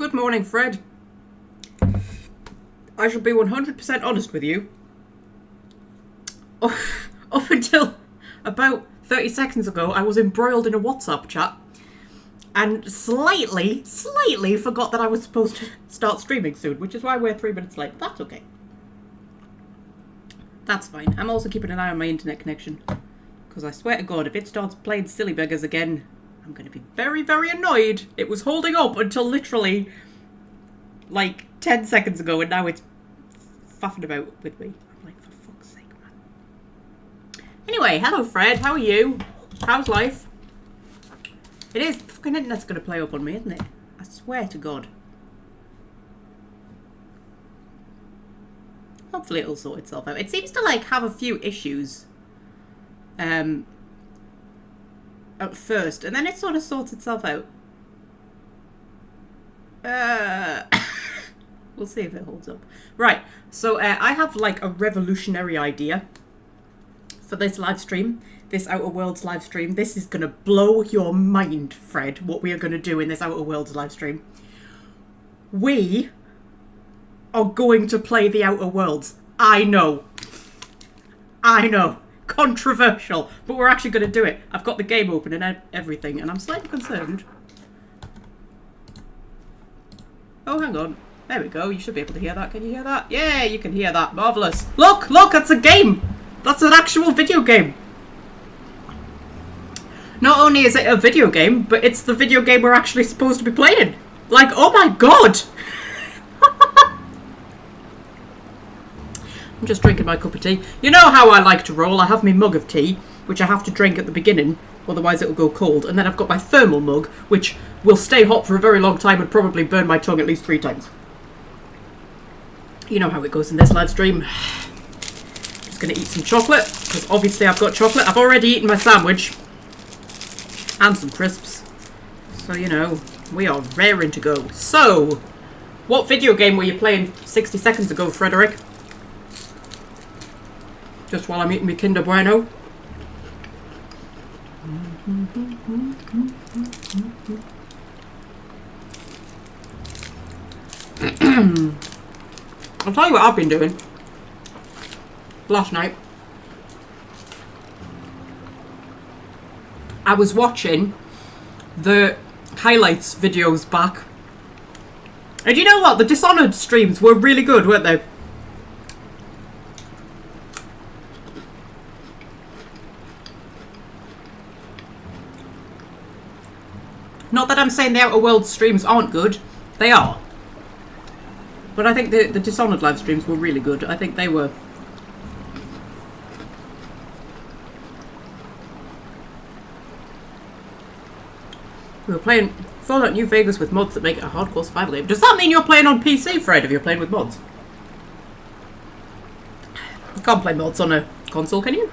Good morning, Fred. I shall be 100% honest with you. Up until about 30 seconds ago, I was embroiled in a WhatsApp chat and slightly forgot that I was supposed to start streaming soon, which is why we're 3 minutes late. That's okay. That's fine. I'm also keeping an eye on my internet connection, because I swear to God, if it starts playing silly beggars again, I'm going to be very, very annoyed. It was holding up until literally, like, 10 seconds ago, and now it's faffing about with me. I'm like, for fuck's sake, man. Anyway, hello, Fred. How are you? How's life? It is. The fucking internet's going to play up on me, isn't it? I swear to God. Hopefully it'll sort itself out. It seems to, like, have a few issues. At first, and then it sort of sorts itself out. We'll see if it holds up. Right, so I have like a revolutionary idea for this live stream, this Outer Worlds live stream. This is gonna blow your mind, Fred, what we are gonna do in this Outer Worlds live stream. We are going to play the Outer Worlds. I know. Controversial, but we're actually going to do it. I've got the game open and everything, and I'm slightly concerned. Oh, hang on. There we go. You should be able to hear that. Can you hear that? Yeah, you can hear that. Marvellous. Look, that's a game. That's an actual video game. Not only is it a video game, but it's the video game we're actually supposed to be playing. Like, oh my God. I'm just drinking my cup of tea. You know how I like to roll. I have my mug of tea, which I have to drink at the beginning, otherwise it will go cold. And then I've got my thermal mug, which will stay hot for a very long time and probably burn my tongue at least 3 times. You know how it goes in this live stream. Just going to eat some chocolate, because obviously I've got chocolate. I've already eaten my sandwich. And some crisps. So, you know, we are raring to go. So, what video game were you playing 60 seconds ago, Frederick? Just while I'm eating my Kinder Bueno. I'll tell you what I've been doing. Last night, I was watching the highlights videos back. And you know what? The Dishonored streams were really good, weren't they? Not that I'm saying the Outer Worlds streams aren't good. They are. But I think the Dishonored live streams were really good. I think they were. We were playing Fallout New Vegas with mods that make it a hardcore survival game. Does that mean you're playing on PC, Fred, if you're playing with mods? You can't play mods on a console, can you?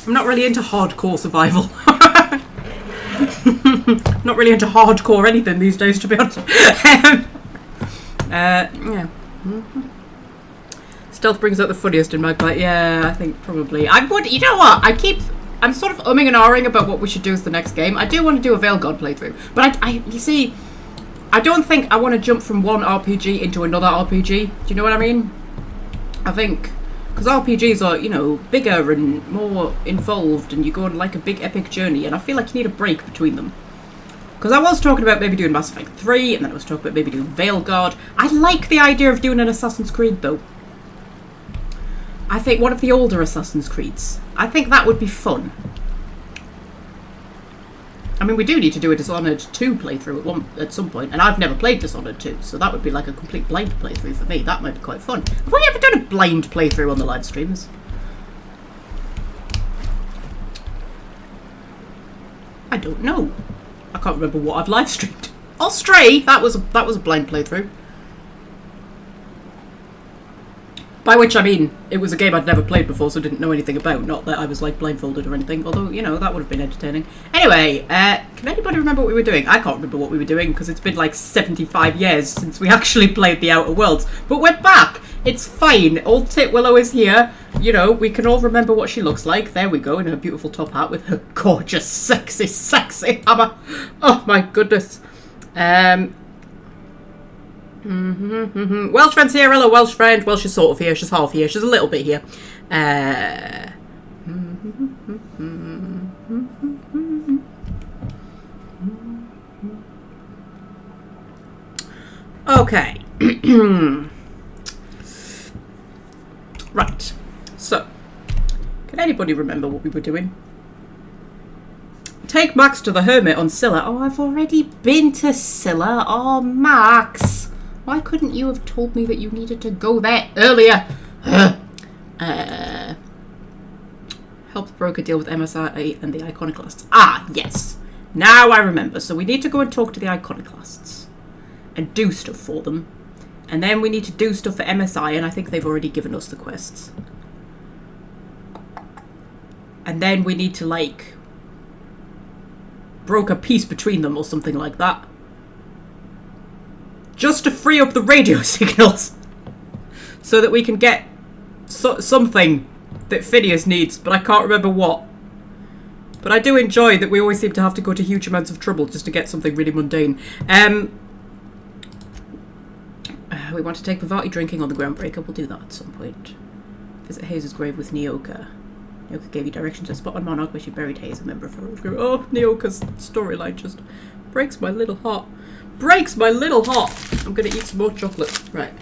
I'm not really into hardcore survival. Not really into hardcore anything these days, to be honest. Yeah. Stealth brings out the funniest in Magpie. Yeah, I think probably. I would. You know what? I'm sort of umming and ahhing about what we should do as the next game. I do want to do a Veil God playthrough, but you see, I don't think I want to jump from one RPG into another RPG. Do you know what I mean? I think. Because RPGs are, you know, bigger and more involved, and you go on like a big epic journey, and I feel like you need a break between them. Because I was talking about maybe doing Mass Effect 3, and then I was talking about maybe doing Veilguard. I like the idea of doing an Assassin's Creed, though. I think one of the older Assassin's Creeds. I think that would be fun. I mean, we do need to do a Dishonored 2 playthrough at some point, and I've never played Dishonored 2, so that would be like a complete blind playthrough for me. That might be quite fun. Have we ever done a blind playthrough on the live streams? I don't know. I can't remember what I've live streamed. Oh, Stray! That was a blind playthrough. By which I mean, it was a game I'd never played before, so didn't know anything about. Not that I was, like, blindfolded or anything. Although, you know, that would have been entertaining. Anyway, can anybody remember what we were doing? I can't remember what we were doing, because it's been, like, 75 years since we actually played the Outer Worlds. But we're back It's fine. Old Tit Willow is here. You know, we can all remember what she looks like. There we go, in her beautiful top hat with her gorgeous, sexy, sexy hammer. Oh my goodness. Welsh friend's here. Hello, Welsh friend. Well, she's sort of here. She's half here. She's a little bit here. Okay. Right. So, can anybody remember what we were doing? Take Max to the Hermit on Scylla. Oh, I've already been to Scylla. Oh, Max. Why couldn't you have told me that you needed to go there earlier? Help the broker deal with MSI and the Iconoclasts. Ah, yes. Now I remember. So we need to go and talk to the Iconoclasts and do stuff for them. And then we need to do stuff for MSI, and I think they've already given us the quests. And then we need to, like, broker peace between them or something like that. Just to free up the radio signals. So that we can get something that Phineas needs, but I can't remember what. But I do enjoy that we always seem to have to go to huge amounts of trouble just to get something really mundane. We want to take Pavati drinking on the Groundbreaker. We'll do that at some point. Visit Hayes' grave with Neoka. Neoka gave you directions to a spot on Monarch where she buried Hayes, a member of her old group. Oh, Neoka's storyline just breaks my little heart. Breaks my little heart. I'm going to eat some more chocolate. Right.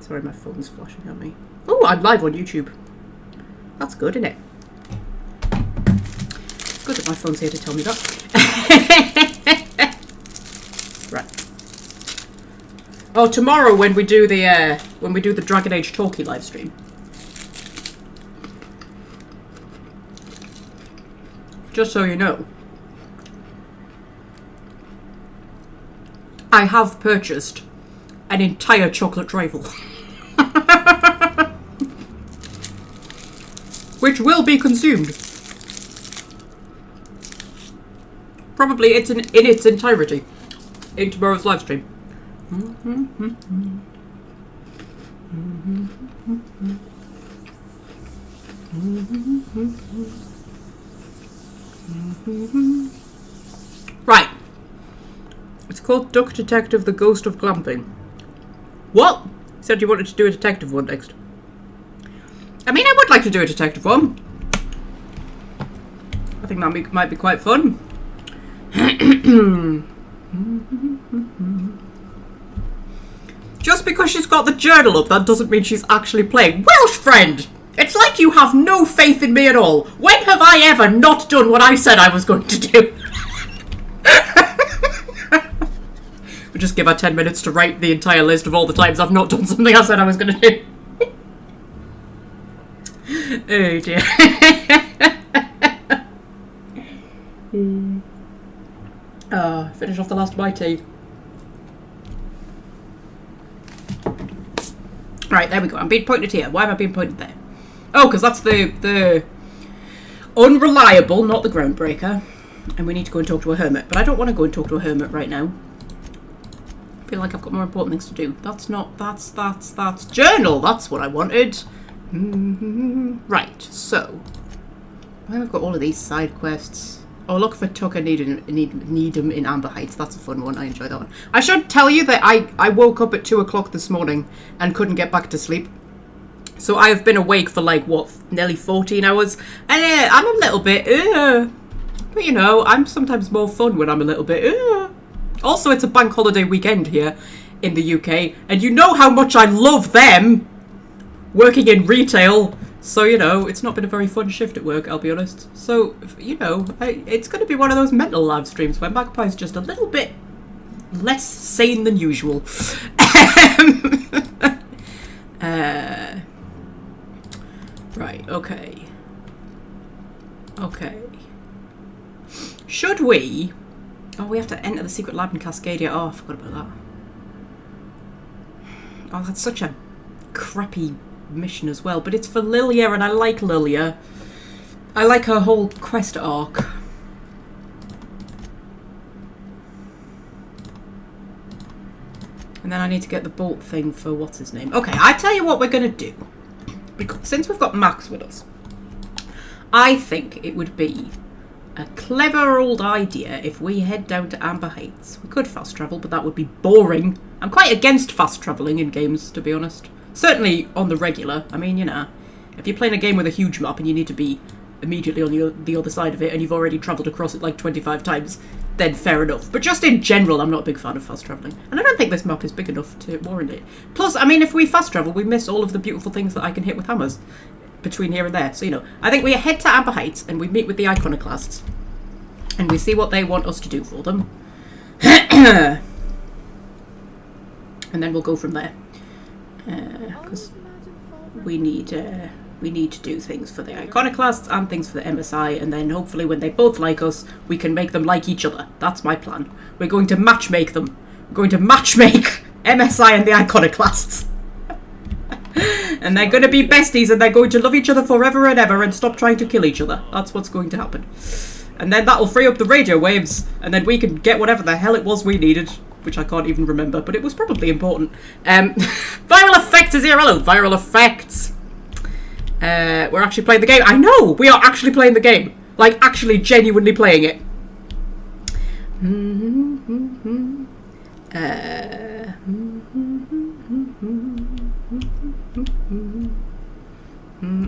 Sorry, my phone's flashing at me. Oh, I'm live on YouTube. That's good, isn't it? Good that my phone's here to tell me that. Right. Oh, tomorrow when we do the Dragon Age talkie live stream. Just so you know, I have purchased an entire chocolate trifle. Which will be consumed. Probably it's in its entirety in tomorrow's live stream. Right. It's called Duck Detective, the Ghost of Glamping. What? You said you wanted to do a detective one next. I mean, I would like to do a detective one. I think that might be quite fun. Just because she's got the journal up, that doesn't mean she's actually playing. Welsh friend! It's like you have no faith in me at all. When have I ever not done what I said I was going to do? We'll just give her 10 minutes to write the entire list of all the times I've not done something I said I was going to do. Oh dear. Finish off the last of my tea. Right, there we go. I'm being pointed here. Why am I being pointed there? Oh, because that's the unreliable, not the Groundbreaker. And we need to go and talk to a hermit. But I don't want to go and talk to a hermit right now. I feel like I've got more important things to do. That's journal. That's what I wanted. Right, so I've got all of these side quests. Oh, look for Tucker Needham in Amber Heights. That's a fun one. I enjoy that one. I should tell you that I woke up at 2 o'clock this morning and couldn't get back to sleep. So I have been awake for like, what, nearly 14 hours. And I'm a little bit, but you know, I'm sometimes more fun when I'm a little bit, Also, it's a bank holiday weekend here in the UK. And you know how much I love them working in retail. So, you know, it's not been a very fun shift at work, I'll be honest. So, you know, it's going to be one of those mental live streams where Magpie's just a little bit less sane than usual. Right, okay. Okay. Should we... Oh, we have to enter the secret lab in Cascadia. Oh, I forgot about that. Oh, that's such a crappy mission as well, but it's for Lilia and I like Lilia. I like her whole quest arc. And then I need to get the bolt thing for what's his name. Okay, I tell you what we're going to do. Because since we've got Max with us, I think it would be a clever old idea if we head down to Amber Heights. We could fast travel, but that would be boring. I'm quite against fast travelling in games, to be honest. Certainly on the regular. I mean, you know, if you're playing a game with a huge map and you need to be immediately on the other side of it and you've already travelled across it like 25 times, then fair enough. But just in general, I'm not a big fan of fast travelling. And I don't think this map is big enough to warrant it. Plus, I mean, if we fast travel, we miss all of the beautiful things that I can hit with hammers between here and there. So, you know, I think we head to Amber Heights and we meet with the iconoclasts. And we see what they want us to do for them. And then we'll go from there. Because we need to do things for the iconoclasts and things for the MSI, and then hopefully when they both like us, we can make them like each other. That's my plan. We're going to matchmake them. We're going to matchmake MSI and the iconoclasts. And they're going to be besties, and they're going to love each other forever and ever and stop trying to kill each other. That's what's going to happen. And then that'll free up the radio waves, and then we can get whatever the hell it was we needed, which I can't even remember, but it was probably important. Viral Effects is here. Hello, Viral Effects. We're actually playing the game. I know! We are actually playing the game. Like, actually genuinely playing it.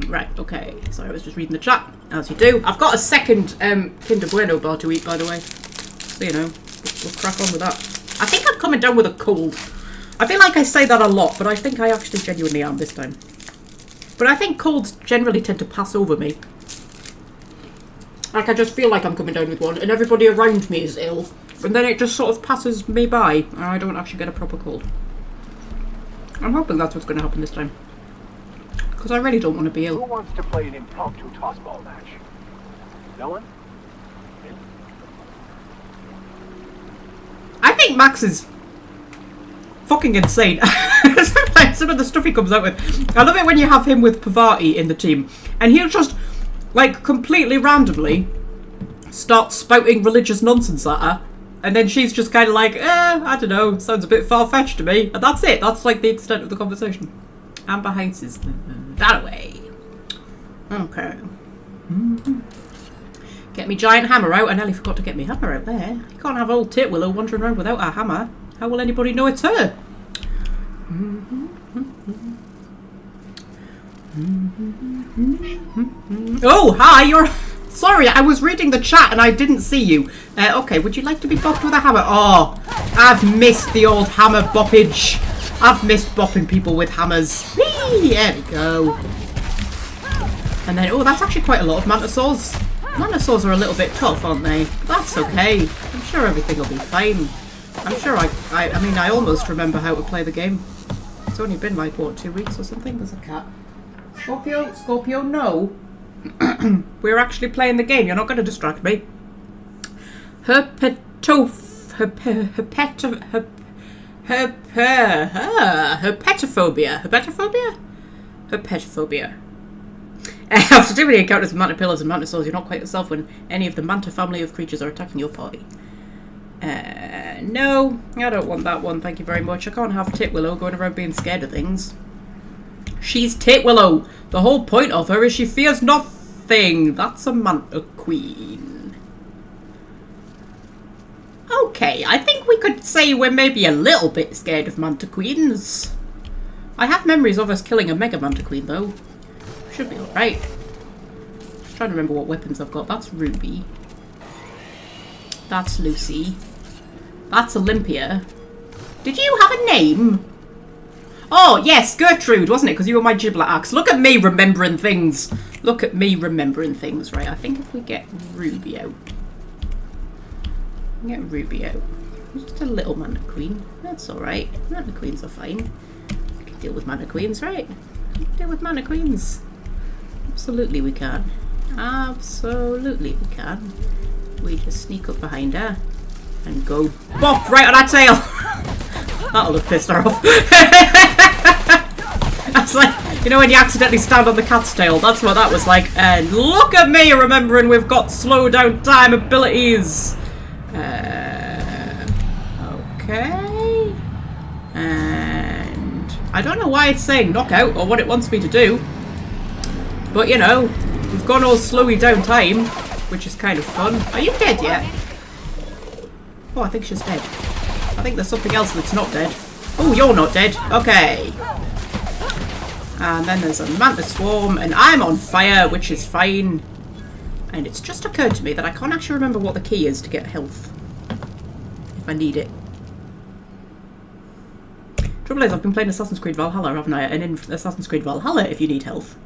Right, okay. Sorry, I was just reading the chat, as you do. I've got a second Kinder Bueno bar to eat, by the way. So, you know, we'll crack on with that. I think I'm coming down with a cold. I feel like I say that a lot, but I think I actually genuinely am this time. But I think colds generally tend to pass over me. Like, I just feel like I'm coming down with one, and everybody around me is ill. And then it just sort of passes me by, and I don't actually get a proper cold. I'm hoping that's what's going to happen this time. Because I really don't want to be ill. Who wants to play an impromptu tossball match? No one? I think Max is fucking insane. Some of the stuff he comes out with. I love it when you have him with Pavati in the team, and he'll just, like, completely randomly start spouting religious nonsense at her, and then she's just kind of like, I don't know, sounds a bit far-fetched to me, and that's it. That's, like, the extent of the conversation. Amber Heights is that way. Okay. Get me giant hammer out. I nearly forgot to get me hammer out there. You can't have old Titwillow wandering around without a hammer. How will anybody know it's her? Oh, hi, you're... Sorry, I was reading the chat and I didn't see you. Okay, would you like to be bopped with a hammer? Oh, I've missed the old hammer boppage. I've missed bopping people with hammers. Whee! There we go. And then, oh, that's actually quite a lot of mantisaurs. Mantisaurs are a little bit tough, aren't they? But that's okay. I'm sure everything will be fine. I'm sure I mean, I almost remember how to play the game. It's only been like, what, 2 weeks or something? There's a cat. Scorpio, no. We're actually playing the game. You're not going to distract me. Herpetophobia. After too many encounters with mantapillars and mantisaurs, you're not quite yourself when any of the manta family of creatures are attacking your party. No, I don't want that one, thank you very much. I can't have Titwillow going around being scared of things. She's Titwillow. The whole point of her is she fears nothing. That's a manta queen. Okay, I think we could say we're maybe a little bit scared of manta queens. I have memories of us killing a mega manta queen, though. Should be alright. Trying to remember what weapons I've got. That's Ruby. That's Lucy. That's Olympia. Did you have a name? Oh, yes, Gertrude, wasn't it? Because you were my giblet axe. Look at me remembering things. Look at me remembering things. Right, I think if we get Ruby out. Get Ruby out. Just a little mana queen. That's alright. Mana queens are fine. We can deal with mana queens, right? We can deal with mana queens. Absolutely we can. Absolutely we can. We just sneak up behind her and go bop right on her tail. That'll have pissed her off. That's like, you know when you accidentally stand on the cat's tail? That's what that was like. And look at me remembering we've got slow down time abilities. Okay. I don't know why it's saying knockout or what it wants me to do. But, you know, we've gone all slowy down time, which is kind of fun. Are you dead yet? Oh, I think she's dead. I think there's something else that's not dead. Oh, you're not dead. Okay. And then there's a mantis swarm, and I'm on fire, which is fine. And it's just occurred to me that I can't actually remember what the key is to get health. If I need it. Trouble is, I've been playing Assassin's Creed Valhalla, haven't I? And in Assassin's Creed Valhalla, if you need health,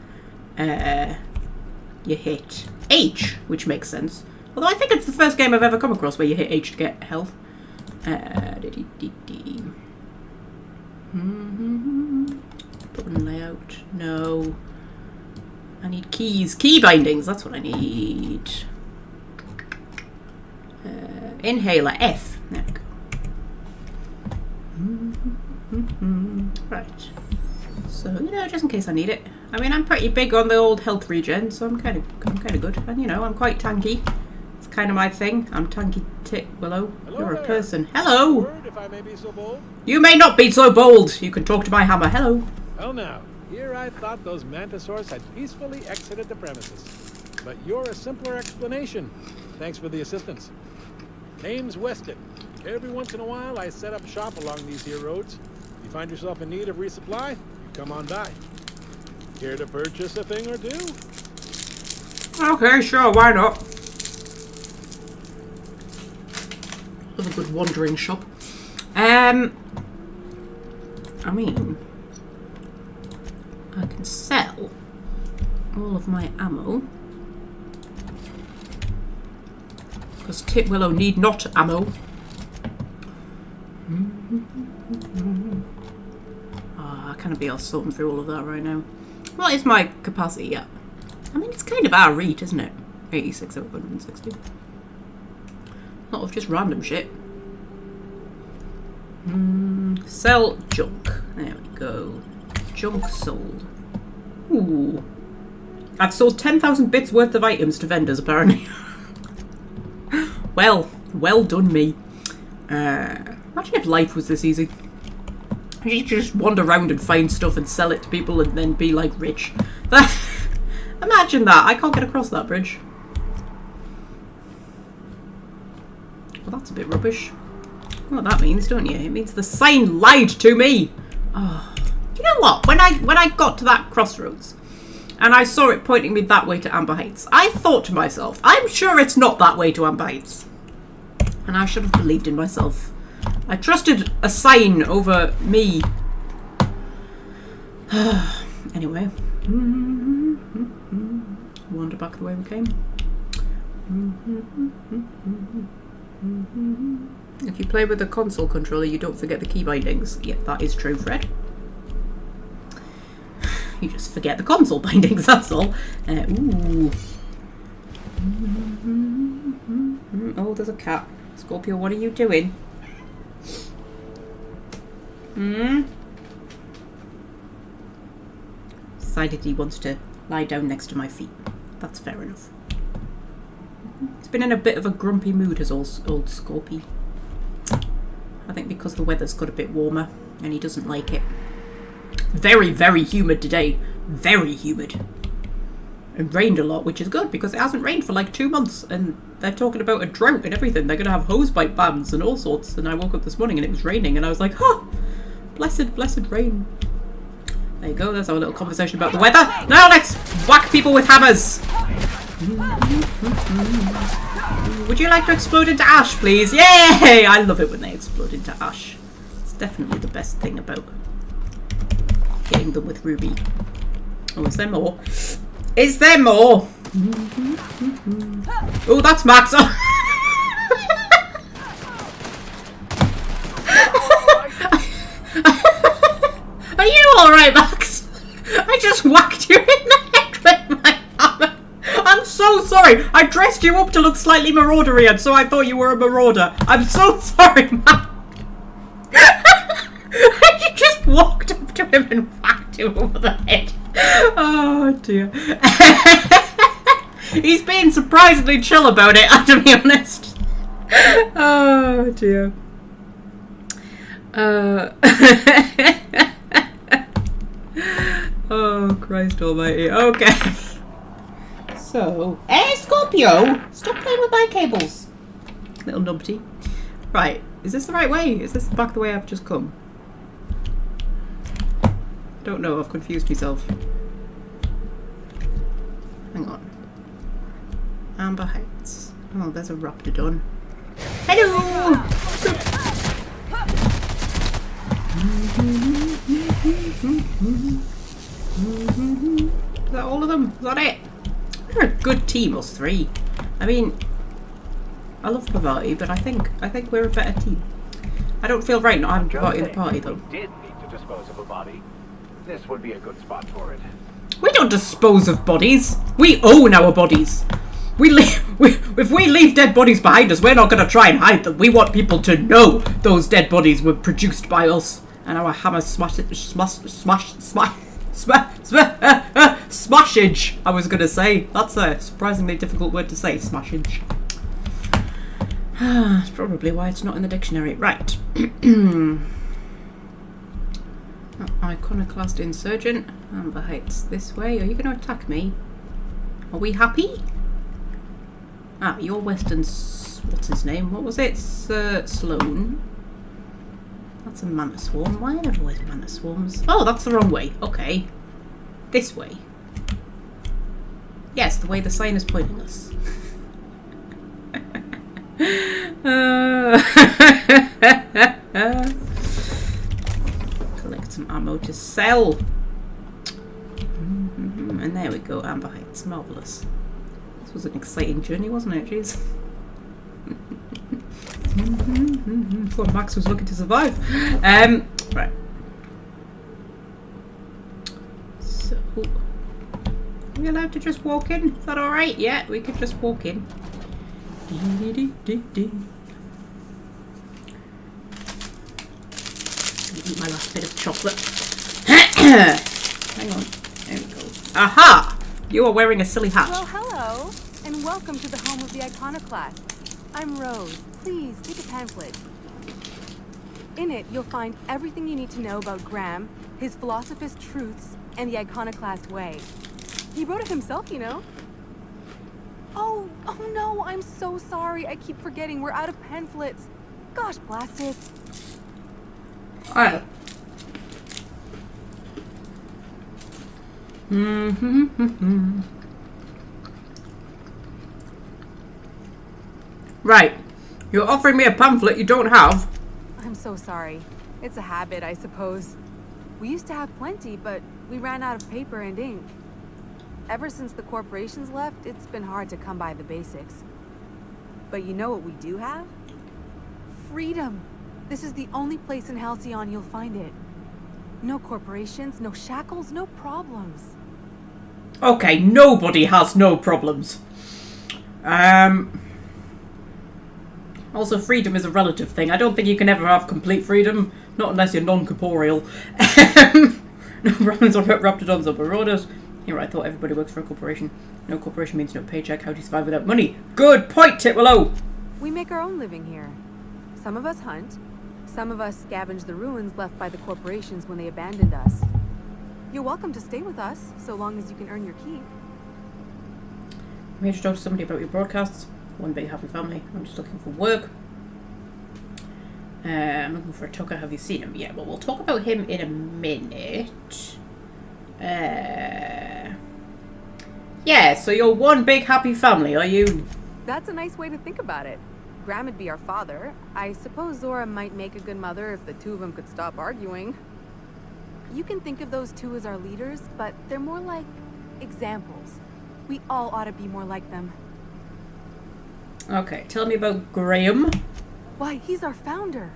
you hit H, which makes sense. Although I think it's the first game I've ever come across where you hit H to get health. Button layout. No. I need keys. Key bindings. That's what I need. Inhaler. F. There we go. Right. So, you know, just in case I need it. I mean, I'm pretty big on the old health regen, so I'm kind of good. And, you know, I'm quite tanky. It's kind of my thing. I'm tanky Willow. Hello. You're a there. person. Hello! Word, if I may be so bold. You may not be so bold. You can talk to my hammer. Hello. Well now, here I thought those mantisaurs had peacefully exited the premises. But you're a simpler explanation. Thanks for the assistance. Name's Weston. Every once in a while I set up shop along these here roads. If you find yourself in need of resupply, you come on by. Care to purchase a thing or two? Okay, sure, why not? Have a good wandering shop. I mean, I can sell all of my ammo. Because Titwillow need not ammo. I can't be all sorting through all of that right now. What is my capacity? Yeah. I mean, it's kind of our reach, isn't it? 86 over 160. A lot of just random shit. Sell junk. There we go. Junk sold. Ooh. I've sold 10,000 bits worth of items to vendors, apparently. Well done me. Imagine if life was this easy. You could just wander around and find stuff and sell it to people and then be like rich. Imagine that. I can't get across that bridge. Well, that's a bit rubbish. You know what that means, don't you? It means the sign lied to me. Oh. You know what? When I got to that crossroads and I saw it pointing me that way to Amber Heights, I thought to myself, I'm sure it's not that way to Amber Heights. And I should have believed in myself. I trusted a sign over me. Anyway. Wander back the way we came. If you play with a console controller, you don't forget the key bindings. Yep, that is true, Fred. You just forget the console bindings, that's all. Ooh. Oh, there's a cat. Scorpio, what are you doing? Decided he wants to lie down next to my feet. That's fair enough. He's been in a bit of a grumpy mood as old Scorpy. I think because the weather's got a bit warmer and he doesn't like it. Very, very humid today. Very humid. It rained a lot, which is good because it hasn't rained for like 2 months and they're talking about a drought and everything. They're going to have hosepipe bans and all sorts. And I woke up this morning and it was raining and I was like, huh, blessed, blessed rain. There you go, there's our little conversation about the weather. Now let's whack people with hammers. Would you like to explode into ash, please? Yay! I love it when they explode into ash. It's definitely the best thing about hitting them with ruby. Oh, is there more? Is there more? Oh, that's Max. Are you alright, Max? I just whacked you in the head with my hammer. I'm so sorry. I dressed you up to look slightly maraudery, and so I thought you were a marauder. I'm so sorry, Max. You just walked up to him and whacked him over the head. Oh dear. He's being surprisingly chill about it, I have to be honest. Oh dear. Christ almighty. Okay. So, hey Scorpio! Stop playing with my cables. Little numpty. Right, is this the right way? Is this back the way I've just come? Don't know, I've confused myself. Hang on. Amber Heights. Oh, there's a raptidon. Hello! Is that all of them? Is that it? We're a good team, us three. I mean, I love Parvati, but I think we're a better team. I don't feel right not having Parvati in the party, though. If we did need to dispose of a body, this would be a good spot for it. We don't dispose of bodies. We own our bodies. If we leave dead bodies behind us, we're not going to try and hide them. We want people to know those dead bodies were produced by us. And our hammer smashage, I was going to say. That's a surprisingly difficult word to say, smashage. That's probably why it's not in the dictionary. Right. Iconoclast insurgent. Amber Heights this way. Are you going to attack me? Are we happy? Ah, you're Weston's... What's his name? What was it? Sloan. That's a mana swarm. Why are there always mana swarms? Oh, that's the wrong way. Okay. This way. Yes, the way the sign is pointing us. Collect some ammo to sell. And there we go, Amber Heights. Marvellous. This was an exciting journey, wasn't it? Jeez. Thought Max was looking to survive. Right. So, are we allowed to just walk in? Is that alright? Yeah, we could just walk in. Eat my last bit of chocolate. Hang on. There we go. Aha! You are wearing a silly hat. Well, hello, and welcome to the home of the Iconoclasts. I'm Rose. Please, take a pamphlet. In it, you'll find everything you need to know about Graham, his philosophist truths, and the Iconoclast way. He wrote it himself, you know. Oh no, I'm so sorry. I keep forgetting we're out of pamphlets. Gosh, blast it. Alright. Right. You're offering me a pamphlet you don't have. I'm so sorry. It's a habit, I suppose. We used to have plenty, but we ran out of paper and ink. Ever since the corporations left, it's been hard to come by the basics. But you know what we do have? Freedom! This is the only place in Halcyon you'll find it. No corporations, no shackles, no problems. Okay, nobody has no problems. Also, freedom is a relative thing. I don't think you can ever have complete freedom, not unless you're non-corporeal. No problems on Raptidons or Marauders. Here, I thought everybody works for a corporation. No corporation means no paycheck. How do you survive without money? Good point, Titwillow! We make our own living here. Some of us hunt. Some of us scavenge the ruins left by the corporations when they abandoned us. You're welcome to stay with us, so long as you can earn your keep. I'm here to talk to somebody about your broadcasts. One big happy family. I'm just looking for work. I'm looking for a Tucker. Have you seen him? Yeah, well, we'll talk about him in a minute. Yeah, so you're one big happy family, are you? That's a nice way to think about it. Graham would be our father. I suppose Zora might make a good mother if the two of them could stop arguing. You can think of those two as our leaders, but they're more like examples. We all ought to be more like them. Okay, tell me about Graham. Why, he's our founder.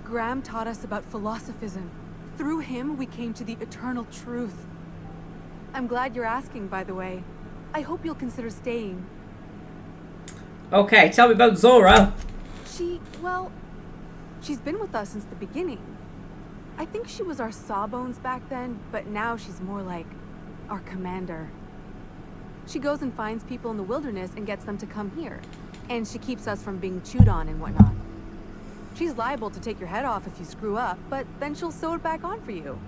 Graham taught us about philosophism. Through him, we came to the eternal truth. I'm glad you're asking, by the way. I hope you'll consider staying. Okay, tell me about Zora. She's been with us since the beginning. I think she was our sawbones back then, but now she's more like our commander. She goes and finds people in the wilderness and gets them to come here. And she keeps us from being chewed on and whatnot. She's liable to take your head off if you screw up, but then she'll sew it back on for you.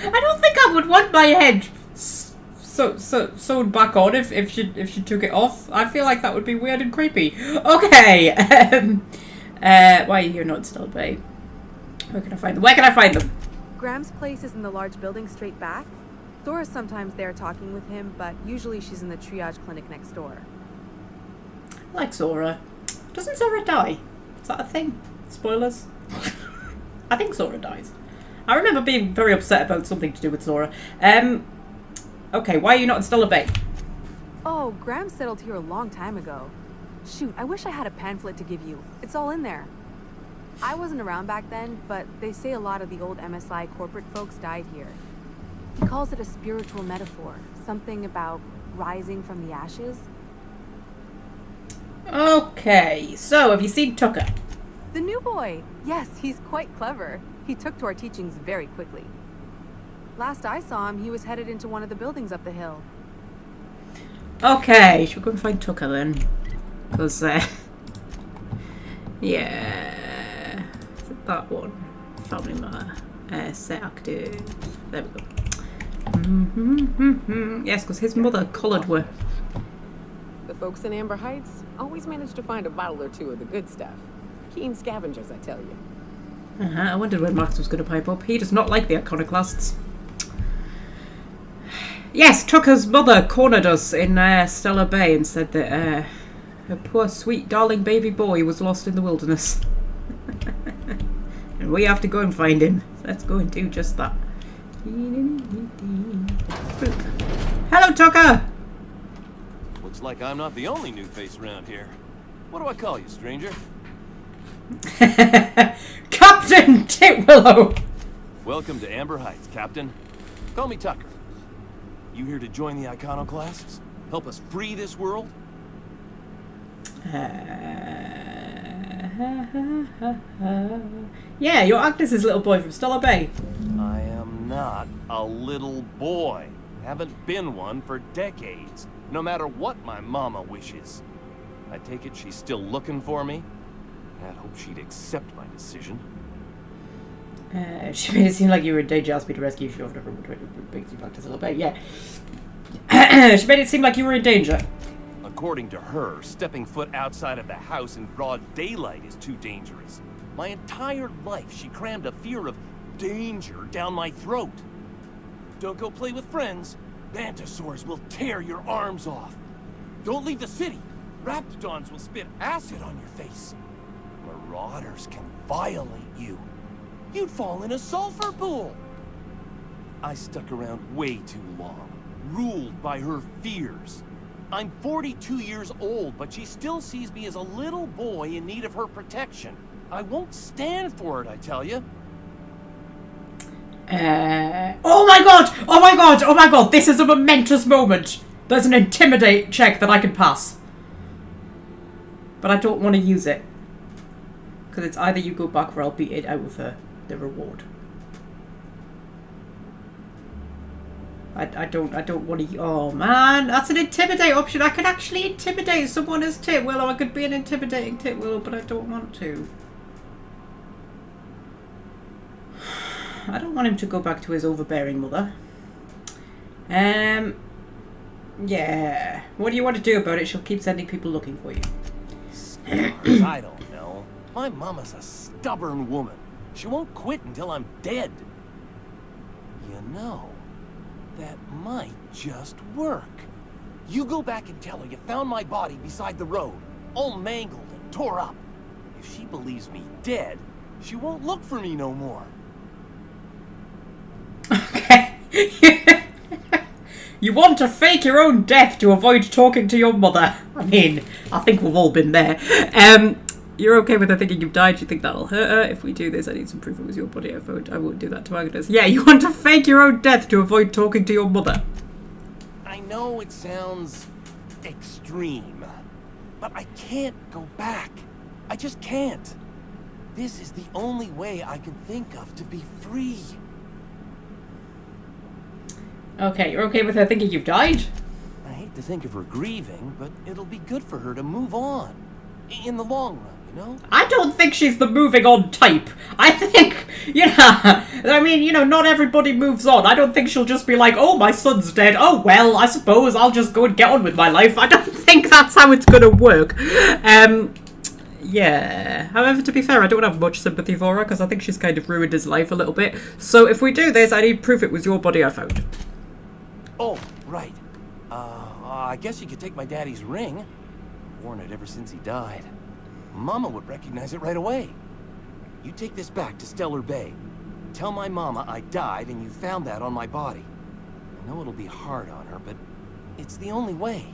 I don't think I would want my head sewn back on if she took it off. I feel like that would be weird and creepy. Okay. Why are you here not still, babe? Where can I find them? Where can I find them? Graham's place is in the large building straight back. Zora's sometimes there talking with him, but usually she's in the triage clinic next door. I like Zora. Doesn't Zora die? Is that a thing? Spoilers? I think Zora dies. I remember being very upset about something to do with Zora. Okay, why are you not in Stellar Bay? Oh, Graham settled here a long time ago. Shoot, I wish I had a pamphlet to give you. It's all in there. I wasn't around back then, but they say a lot of the old MSI corporate folks died here. He calls it a spiritual metaphor. Something about rising from the ashes. Okay, so have you seen Tucker? The new boy! Yes, he's quite clever. He took to our teachings very quickly. Last I saw him, he was headed into one of the buildings up the hill. Okay, should we go and find Tucker then? Because, yeah, that one. Family matter. Set active. There we go. Yes, because his mother collared her. The folks in Amber Heights always manage to find a bottle or two of the good stuff. Keen scavengers, I tell you. I wondered when Max was going to pipe up. He does not like the iconoclasts. Yes, Tucker's mother cornered us in Stellar Bay and said that her poor, sweet, darling baby boy was lost in the wilderness. And we have to go and find him. Let's go and do just that. Hello, Tucker! Looks like I'm not the only new face around here. What do I call you, stranger? Captain Titwillow! Welcome to Amber Heights, Captain. Call me Tucker. You here to join the iconoclasts? Help us free this world? Yeah, you're Agnes's little boy from Stellar Bay. I am not a little boy. Haven't been one for decades, no matter what my mama wishes. I take it she's still looking for me? I'd hope she'd accept my decision. She made it seem like you were in danger, asked me to rescue you. She offered brings you back to Stellar Bay. Yeah. She made it seem like you were in danger. According to her, stepping foot outside of the house in broad daylight is too dangerous. My entire life, she crammed a fear of danger down my throat. Don't go play with friends. Mantisaurs will tear your arms off. Don't leave the city. Raptidons will spit acid on your face. Marauders can violate you. You'd fall in a sulfur pool. I stuck around way too long, ruled by her fears. I'm 42 years old, but she still sees me as a little boy in need of her protection. I won't stand for it, I tell you. Oh my god! Oh my god! Oh my god! This is a momentous moment! There's an intimidate check that I can pass. But I don't want to use it. Because it's either you go back or I'll beat it out with her. The reward. I don't want to. Oh man, that's an intimidate option. I can actually intimidate someone as Titwillow. I could be an intimidating Titwillow, but I don't want to. I don't want him to go back to his overbearing mother. Yeah. What do you want to do about it? She'll keep sending people looking for you. Stars, I don't know. My mama's a stubborn woman. She won't quit until I'm dead. You know, that might just work. You go back and tell her you found my body beside the road, all mangled and tore up. If she believes me dead, she won't look for me no more. Okay. You want to fake your own death to avoid talking to your mother. I mean, I think we've all been there. You're okay with her thinking you've died? You think that'll hurt her? If we do this, I need some proof it was your body. I won't do that to Agnes. Yeah, you want to fake your own death to avoid talking to your mother. I know it sounds extreme, but I can't go back. I just can't. This is the only way I can think of to be free. Okay, you're okay with her thinking you've died? I hate to think of her grieving, but it'll be good for her to move on. In the long run, you know? I don't think she's the moving on type. I think Yeah, I mean, you know, not everybody moves on. I don't think she'll just be like, oh, my son's dead. Oh, well, I suppose I'll just go and get on with my life. I don't think that's how it's going to work. Yeah. However, to be fair, I don't have much sympathy for her because I think she's kind of ruined his life a little bit. So if we do this, I need proof it was your body I found. Oh, right. I guess you could take my daddy's ring. I've worn it ever since he died. Mama would recognize it right away. You take this back to Stellar Bay. Tell my mama I died and you found that on my body. I know it'll be hard on her, but it's the only way.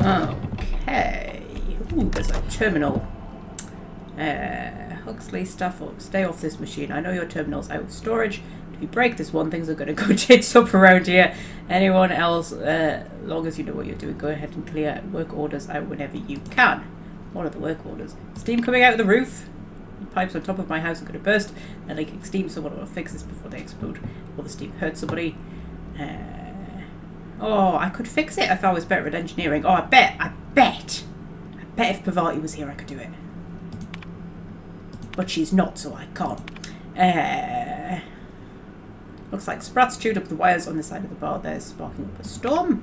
Okay. Ooh, there's a terminal. Huxley, stay off this machine. I know your terminal's out of storage. If you break this one, things are going to go tits up around here. Anyone else, long as you know what you're doing, go ahead and clear work orders out whenever you can. What are the work orders? Steam coming out of the roof. The pipes on top of my house are going to burst. They're leaking steam. Someone will fix this before they explode. Or the steam hurts somebody. Oh, I could fix it if I was better at engineering. Oh, I bet if Pavati was here I could do it. But she's not, so I can't. Looks like Sprat's chewed up the wires on the side of the bar. They're sparking up a storm.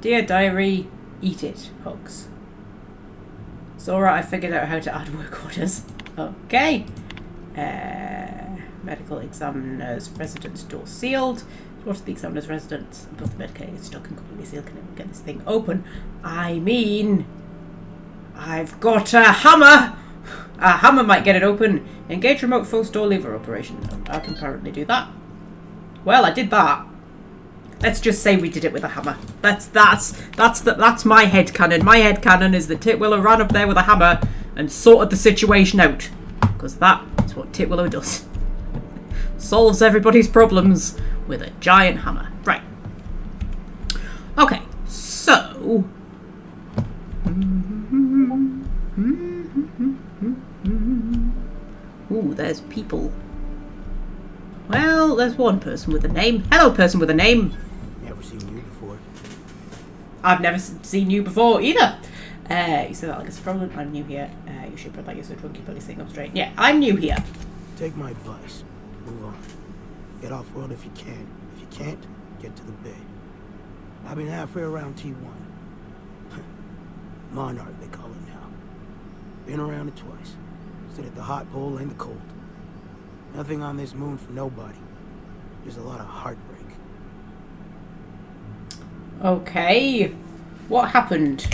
Dear diary, eat it, Hugs. Zora, I figured out how to add work orders. Okay. Medical examiner's residence door sealed. Door to the examiner's residence. Above the bed cage is stuck and completely sealed. Can I get this thing open? I mean, I've got a hammer. A hammer might get it open. Engage remote force door lever operation. I can apparently do that. Well, I did that. Let's just say we did it with a hammer. That's my headcanon. My headcanon is that Titwillow ran up there with a hammer and sorted the situation out. Because that is what Titwillow does. Solves everybody's problems with a giant hammer. Right. Okay, so... Ooh, there's people. Well, there's one person with a name. Hello, person with a name. Never seen you before. I've never seen you before either. You said that like it's a problem. I'm new here. You should put like you're so drunk you barely sitting up straight. Yeah, I'm new here. Take my advice. Move on. Get off world if you can. If you can't, get to the bay. I've been halfway around T1. Monarch, they call it now. Been around it twice. Stood at the hot pole and the cold. Nothing on this moon for nobody. There's a lot of heartbreak. Okay. What happened?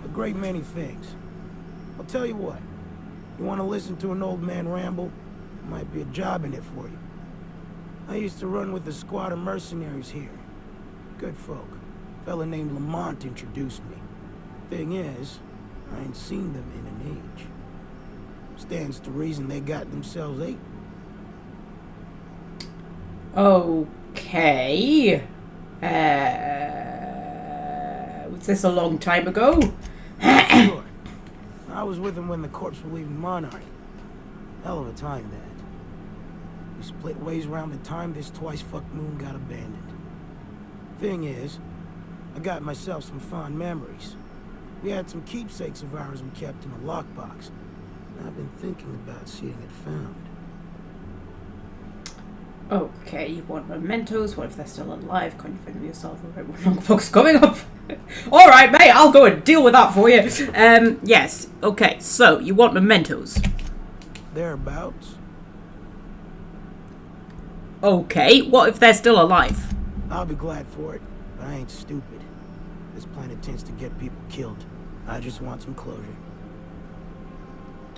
A great many things. I'll tell you what. You want to listen to an old man ramble? Might be a job in it for you. I used to run with a squad of mercenaries here. Good folk. A fella named Lamont introduced me. Thing is, I ain't seen them in an age. Stands to reason they got themselves ate. Okay. Was this a long time ago? Sure. I was with them when the corpse were leaving Monarch. Hell of a time, that. We split ways around the time this twice-fucked moon got abandoned. Thing is, I got myself some fond memories. We had some keepsakes of ours we kept in a lockbox. I've been thinking about seeing it found. Okay, you want mementos? What if they're still alive? Can't you find them yourself? Alright, what logbook's coming up? Alright, mate, I'll go and deal with that for you. Yes. Okay, so you want mementos. Thereabouts. Okay, what if they're still alive? I'll be glad for it, but I ain't stupid. This planet tends to get people killed. I just want some closure.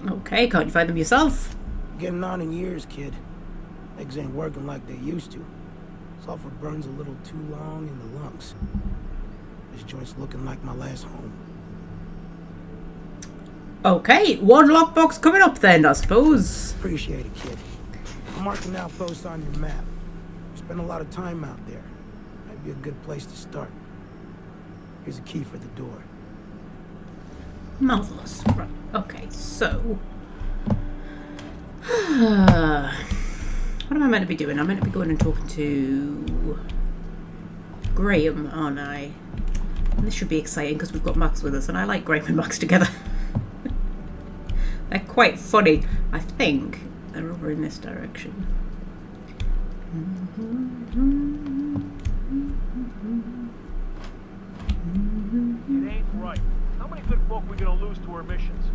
Okay, can't you find them yourself? Getting on in years, kid. Legs ain't working like they used to. Sulfur burns a little too long in the lungs. This joint's looking like my last home. Okay, one lockbox coming up then, I suppose. Appreciate it, kid. I'll mark an outpost on your map. You spend a lot of time out there. Might be a good place to start. Here's a key for the door. Marvelous. Right, okay, so... what am I meant to be doing? I'm meant to be going and talking to... Graham, aren't I? This should be exciting because we've got Max with us, and I like Graham and Max together. They're quite funny. I think they're over in this direction. It ain't right. How many good folk we gonna lose to our missions?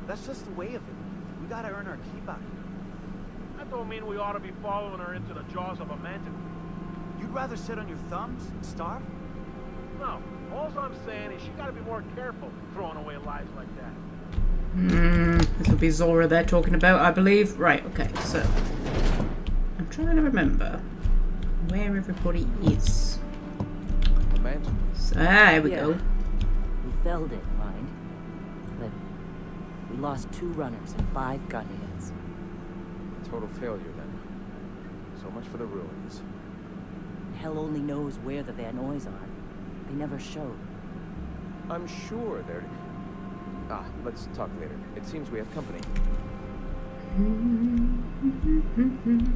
That's just the way of it. We gotta earn our keep out here. That don't mean we ought to be following her into the jaws of a mantis. You'd rather sit on your thumbs and starve? No. All I'm saying is she gotta be more careful throwing away lives like that. This will be Zora they're talking about, I believe. Right, okay, so I'm trying to remember where everybody is. So, there we go. We felled it, mind. But we lost 2 runners and 5 gun hits. Total failure, then. So much for the ruins. Hell only knows where the Van Noys are. They never showed. I'm sure they're... let's talk later. It seems we have company.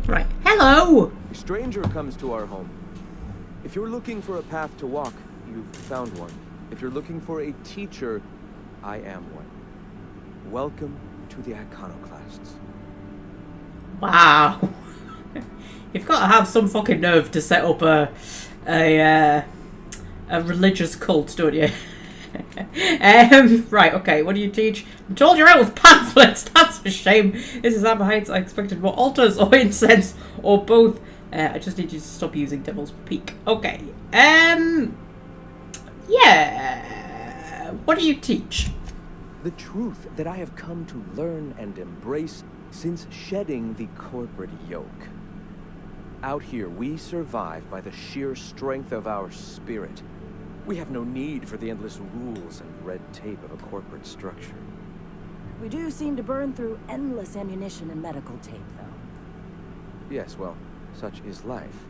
Right, hello! A stranger comes to our home. If you're looking for a path to walk, you've found one. If you're looking for a teacher, I am one. Welcome to the Iconoclasts. Wow. You've got to have some fucking nerve to set up a religious cult, don't you? Right, okay, what do you teach? I'm told you're out with pamphlets. That's a shame. This is Amber Heights. I expected more altars or incense or both. I just need you to stop using Devil's Peak. Okay. Yeah. What do you teach? The truth that I have come to learn and embrace since shedding the corporate yoke. Out here, we survive by the sheer strength of our spirit. We have no need for the endless rules and red tape of a corporate structure. We do seem to burn through endless ammunition and medical tape, though. Yes, well, such is life.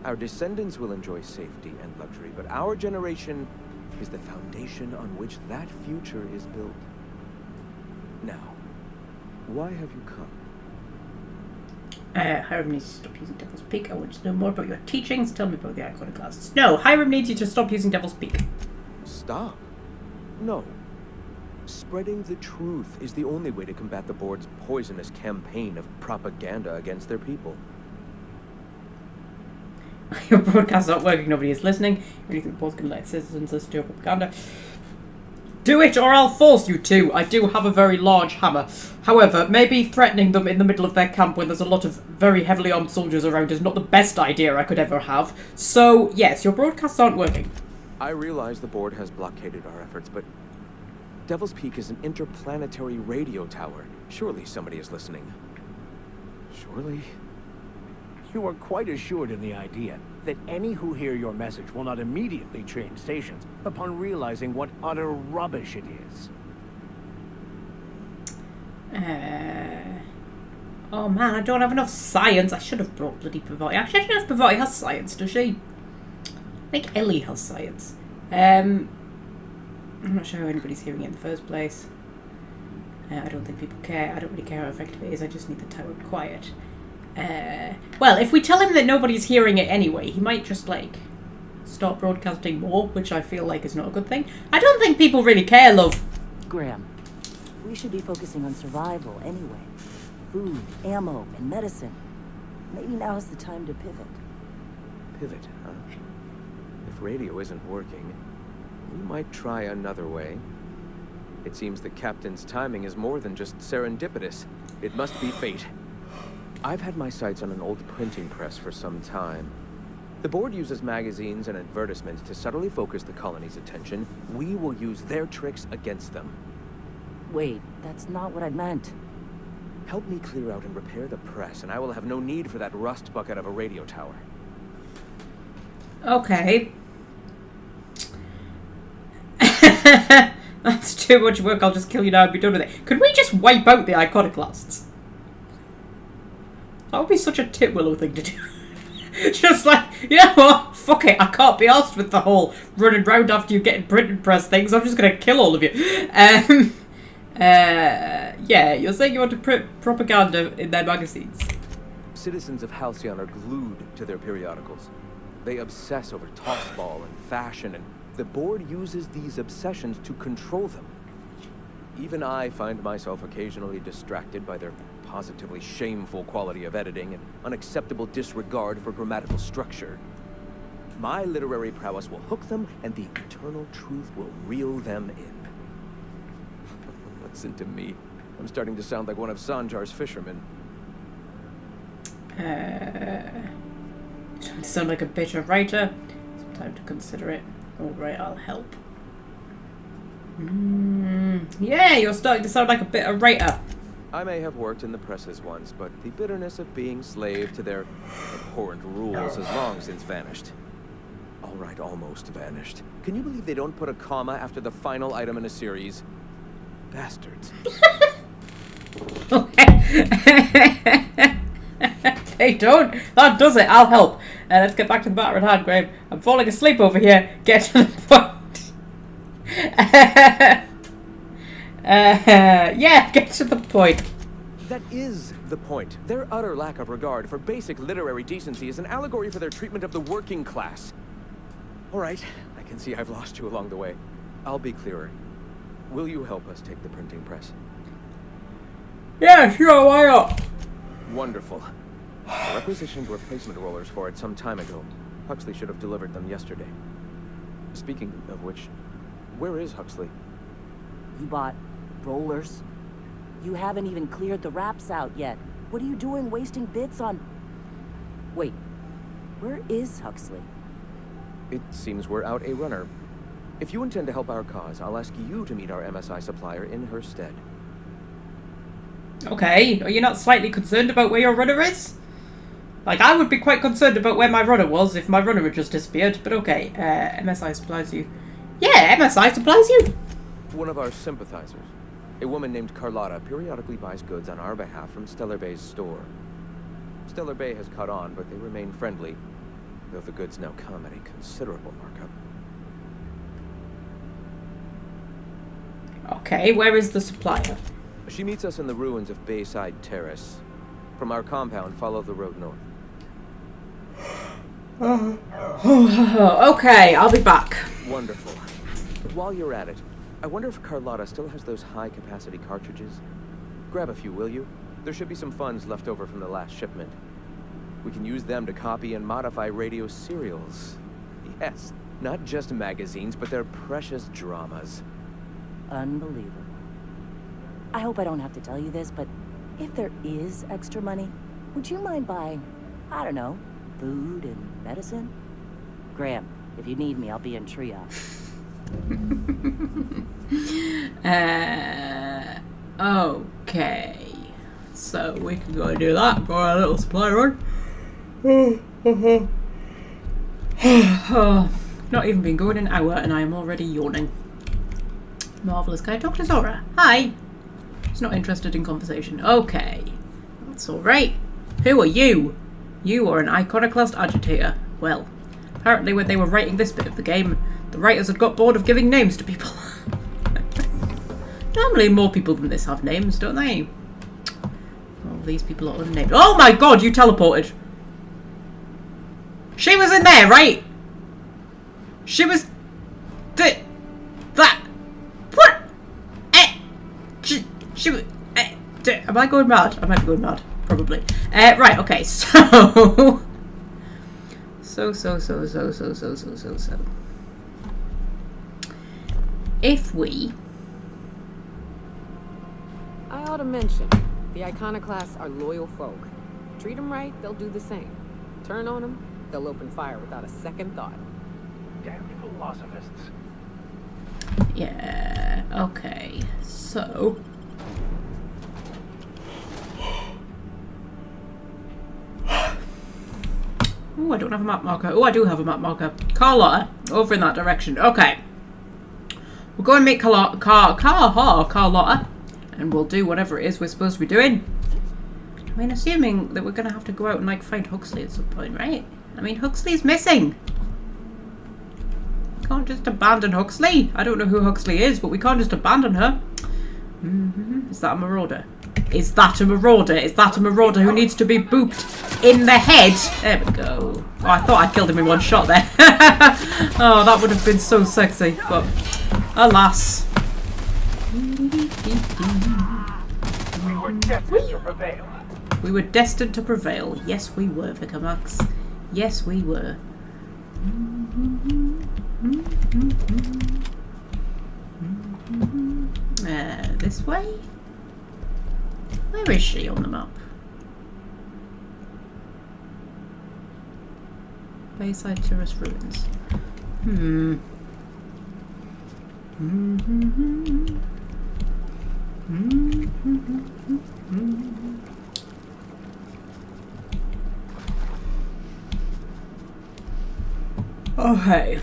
Our descendants will enjoy safety and luxury, but our generation is the foundation on which that future is built. Now, why have you come? Hiram needs to stop using Devil's Peak. I want to know more about your teachings. Tell me about the Iconoclasts. No, Hiram needs you to stop using Devil's Peak. Stop? No. Spreading the truth is the only way to combat the board's poisonous campaign of propaganda against their people. Your broadcast's not working, nobody is listening. You really think the board's going to let citizens listen to your propaganda? Do it, or I'll force you to. I do have a very large hammer. However, maybe threatening them in the middle of their camp when there's a lot of very heavily armed soldiers around is not the best idea I could ever have. So, yes, your broadcasts aren't working. I realize the board has blockaded our efforts, but Devil's Peak is an interplanetary radio tower. Surely somebody is listening. Surely? You are quite assured in the idea that any who hear your message will not immediately change stations upon realizing what utter rubbish it is. Oh man, I don't have enough science. I should have brought bloody Pavati. Actually, I don't know if Pavati has science, does she? I think Ellie has science. I'm not sure how anybody's hearing it in the first place. I don't think people care. I don't really care how effective it is. I just need the tower quiet. Well, if we tell him that nobody's hearing it anyway, he might just, like, start broadcasting more, which I feel like is not a good thing. I don't think people really care, love. Graham, we should be focusing on survival anyway. Food, ammo, and medicine. Maybe now's the time to pivot. Pivot, huh? If radio isn't working, we might try another way. It seems the captain's timing is more than just serendipitous. It must be fate. I've had my sights on an old printing press for some time. The board uses magazines and advertisements to subtly focus the colony's attention. We will use their tricks against them. Wait, that's not what I meant. Help me clear out and repair the press, and I will have no need for that rust bucket of a radio tower. Okay. That's too much work. I'll just kill you now and be done with it. Could we just wipe out the Iconoclasts? That would be such a titwillow thing to do. Just like, you know what? Fuck it. I can't be arsed with the whole running round after you getting printing press things. I'm just going to kill all of you. Yeah, you're saying you want to print propaganda in their magazines. Citizens of Halcyon are glued to their periodicals. They obsess over tossball and fashion and The board uses these obsessions to control them. Even I find myself occasionally distracted by their positively shameful quality of editing and unacceptable disregard for grammatical structure. My literary prowess will hook them, and the eternal truth will reel them in. Listen to me. I'm starting to sound like one of Sanjar's fishermen. Trying to sound like a bitter writer. Some time to consider it. Alright, I'll help. Yeah, you're starting to sound like a bitter writer. I may have worked in the presses once, but the bitterness of being slave to their abhorrent rules has long since vanished. All right, almost vanished. Can you believe they don't put a comma after the final item in a series? Bastards. They don't. That does it. I'll help. Let's get back to the matter at hand, Graham. I'm falling asleep over here. Get to the point. Yeah, get to the point. That is the point. Their utter lack of regard for basic literary decency is an allegory for their treatment of the working class. All right, I can see I've lost you along the way. I'll be clearer. Will you help us take the printing press? Yeah, sure, why not? Wonderful. I requisitioned replacement rollers for it some time ago. Huxley should have delivered them yesterday. Speaking of which, where is Huxley? You bought rollers? You haven't even cleared the wraps out yet. What are you doing wasting bits on... Wait, where is Huxley? It seems we're out a runner. If you intend to help our cause, I'll ask you to meet our MSI supplier in her stead. Okay, are you not slightly concerned about where your runner is? Like, I would be quite concerned about where my runner was if my runner had just disappeared, but okay, MSI supplies you. Yeah, MSI supplies you! One of our sympathizers, a woman named Carlotta, periodically buys goods on our behalf from Stellar Bay's store. Stellar Bay has caught on, but they remain friendly, though the goods now come at a considerable markup. Okay, where is the supplier? She meets us in the ruins of Bayside Terrace. From our compound, follow the road north. Okay, I'll be back. Wonderful. While you're at it, I wonder if Carlotta still has those high-capacity cartridges? Grab a few, will you? There should be some funds left over from the last shipment. We can use them to copy and modify radio serials. Yes, not just magazines, but their precious dramas. Unbelievable. I hope I don't have to tell you this, but if there is extra money, would you mind buying, I don't know, food and medicine? Graham, if you need me, I'll be in triage. Okay. So we can go and do that for our little supply run. Not even been going an hour and I am already yawning. Marvelous. Can I talk to Zora? Hi. He's not interested in conversation. Okay. That's alright. Who are you? You are an iconoclast agitator. Well, apparently when they were writing this bit of the game, the writers had got bored of giving names to people. Normally more people than this have names, don't they? All these people are unnamed. Oh my god, you teleported! She was in there, right? She was... That... What? She was... Am I going mad? I might be going mad. Probably. Right, okay, so... So. If we... I ought to mention, the iconoclasts are loyal folk. Treat them right, they'll do the same. Turn on them, they'll open fire without a second thought. Damn philosophists. Yeah, okay, so... Oh, I don't have a map marker. Oh, I do have a map marker. Carlotta, over in that direction. Okay. We'll go and meet Carlotta, and we'll do whatever it is we're supposed to be doing. I mean, assuming that we're going to have to go out and, like, find Huxley at some point, right? I mean, Huxley's missing. We can't just abandon Huxley. I don't know who Huxley is, but we can't just abandon her. Is that a marauder? Is that a marauder? Is that a marauder who needs to be booped in the head? There we go. Oh, I thought I killed him in one shot there. Oh, that would have been so sexy. But alas. We were destined to prevail. We were destined to prevail. Yes, we were, Vicar Max. Yes, we were. This way? Where is she on the map? Bayside Terrace Ruins. Okay.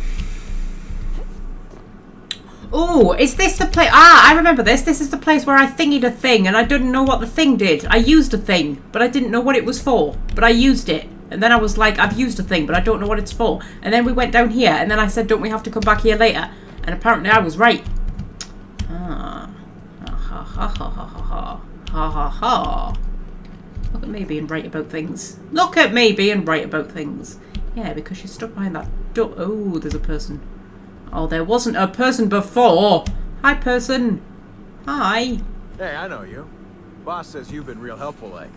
Oh, is this the place? Ah, I remember this. This is the place where I thingied a thing and I didn't know what the thing did. I used a thing, but I didn't know what it was for. But I used it. And then I was like, I've used a thing, but I don't know what it's for. And then we went down here and then I said, don't we have to come back here later? And apparently I was right. Ah. Ha ha ha ha ha ha. Ha ha ha. Look at me being right about things. Look at me being right about things. Yeah, because she's stuck behind that door. Oh, there's a person. Oh, there wasn't a person before. Hi, person. Hi. Hey, I know you. Boss says you've been real helpful, like.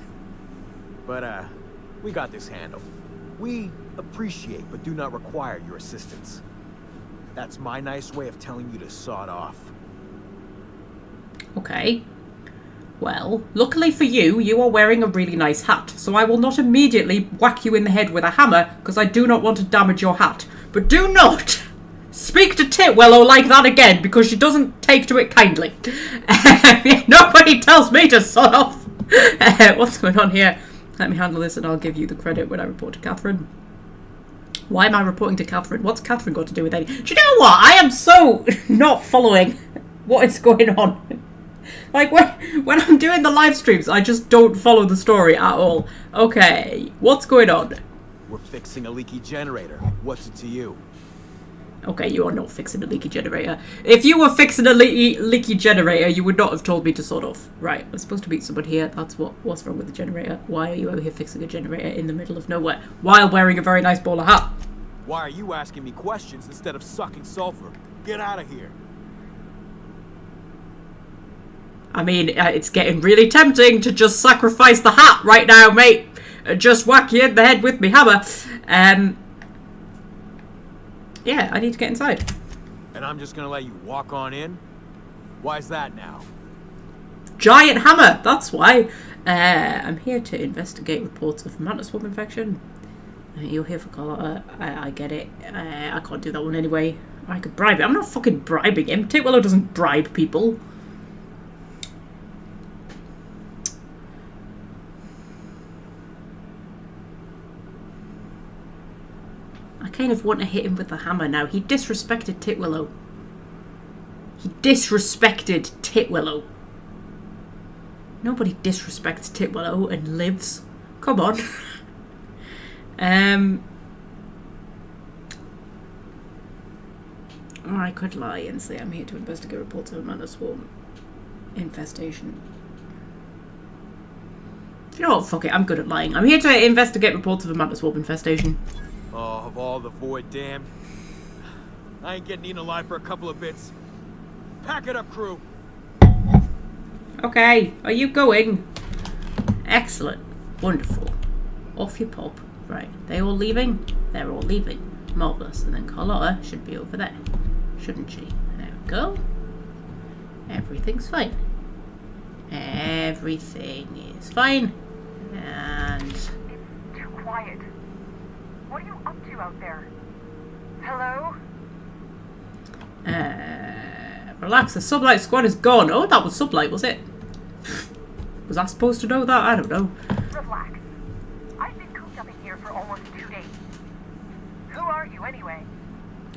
But, we got this handled. We appreciate but do not require your assistance. That's my nice way of telling you to sod off. Okay. Well, luckily for you, you are wearing a really nice hat, so I will not immediately whack you in the head with a hammer, because I do not want to damage your hat. But do not speak to Titwellow like that again, because she doesn't take to it kindly. Nobody tells me to sod off. What's going on here? Let me handle this and I'll give you the credit when I report to Catherine. Why am I reporting to Catherine? What's Catherine got to do with anything? Do you know what? I am so not following what is going on. Like, when I'm doing the live streams, I just don't follow the story at all. Okay, what's going on? We're fixing a leaky generator. What's it to you? Okay, you are not fixing a leaky generator. If you were fixing a leaky generator, you would not have told me to sort off. Right, I'm supposed to meet someone here. That's what's wrong with the generator. Why are you out here fixing a generator in the middle of nowhere while wearing a very nice bowler hat? Why are you asking me questions instead of sucking sulfur? Get out of here. I mean, it's getting really tempting to just sacrifice the hat right now, mate. Just whack you in the head with me hammer. Yeah, I need to get inside. And I'm just gonna let you walk on in? Why's that now? Giant hammer, that's why. I'm here to investigate reports of mantis swamp infection. You're here for Carlotta. I get it. I can't do that one anyway. I could bribe him. I'm not fucking bribing him. Titwellow doesn't bribe people. I kind of want to hit him with the hammer now. He disrespected Titwellow. He disrespected Titwellow. Nobody disrespects Titwellow and lives. Come on. Or I could lie and say I'm here to investigate reports of a mantis swarm infestation. You know what? Fuck it. I'm good at lying. I'm here to investigate reports of a mantis swarm infestation. Oh, of all the void damned. I ain't getting eaten alive for a couple of bits. Pack it up, crew. Okay, are you going? Excellent. Wonderful. Off you pop. Right, they all leaving? They're all leaving. Marvellous. And then Carlotta should be over there. Shouldn't she? There we go. Everything's fine. Everything is fine. And... It's too quiet. What are you up to out there? Hello? Relax, the Sublight squad is gone. Oh, that was Sublight, was it? Was I supposed to know that? I don't know. Relax. I've been cooped up in here for almost 2 days. Who are you anyway?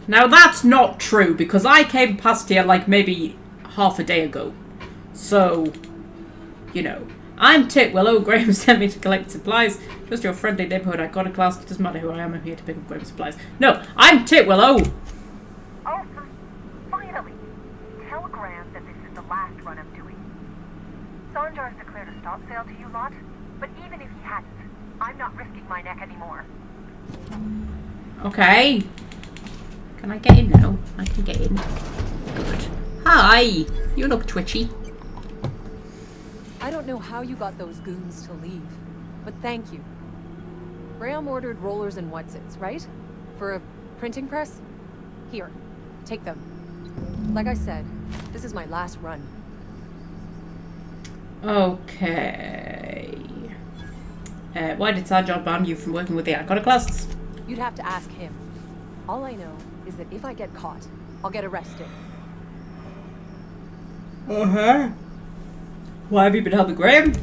Now that's not true, because I came past here like maybe half a day ago. So, you know. I'm Titwellow. Graham sent me to collect supplies. Just your friendly neighborhood iconoclast. It doesn't matter who I am. I'm here to pick up Graham's supplies. No, I'm Titwellow. Oh, finally. Tell Graham that this is the last run I'm doing. Sanjar's declared a stop sale to you lot, but even if he hadn't, I'm not risking my neck anymore. Okay. Can I get in now? I can get in. Good. Hi! You look twitchy. I don't know how you got those goons to leave, but thank you. Graham ordered rollers and whatsits, right? For a printing press? Here, take them. Like I said, this is my last run. Okay. Why did Sanjar ban you from working with the iconoclasts? You'd have to ask him. All I know is that if I get caught, I'll get arrested. Uh-huh. Why have you been helping Graham?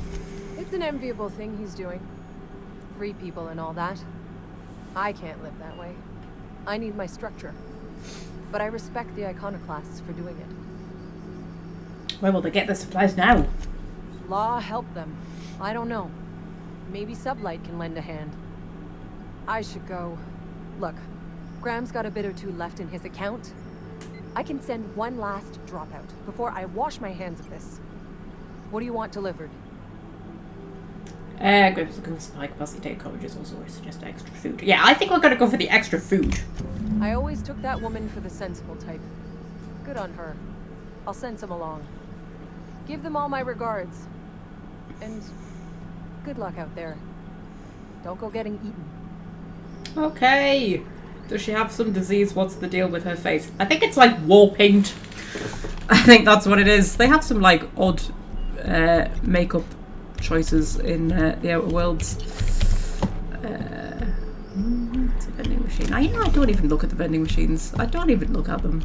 It's an enviable thing he's doing. Free people and all that. I can't live that way. I need my structure. But I respect the iconoclasts for doing it. Where will they get the supplies now? Law help them. I don't know. Maybe Sublight can lend a hand. I should go. Look, Graham's got a bit or two left in his account. I can send one last dropout before I wash my hands of this. What do you want delivered? Graham's looking for supply capacity data coverages, also I suggest extra food. Yeah, I think we're gonna go for the extra food. I always took that woman for the sensible type. Good on her. I'll send some along. Give them all my regards. And good luck out there. Don't go getting eaten. Okay. Does she have some disease? What's the deal with her face? I think it's like war paint. I think that's what it is. They have some like odd makeup choices in the Outer Worlds. It's a vending machine. I don't even look at the vending machines. I don't even look at them.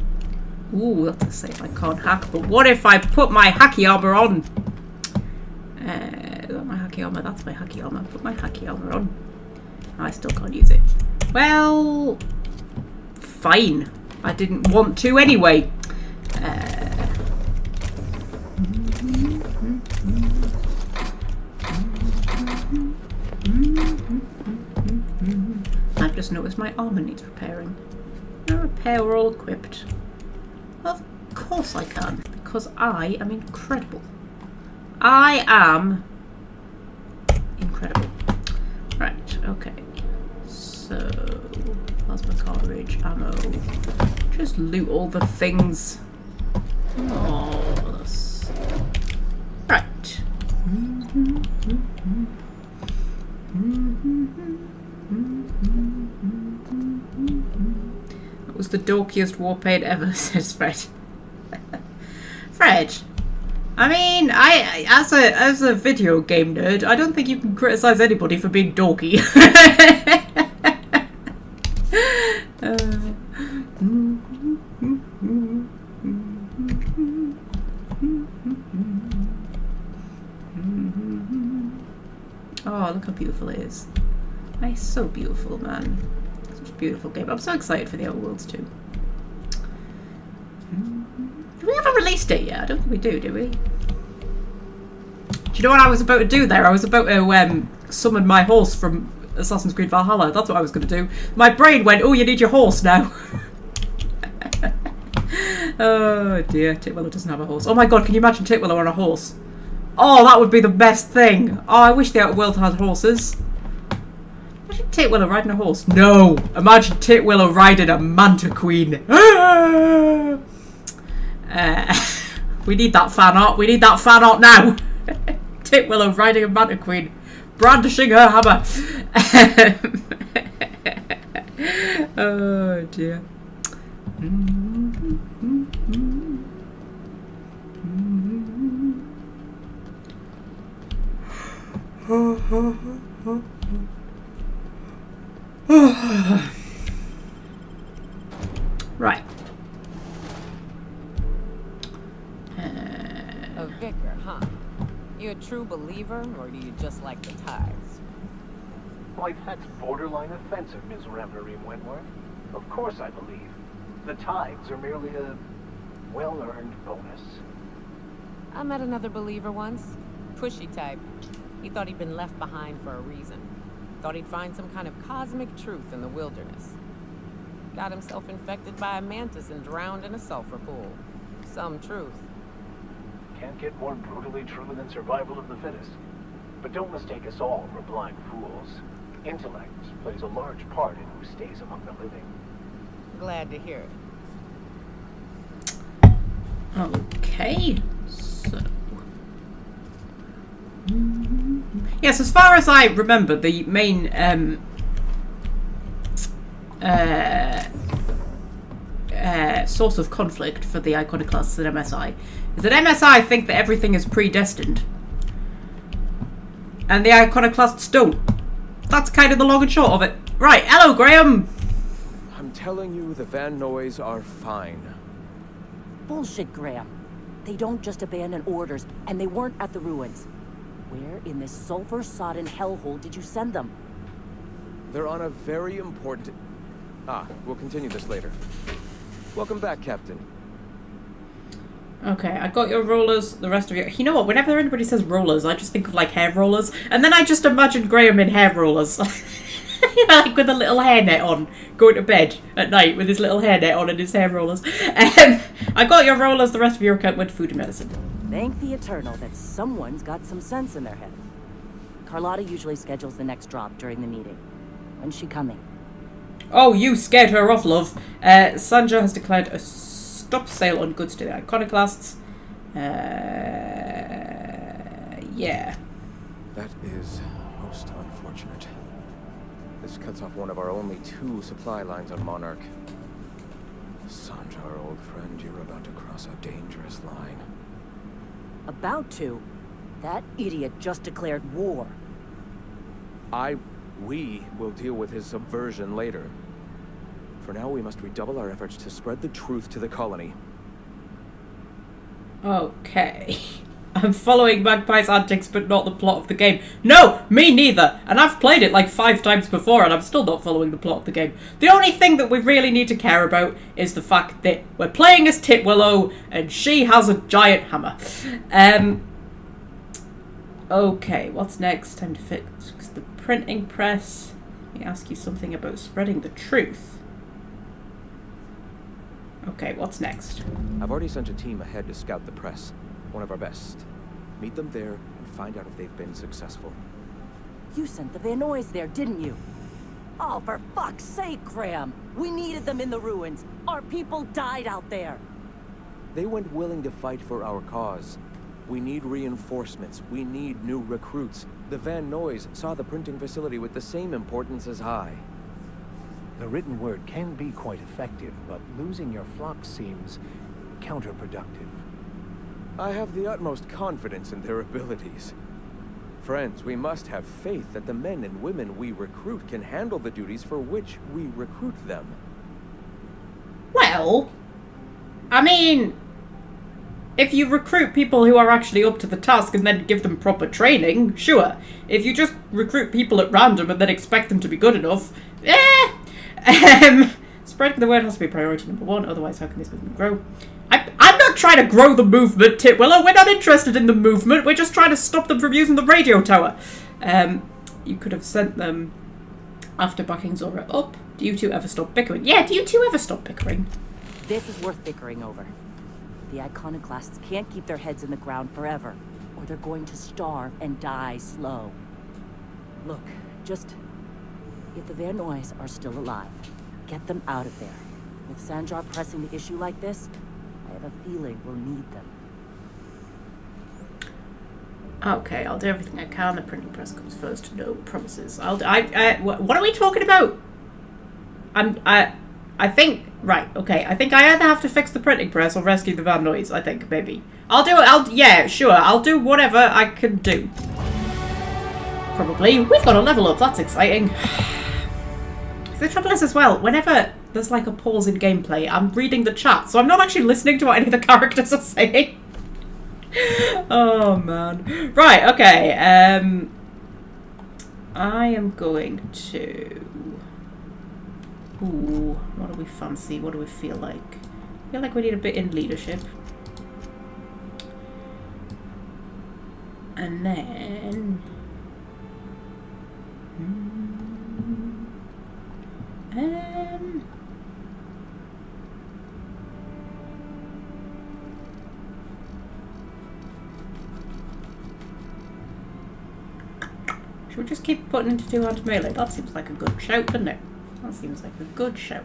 Ooh, that's a safe. I can't hack. But what if I put my hacky armor on? Is that my hacky armor? That's my hacky armor. Put my hacky armor on. I still can't use it. Well, fine. I didn't want to anyway. I've just noticed my armor needs repairing. No repair, we're all equipped. Of course I can, because I am incredible. I am incredible. Right, okay. So, plasma cartridge, ammo. Just loot all the things. Marvelous. Right. That was the dorkiest war paint ever, says Fred. Fred, I mean, as a video game nerd, I don't think you can criticize anybody for being dorky. Oh, look how beautiful it is. It's so beautiful, man. Such a beautiful game. I'm so excited for the Outer Worlds too. Do we have a release date yet? I don't think we do we? Do you know what I was about to do there? I was about to summon my horse from Assassin's Creed Valhalla. That's what I was going to do. My brain went, oh, you need your horse now. Oh dear, Titwiller doesn't have a horse. Oh my god, can you imagine Titwiller on a horse? Oh, that would be the best thing. Oh, I wish the Outer World had horses. Imagine Titwiller riding a horse. No! Imagine Titwiller riding a Manta Queen. We need that fan art. We need that fan art now. Titwiller riding a Manta Queen. Brandishing her hammer. Oh dear. Right. A vicar, huh? You a true believer, or do you just like the tithes? Why, that's borderline offensive, Ms. Remnarim Wentworth. Of course I believe. The tithes are merely a well-earned bonus. I met another believer once. Pushy type. He thought he'd been left behind for a reason. Thought he'd find some kind of cosmic truth in the wilderness. Got himself infected by a mantis and drowned in a sulfur pool. Some truth. Can can't get more brutally true than survival of the fittest. But don't mistake us all for blind fools. Intellect plays a large part in who stays among the living. Glad to hear it. Okay, so... Yes, as far as I remember, the main source of conflict for the iconoclasts at MSI is that MSI think that everything is predestined. And the iconoclasts don't. That's kind of the long and short of it. Right, hello Graham! I'm telling you, the Van Noys are fine. Bullshit, Graham. They don't just abandon orders, and they weren't at the ruins. Where in this sulfur-sodden hellhole did you send them? They're on a very important... we'll continue this later. Welcome back, Captain. Okay, I got your rollers, the rest of you... You know what, whenever anybody says rollers, I just think of, like, hair rollers. And then I just imagine Graham in hair rollers. You know, like with a little hairnet on, going to bed at night with his little hairnet on and his hair rollers. I got your rollers, the rest of your account went to food and medicine. Thank the Eternal that someone's got some sense in their head. Carlotta usually schedules the next drop during the meeting. When's she coming? Oh, you scared her off, love. Sanja has declared a stop sale on goods to the iconoclasts. Yeah. That is most unfortunate. This cuts off one of our only 2 supply lines on Monarch. Sanja, our old friend, you're about to cross a dangerous line. About to? That idiot just declared war. We will deal with his subversion later. For now, we must redouble our efforts to spread the truth to the colony. Okay. I'm following Magpie's antics, but not the plot of the game. No, me neither. And I've played it like 5 times before, and I'm still not following the plot of the game. The only thing that we really need to care about is the fact that we're playing as Titwillow, and she has a giant hammer. Okay, what's next? Time to fix the printing press. Let me ask you something about spreading the truth. Okay, what's next? I've already sent a team ahead to scout the press. One of our best. Meet them there and find out if they've been successful. You sent the Van Noys there, didn't you? Oh, for fuck's sake, Graham! We needed them in the ruins. Our people died out there. They went willing to fight for our cause. We need reinforcements. We need new recruits. The Van Noys saw the printing facility with the same importance as I. The written word can be quite effective, but losing your flock seems counterproductive. I have the utmost confidence in their abilities. Friends, we must have faith that the men and women we recruit can handle the duties for which we recruit them. Well, I mean, if you recruit people who are actually up to the task and then give them proper training, sure. If you just recruit people at random and then expect them to be good enough, spreading the word has to be priority number 1, otherwise how can this movement grow? I'm not trying to grow the movement, Titwillow. We're not interested in the movement. We're just trying to stop them from using the radio tower. You could have sent them after backing Zora up. Do you 2 ever stop bickering? Yeah, do you 2 ever stop bickering? This is worth bickering over. The iconoclasts can't keep their heads in the ground forever, or they're going to starve and die slow. Look, just... if the Van Noys are still alive, get them out of there. With Sanjar pressing the issue like this, I have a feeling we'll need them. Okay, I'll do everything I can. The printing press comes first. No promises. What are we talking about? I think... Right, okay. I think I either have to fix the printing press or rescue the Van Noys, I think, maybe. I'll do it. Yeah, sure. I'll do whatever I can do. Probably. We've got a level up. That's exciting. The trouble is as well, whenever there's like a pause in gameplay, I'm reading the chat, so I'm not actually listening to what any of the characters are saying. Oh man. Right, okay. I am going to... Ooh, what do we fancy? What do we feel like? I feel like we need a bit in leadership. And then... Should we just keep putting into two-handed melee? That seems like a good shout, doesn't it? That seems like a good shout.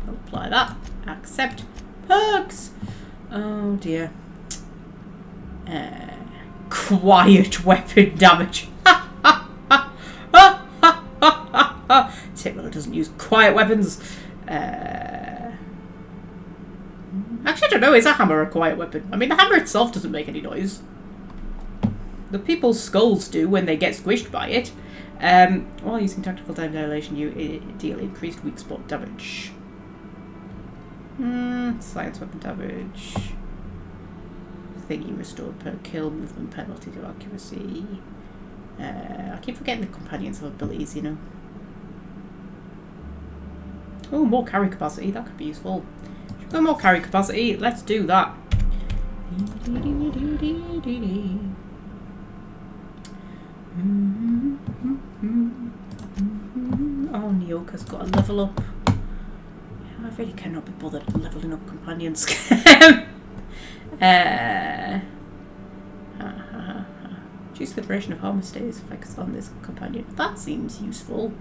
I'll apply that. Accept. Perks! Oh dear. Quiet weapon damage. Tickler doesn't use quiet weapons. Actually, I don't know. Is a hammer a quiet weapon? I mean, the hammer itself doesn't make any noise. The people's skulls do when they get squished by it. While using tactical time dilation, you deal increased weak spot damage. Science weapon damage. Thingy restored per kill, movement penalty to accuracy. I keep forgetting the companions have abilities, you know. Oh, more carry capacity. That could be useful. Should we go more carry capacity? Let's do that. Oh, Nyoka's got a level up. I really cannot be bothered leveling up companions. Reduce the duration of harm stays effects on this companion. That seems useful.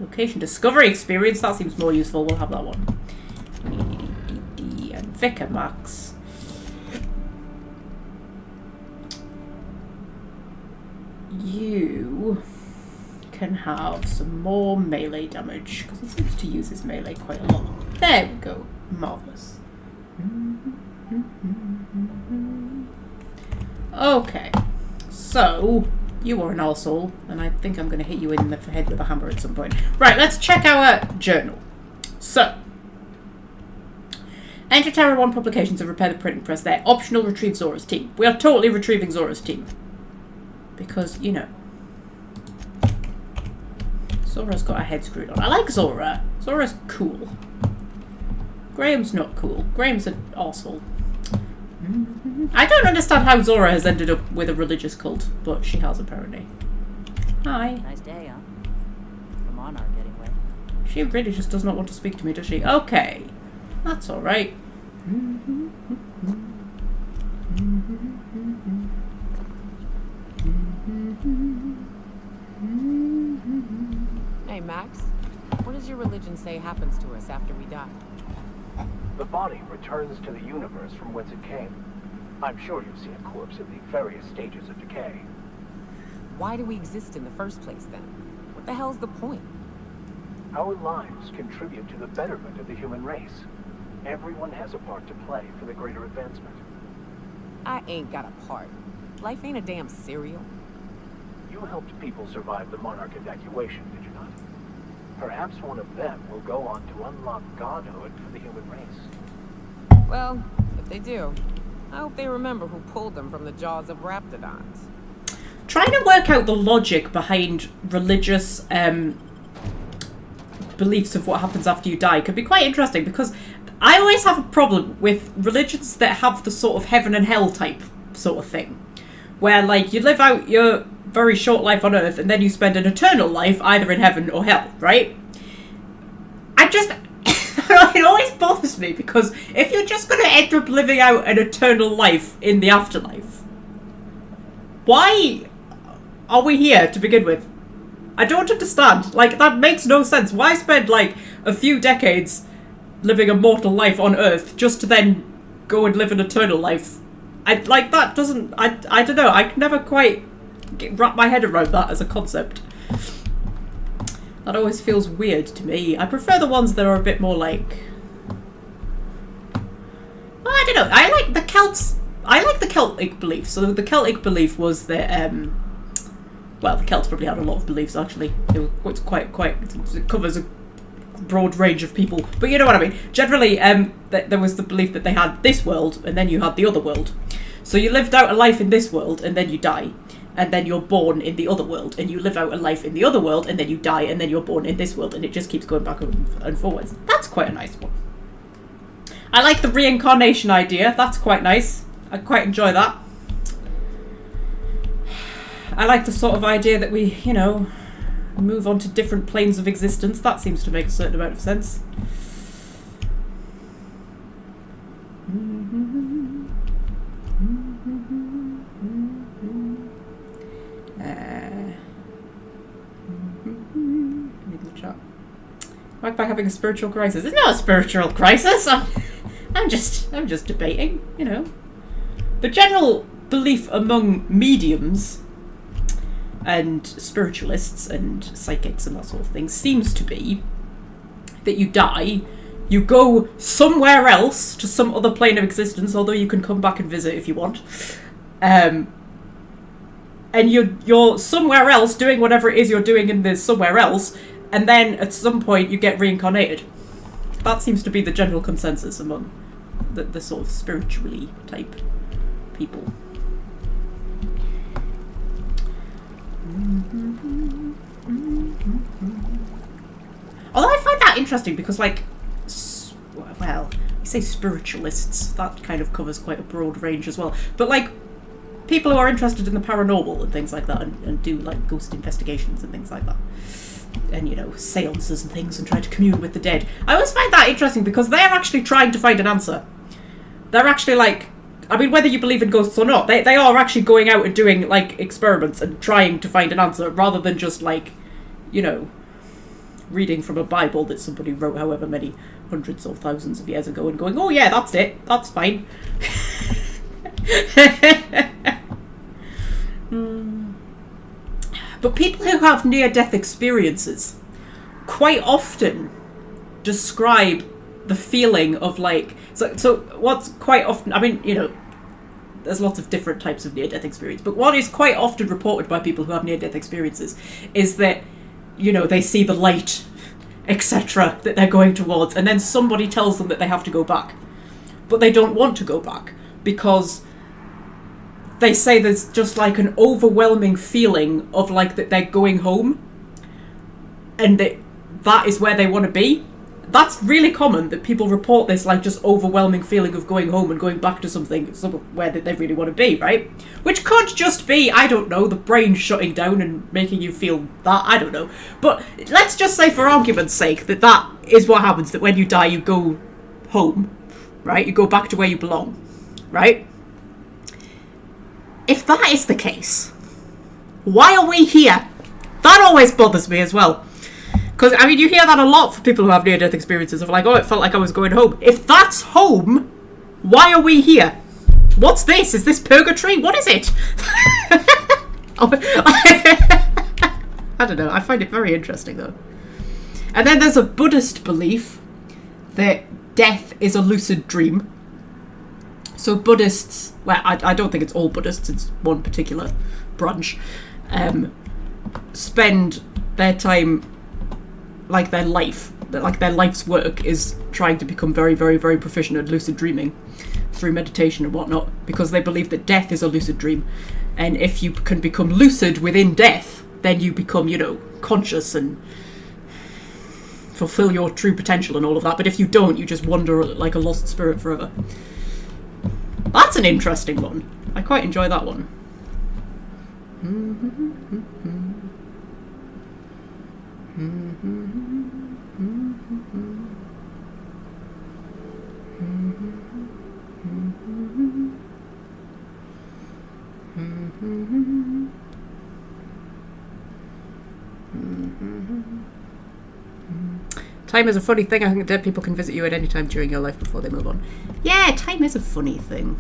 Location discovery experience. That seems more useful. We'll have that one. And Vicar Max. You can have some more melee damage because he seems to use his melee quite a lot. There we go. Marvellous. Okay, so you are an arsehole, and I think I'm going to hit you in the head with a hammer at some point. Right, let's check our journal. So, enter Terror 1 publications and repair the printing press there. Optional, retrieve Zora's team. We are totally retrieving Zora's team. Because, you know, Zora's got her head screwed on. I like Zora. Zora's cool. Graham's not cool. Graham's an arsehole. I don't understand how Zora has ended up with a religious cult, but she has apparently. Hi. Nice day, huh? The monarch, anyway. She really just does not want to speak to me, does she? Okay. That's alright. Hey, Max. What does your religion say happens to us after we die? The body returns to the universe from whence it came. I'm sure you've seen a corpse in the various stages of decay. Why do we exist in the first place, then? What the hell's the point? Our lives contribute to the betterment of the human race. Everyone has a part to play for the greater advancement. I ain't got a part. Life ain't a damn cereal. You helped people survive the monarch evacuation, did you not? Perhaps one of them will go on to unlock godhood for the human race. Well, if they do, I hope they remember who pulled them from the jaws of raptidons. Trying to work out the logic behind religious beliefs of what happens after you die could be quite interesting, because I always have a problem with religions that have the sort of heaven and hell type sort of thing, where like you live out your very short life on Earth and then you spend an eternal life either in heaven or hell, right? It always bothers me, because if you're just going to end up living out an eternal life in the afterlife, why are we here to begin with? I don't understand. Like, that makes no sense. Why spend like a few decades living a mortal life on Earth just to then go and live an eternal life? I don't know. I can never quite wrap my head around that as a concept. That always feels weird to me. I prefer the ones that are a bit more like... Well, I don't know. I like the Celts. I like the Celtic belief. So the Celtic belief was that... well, the Celts probably had a lot of beliefs, actually. It covers a broad range of people. But you know what I mean. Generally, there was the belief that they had this world, and then you had the other world. So you lived out a life in this world, and then you die. And then you're born in the other world, and you live out a life in the other world, and then you die, and then you're born in this world, and it just keeps going back and forwards. That's quite a nice one. I like the reincarnation idea. That's quite nice. I quite enjoy that. I like the sort of idea that we, you know, move on to different planes of existence. That seems to make a certain amount of sense. Magpie having a spiritual crisis. It's not a spiritual crisis. I'm just debating, you know. The general belief among mediums and spiritualists and psychics and that sort of thing seems to be that you die, you go somewhere else to some other plane of existence, although you can come back and visit if you want. And you're somewhere else doing whatever it is you're doing in this somewhere else, and then at some point you get reincarnated. That seems to be the general consensus among the sort of spiritually type people. Although I find that interesting because, like, well, you say spiritualists, that kind of covers quite a broad range as well. But, like, people who are interested in the paranormal and things like that and do, like, ghost investigations and things like that. And, you know, seances and things and try to commune with the dead. I always find that interesting because they're actually trying to find an answer. They're actually, like, I mean, whether you believe in ghosts or not, they are actually going out and doing, like, experiments and trying to find an answer rather than just, like, you know, reading from a Bible that somebody wrote however many hundreds or thousands of years ago and going, oh yeah, that's it, that's fine. But people who have near-death experiences quite often describe the feeling of, like, so what's quite often, I mean, you know, there's lots of different types of near-death experience, but what is quite often reported by people who have near-death experiences is that, you know, they see the light, etc., that they're going towards, and then somebody tells them that they have to go back. But they don't want to go back because they say there's just like an overwhelming feeling of like that they're going home and that is where they want to be. That's really common that people report this like just overwhelming feeling of going home and going back to somewhere that they really want to be, right? Which could just be, I don't know, the brain shutting down and making you feel that, I don't know. But let's just say for argument's sake that is what happens, that when you die you go home, right? You go back to where you belong, right? If that is the case, why are we here? That always bothers me as well. Because, I mean, you hear that a lot for people who have near-death experiences of like, oh, it felt like I was going home. If that's home, why are we here? What's this? Is this purgatory? What is it? I don't know. I find it very interesting, though. And then there's a Buddhist belief that death is a lucid dream. So Buddhists, well, I don't think it's all Buddhists, it's one particular branch, spend their time, like their life's work is trying to become very, very, very proficient at lucid dreaming through meditation and whatnot, because they believe that death is a lucid dream. And if you can become lucid within death, then you become, you know, conscious and fulfill your true potential and all of that. But if you don't, you just wander like a lost spirit forever. That's an interesting one. I quite enjoy that one. Time is a funny thing. I think dead people can visit you at any time during your life before they move on. Yeah, time is a funny thing.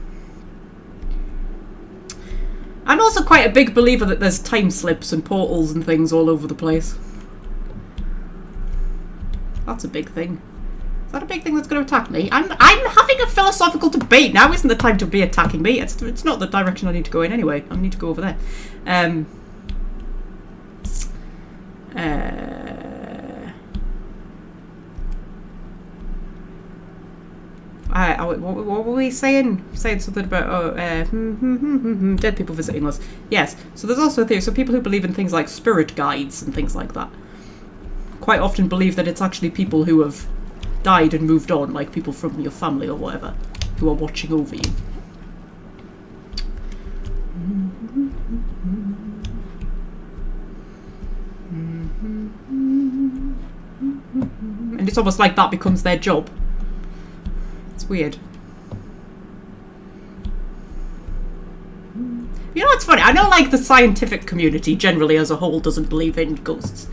I'm also quite a big believer that there's time slips and portals and things all over the place. That's a big thing. Is that a big thing that's going to attack me? I'm having a philosophical debate. Now isn't the time to be attacking me. It's not the direction I need to go in anyway. I need to go over there. What were we saying? Saying something about dead people visiting us. Yes. So there's also a theory. So people who believe in things like spirit guides and things like that quite often believe that it's actually people who have died and moved on, like people from your family or whatever, who are watching over you. And it's almost like that becomes their job. It's weird. You know what's funny? I know like the scientific community generally as a whole doesn't believe in ghosts.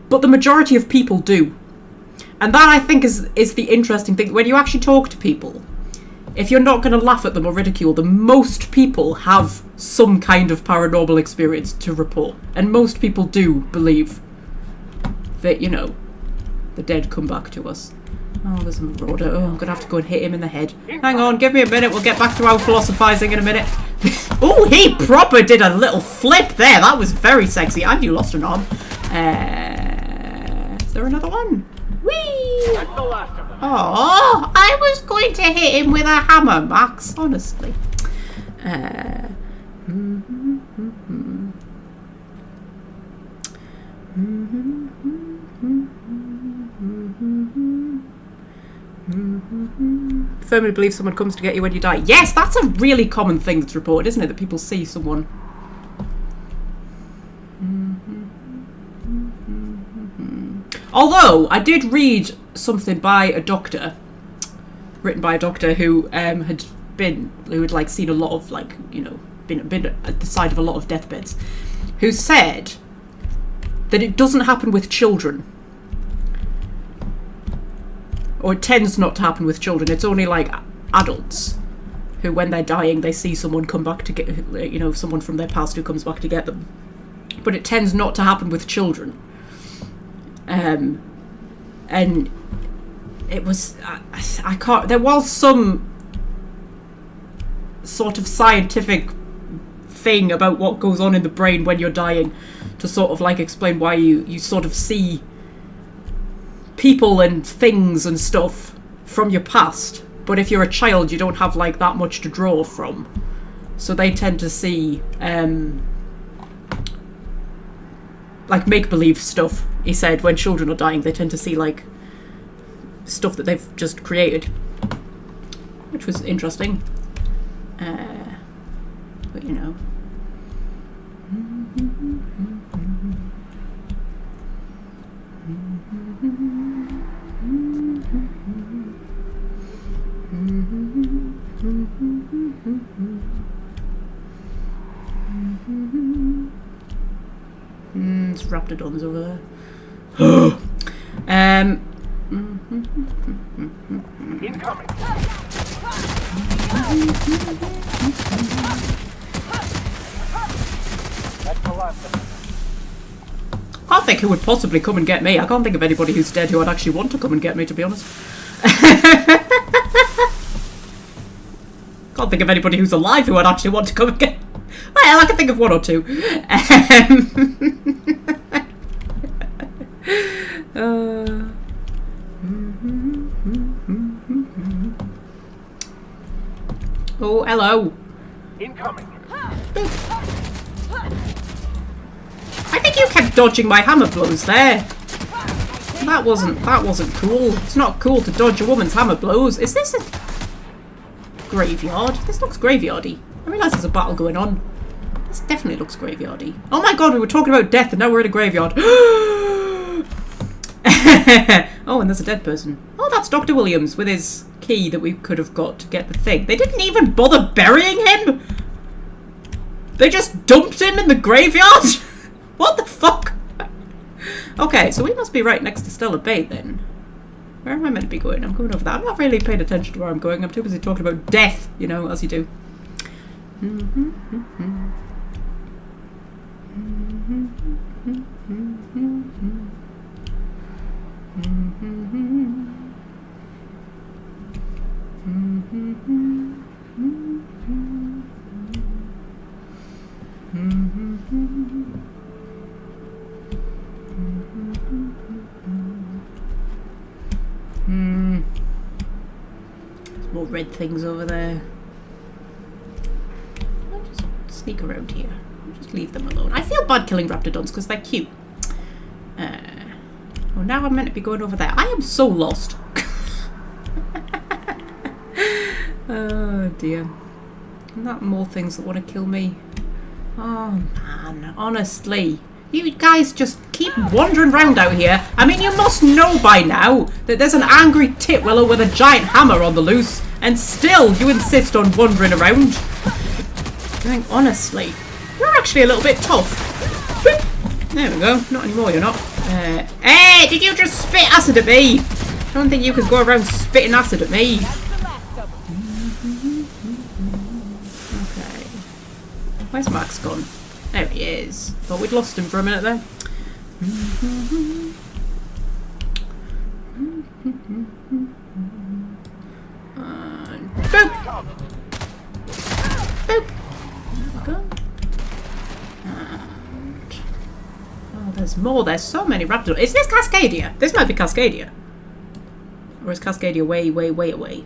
But the majority of people do. And that, I think, is the interesting thing. When you actually talk to people, if you're not going to laugh at them or ridicule them, most people have some kind of paranormal experience to report. And most people do believe that, you know, the dead come back to us. Oh, there's a marauder. Oh, I'm going to have to go and hit him in the head. Hang on, give me a minute. We'll get back to our philosophizing in a minute. Oh, he proper did a little flip there. That was very sexy. And you lost an arm. Is there another one? Whee! That's the last of them. Oh, I was going to hit him with a hammer, Max. Honestly. Firmly believe someone comes to get you when you die. Yes, that's a really common thing that's reported, isn't it? That people see someone. Although I did read something by a doctor, written by a doctor who had like seen a lot of, like, you know, been at the side of a lot of deathbeds, who said that it doesn't happen with children. Or it tends not to happen with children. It's only like adults who, when they're dying, they see someone come back to get, you know, someone from their past who comes back to get them. But it tends not to happen with children. And it was, I can't, there was some sort of scientific thing about what goes on in the brain when you're dying to sort of like explain why you sort of see people and things and stuff from your past, but if you're a child you don't have like that much to draw from, so they tend to see like make-believe stuff. He said when children are dying they tend to see like stuff that they've just created, which was interesting. But you know, it's raptidons over there. Incoming. That's the last of them. I can't think who would possibly come and get me. I can't think of anybody who's dead who would actually want to come and get me, to be honest. Can't think of anybody who's alive who would actually want to come and get... Well, I can think of one or two. Oh, hello. Incoming. I think you kept dodging my hammer blows there. That wasn't cool. It's not cool to dodge a woman's hammer blows. Is this a graveyard? This looks graveyardy. I realise there's a battle going on. This definitely looks graveyardy. Oh my god, we were talking about death and now we're in a graveyard. Oh, and there's a dead person. Oh, that's Dr. Williams with his key that we could have got to get the thing. They didn't even bother burying him? They just dumped him in the graveyard? What the fuck? Okay, so we must be right next to Stella Bay then. Where am I meant to be going? I'm going over there. I'm not really paying attention to where I'm going. I'm too busy talking about death, you know, as you do. There's more red things over there. I'll just sneak around here. I'll just leave them alone. I feel bad killing raptidons because they're cute. Oh, now I'm meant to be going over there. I am so lost. Oh dear. And that more things that want to kill me. Oh man, honestly. You guys just keep wandering around out here. I mean, you must know by now that there's an angry titwiller with a giant hammer on the loose, and still you insist on wandering around. I mean, honestly, you're actually a little bit tough. There we go. Not anymore, you're not. Hey, did you just spit acid at me? I don't think you could go around spitting acid at me. Okay. Where's Max gone? There he is. Thought we'd lost him for a minute there. And boop! Boop! There we go. And oh, there's more. There's so many raptors. Is this Cascadia? This might be Cascadia. Or is Cascadia way, way, way away?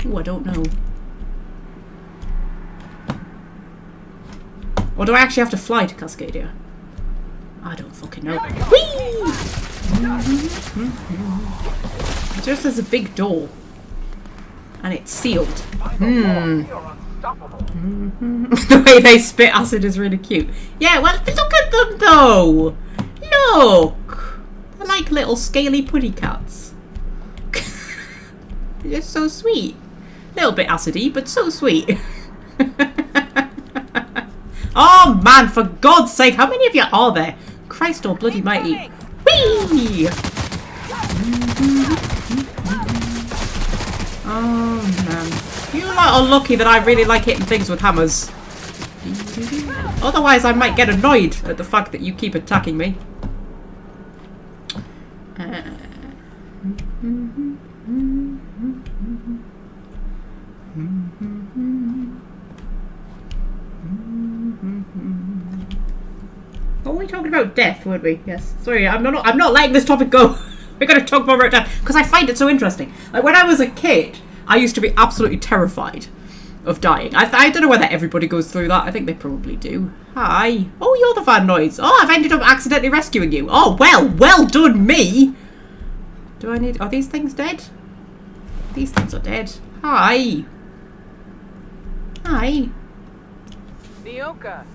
Oh, I don't know. Or do I actually have to fly to Cascadia? I don't fucking know. Whee! It just has a big door. And it's sealed. The way they spit acid is really cute. Yeah, well, look at them though! Look! They're like little scaly putty cats. They're so sweet. A little bit acidy, but so sweet. Oh man, for God's sake, how many of you are there? Christ all bloody mighty. Whee! Oh man. You lot are lucky that I really like hitting things with hammers. Otherwise I might get annoyed at the fact that you keep attacking me. Oh, we were talking about death, weren't we? Yes. Sorry, I'm not letting this topic go. We're going to talk more about death because I find it so interesting. Like when I was a kid, I used to be absolutely terrified of dying. I don't know whether everybody goes through that. I think they probably do. Hi. Oh, you're the van noise. Oh, I've ended up accidentally rescuing you. Oh, well done me. Do I need... Are these things dead? These things are dead. Hi. Hi. Nyoka,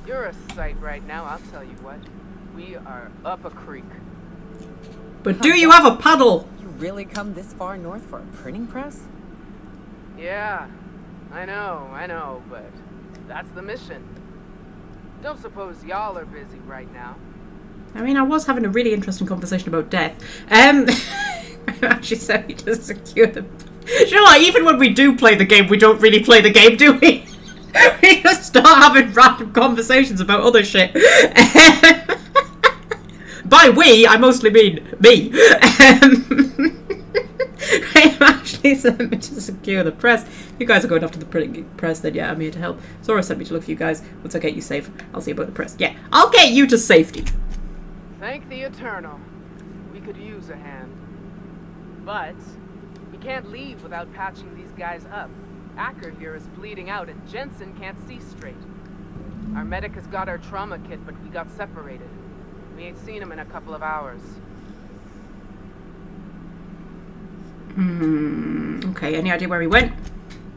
you're a sight right now, I'll tell you what. We are up a creek. But do you have a paddle? You really come this far north for a printing press? Yeah, I know, but that's the mission. Don't suppose y'all are busy right now. I mean, I was having a really interesting conversation about death. I'm actually sorry to secure the... You know what, even when we do play the game, we don't really play the game, do we? We just start having random conversations about other shit. By we, I mostly mean me. I'm actually sent me to secure the press. If you guys are going after the printing press, then yeah, I'm here to help. Zora sent me to look for you guys. Once I get you safe, I'll see about the press. Yeah, I'll get you to safety. Thank the Eternal. We could use a hand. But we can't leave without patching these guys up. Acker here is bleeding out and Jensen can't see straight. Our medic has got our trauma kit, but we got separated. We ain't seen him in a couple of hours. Okay, any idea where he went?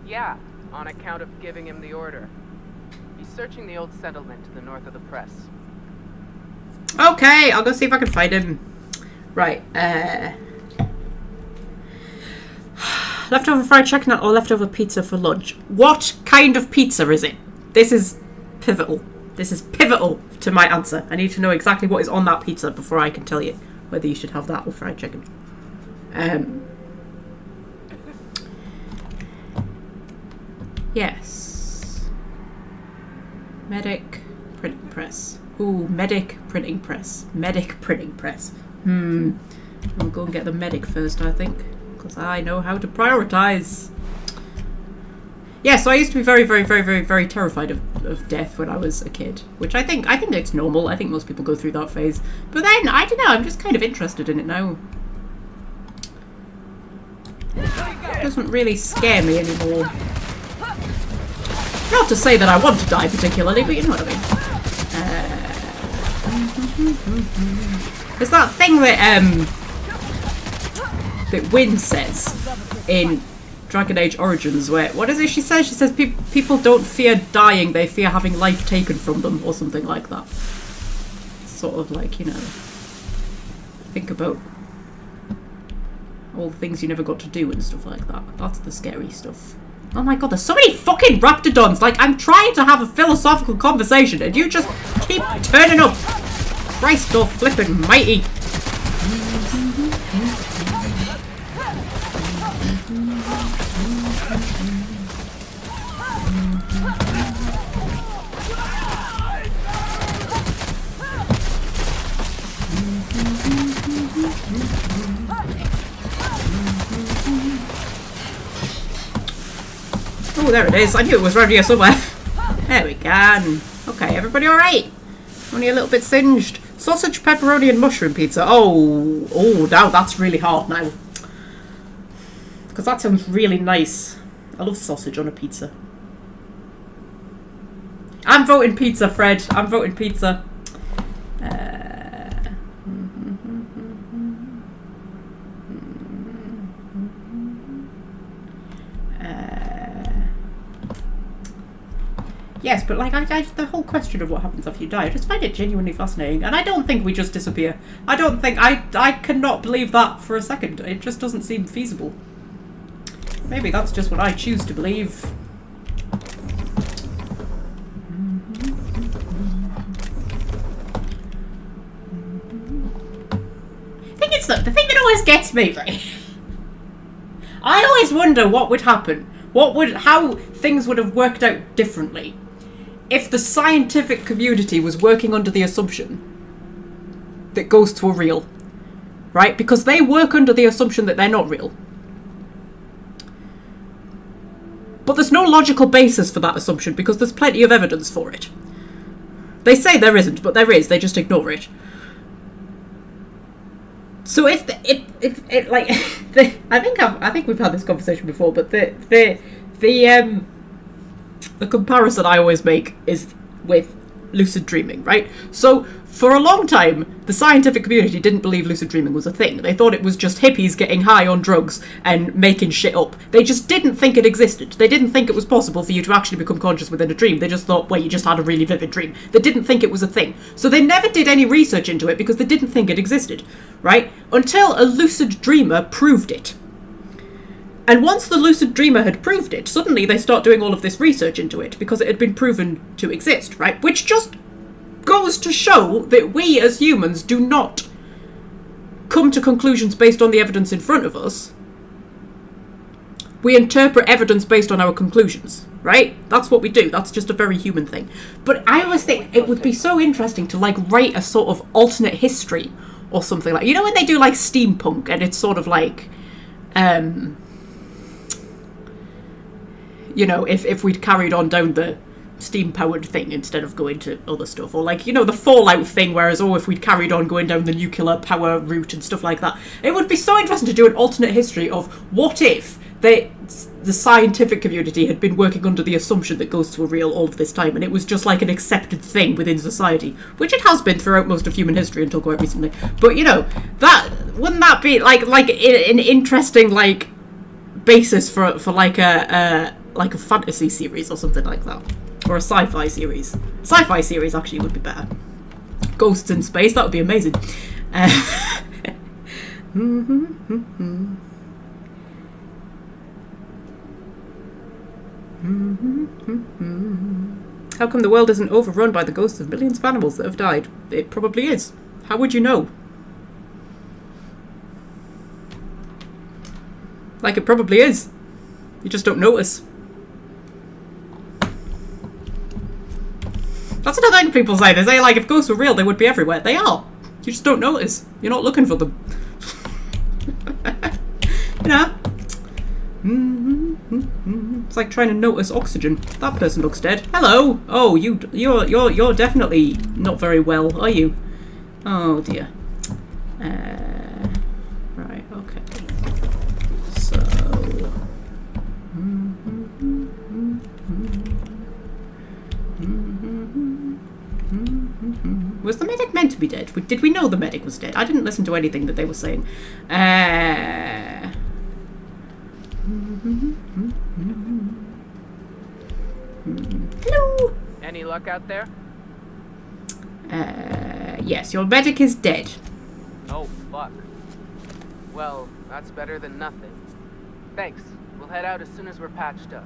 Yeah, on account of giving him the order. He's searching the old settlement to the north of the press. Okay, I'll go see if I can find him. Right, leftover fried chicken or leftover pizza for lunch? What kind of pizza is it? This is pivotal. This is pivotal to my answer. I need to know exactly what is on that pizza before I can tell you whether you should have that or fried chicken. Yes. Medic printing press. Ooh, medic printing press. Medic printing press. I'll go and get the medic first, I think. Because I know how to prioritize. Yeah, so I used to be very, very, very, very, very terrified of death when I was a kid. Which I think it's normal. I think most people go through that phase. But then, I don't know, I'm just kind of interested in it now. It doesn't really scare me anymore. Not to say that I want to die particularly, but you know what I mean. There's that thing that Wynn says in Dragon Age Origins, where, what is it she says? She says people don't fear dying, they fear having life taken from them, or something like that. Sort of like, you know, think about all the things you never got to do and stuff like that. That's the scary stuff. Oh my god, there's so many fucking raptidons! Like, I'm trying to have a philosophical conversation and you just keep turning up! Christ, oh flippin' mighty! Oh, there it is. I knew it was around here somewhere. There we go. Okay, everybody alright? Only a little bit singed. Sausage, pepperoni and mushroom pizza. Oh, now that's really hard now. Because that sounds really nice. I love sausage on a pizza. I'm voting pizza, Fred. I'm voting pizza. Yes, but like the whole question of what happens after you die, I just find it genuinely fascinating, and I don't think we just disappear. I don't think I cannot believe that for a second. It just doesn't seem feasible. Maybe that's just what I choose to believe. The thing that always gets me, right? I always wonder what would happen. How things would have worked out differently if the scientific community was working under the assumption that ghosts were real, right? Because they work under the assumption that they're not real. But there's no logical basis for that assumption because there's plenty of evidence for it. They say there isn't, but there is. They just ignore it. So if like I think we've had this conversation before, but the comparison I always make is with lucid dreaming, right? So for a long time, the scientific community didn't believe lucid dreaming was a thing. They thought it was just hippies getting high on drugs and making shit up. They just didn't think it existed. They didn't think it was possible for you to actually become conscious within a dream. They just thought, well, you just had a really vivid dream. They didn't think it was a thing. So they never did any research into it because they didn't think it existed, right? Until a lucid dreamer proved it. And once the lucid dreamer had proved it, suddenly they start doing all of this research into it because it had been proven to exist, right? Which just goes to show that we as humans do not come to conclusions based on the evidence in front of us. We interpret evidence based on our conclusions, right? That's what we do. That's just a very human thing. But I always think it would be so interesting to like write a sort of alternate history or something like, you know, when they do like steampunk and it's sort of like, you know, if we'd carried on down the steam-powered thing instead of going to other stuff, or like, you know, the Fallout thing, whereas, oh, if we'd carried on going down the nuclear power route and stuff like that. It would be so interesting to do an alternate history of what if the scientific community had been working under the assumption that ghosts were real all of this time, and it was just like an accepted thing within society, which it has been throughout most of human history until quite recently. But, you know, that wouldn't that be like an interesting like basis for like a fantasy series or something like that? Or a sci-fi series. Sci-fi series actually would be better. Ghosts in space, that would be amazing. How come the world isn't overrun by the ghosts of millions of animals that have died? It probably is. How would you know? Like, it probably is. You just don't notice. That's another thing people say. They say, like, if ghosts were real, they would be everywhere. They are. You just don't notice. You're not looking for them. You know? It's like trying to notice oxygen. That person looks dead. Hello. Oh, you're definitely not very well, are you? Oh dear. Right. Okay. So. Was the medic meant to be dead? Did we know the medic was dead? I didn't listen to anything that they were saying. Hello. Any luck out there? Yes, your medic is dead. Oh, fuck. Well, that's better than nothing. Thanks. We'll head out as soon as we're patched up.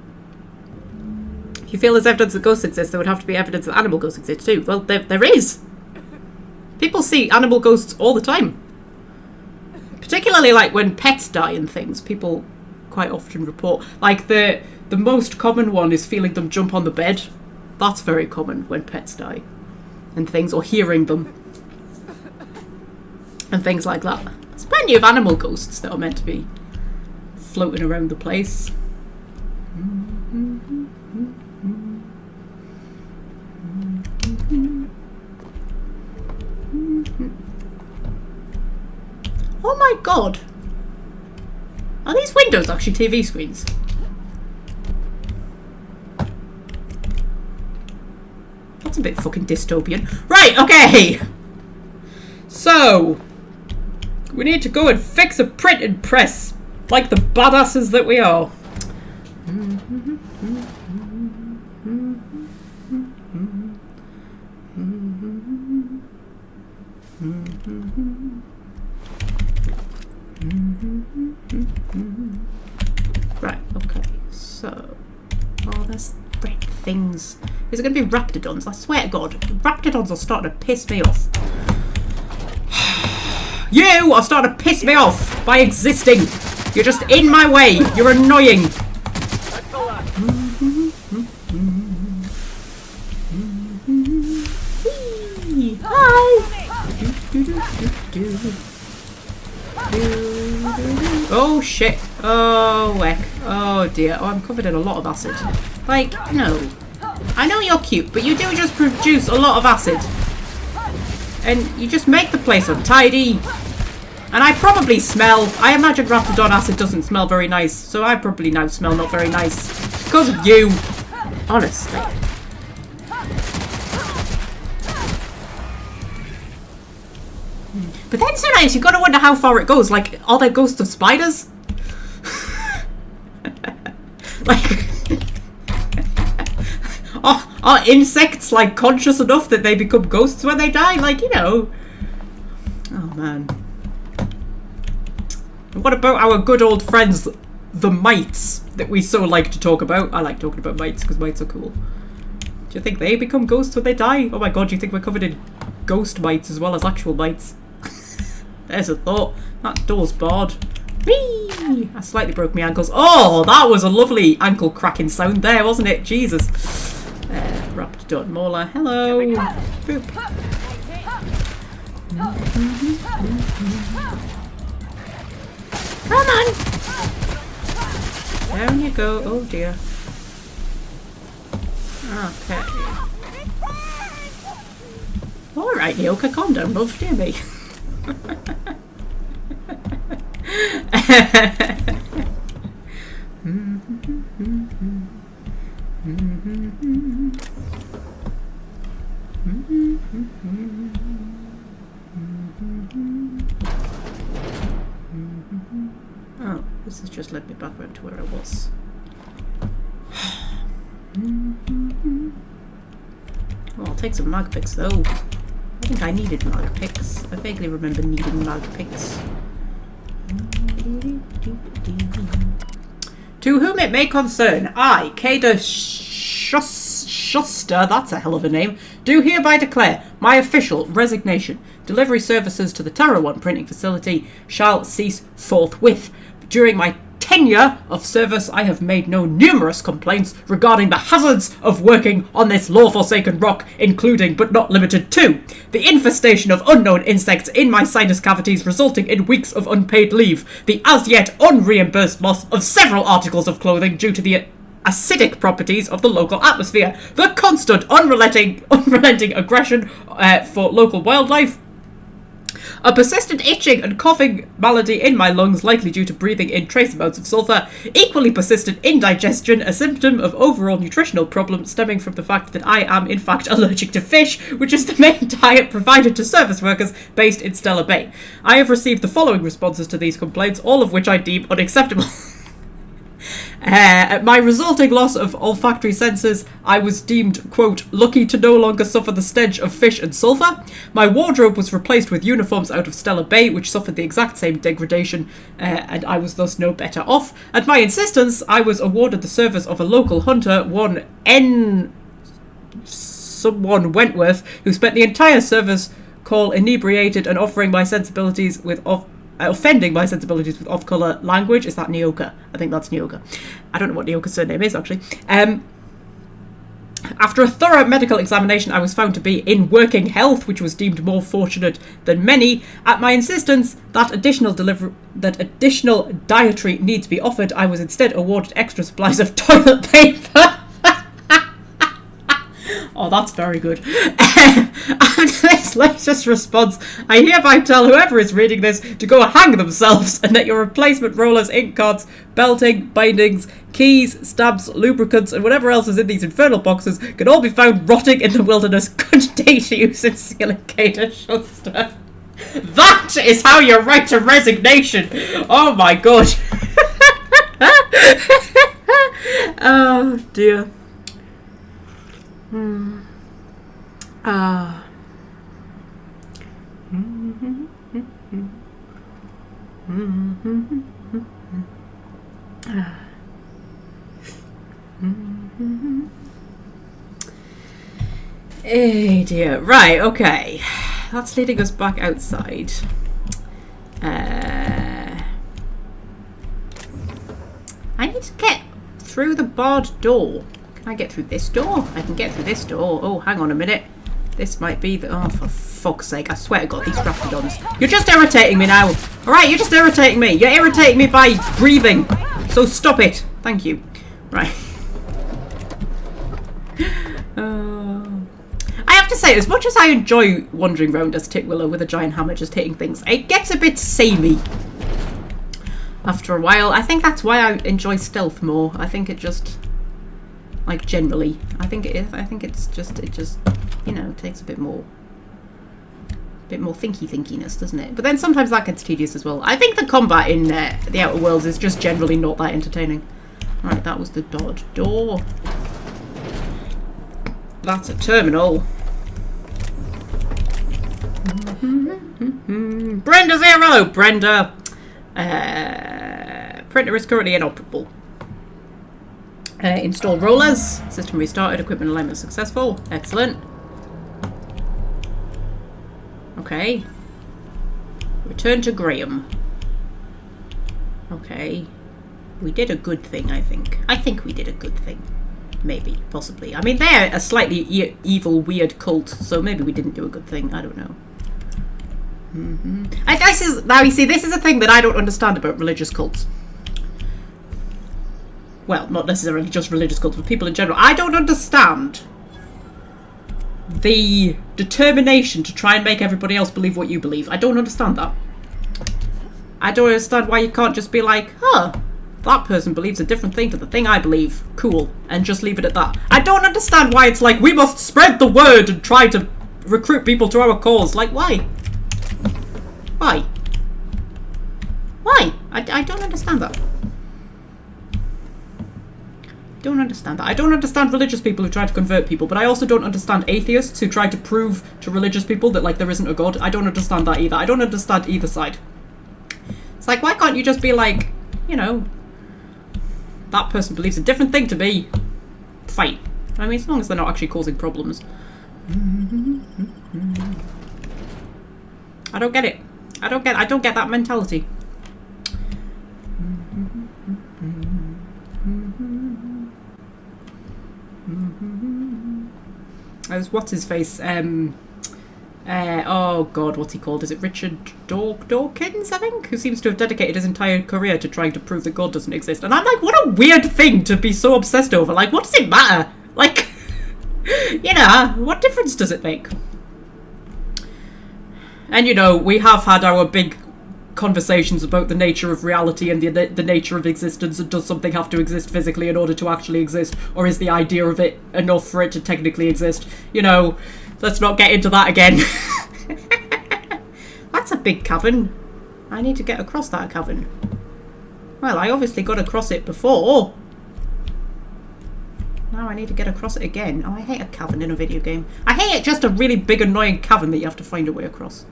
If you feel there's evidence that ghosts exist, there would have to be evidence that animal ghosts exist too. Well, there is. People see animal ghosts all the time. Particularly like when pets die and things, people quite often report. Like the most common one is feeling them jump on the bed. That's very common when pets die and things, or hearing them and things like that. There's plenty of animal ghosts that are meant to be floating around the place. my god. Are these windows actually TV screens? That's a bit fucking dystopian. Right, okay. So, we need to go and fix a printing press, like the badasses that we are. Right, okay, so, oh, there's things. Is it going to be raptidons? I swear to God, raptidons are starting to piss me off. You are starting to piss me off by existing. You're just in my way. You're annoying. Hi. Oh shit. Oh heck. Oh dear. Oh, I'm covered in a lot of acid. Like, no. I know you're cute, but you do just produce a lot of acid. And you just make the place untidy. And I probably smell. I imagine raptidon acid doesn't smell very nice, so I probably now smell not very nice. Because of you. Honestly. But then sometimes you've got to wonder how far it goes. Like, are there ghosts of spiders? Like, are insects, like, conscious enough that they become ghosts when they die? Like, you know. Oh, man. And what about our good old friends, the mites, that we so like to talk about? I like talking about mites because mites are cool. Do you think they become ghosts when they die? Oh my god, do you think we're covered in ghost mites as well as actual mites? There's a thought. That door's barred. Whee! I slightly broke my ankles. Oh, that was a lovely ankle cracking sound there, wasn't it? Jesus. Raptidon Mauler. Hello. Boop. Come on. Down you go. Oh dear. Okay. Alright, Nyoka, calm down, love, dear me. Oh, this has just led me back around to where I was. Well, I'll take some mag picks though. I think I needed mag picks. I vaguely remember needing mag picks. To whom it may concern, I, Kada Schuster, that's a hell of a name, do hereby declare my official resignation. Delivery services to the Terra 1 printing facility shall cease forthwith. During my tenure of service, I have made known numerous complaints regarding the hazards of working on this law-forsaken rock, including, but not limited to, the infestation of unknown insects in my sinus cavities resulting in weeks of unpaid leave, the as-yet unreimbursed loss of several articles of clothing due to the acidic properties of the local atmosphere, the constant unrelenting aggression for local wildlife, a persistent itching and coughing malady in my lungs likely due to breathing in trace amounts of sulfur, equally persistent indigestion, a symptom of overall nutritional problems stemming from the fact that I am in fact allergic to fish, which is the main diet provided to service workers based in Stellar Bay. I have received the following responses to these complaints, all of which I deem unacceptable. My resulting loss of olfactory senses, I was deemed, quote, lucky to no longer suffer the stench of fish and sulphur. My wardrobe was replaced with uniforms out of Stellar Bay, which suffered the exact same degradation, and I was thus no better off. At my insistence, I was awarded the service of a local hunter, someone Wentworth, who spent the entire service call inebriated and offending my sensibilities with off-colour language. Is that Nyoka? I think that's Nyoka. I don't know what Nyoka's surname is, actually. After a thorough medical examination, I was found to be in working health, which was deemed more fortunate than many. At my insistence that additional dietary needs be offered, I was instead awarded extra supplies of toilet paper. Oh, that's very good. And this latest response, I hereby tell whoever is reading this to go hang themselves, and that your replacement rollers, ink cards, belting, bindings, keys, stamps, lubricants, and whatever else is in these infernal boxes can all be found rotting in the wilderness. Good day to you, sincerely, Kate Schuster. That is how you write a resignation. Oh my god. Oh dear. Eh dear. Right, okay. That's leading us back outside. I need to get through the barred door. Can I get through this door? I can get through this door. Oh, hang on a minute. This might be the... Oh, for fuck's sake. I swear to God, these rapidons. You're just irritating me now. Alright, you're just irritating me. You're irritating me by breathing. So stop it. Thank you. Right. I have to say, as much as I enjoy wandering around as Titwillow with a giant hammer just hitting things, it gets a bit samey after a while. I think that's why I enjoy stealth more. I think it just, like, generally, I think it's just, you know, takes a bit more thinkiness, doesn't it? But then sometimes that gets tedious as well. I think the combat in the Outer Worlds is just generally not that entertaining. Right, that was the barred door. That's a terminal. Brenda's here. Hello, Brenda. Printer is currently inoperable. Install rollers. System restarted. Equipment alignment successful. Excellent. Okay. Return to Graham. Okay. We did a good thing, I think. I think we did a good thing. Maybe. Possibly. I mean, they're a slightly evil, weird cult, so maybe we didn't do a good thing. I don't know. Now, you see, this is a thing that I don't understand about religious cults. Well, not necessarily just religious cults, but people in general. I don't understand the determination to try and make everybody else believe what you believe. I don't understand that. I don't understand why you can't just be like, huh, that person believes a different thing to the thing I believe. Cool. And just leave it at that. I don't understand why it's like, we must spread the word and try to recruit people to our cause. Like, why? Why? Why? I don't understand that. Don't understand that. I don't understand religious people who try to convert people, but I also don't understand atheists who try to prove to religious people that, like, there isn't a god. I don't understand that either. I don't understand either side. It's like, why can't you just be like, you know, that person believes a different thing to me. Fight. I mean, as long as they're not actually causing problems. I don't get it. I don't get that mentality. There's what's his face? Oh god, what's he called? Is it Richard Dawkins, I think? Who seems to have dedicated his entire career to trying to prove that God doesn't exist. And I'm like, what a weird thing to be so obsessed over. Like, what does it matter? Like, you know, what difference does it make? And, you know, we have had our big conversations about the nature of reality and the nature of existence, and does something have to exist physically in order to actually exist, or is the idea of it enough for it to technically exist? You know, let's not get into that again. That's a big cavern. I need to get across that cavern. Well, I obviously got across it before. Now I need to get across it again. Oh, I hate a cavern in a video game. I hate it, just a really big annoying cavern that you have to find a way across.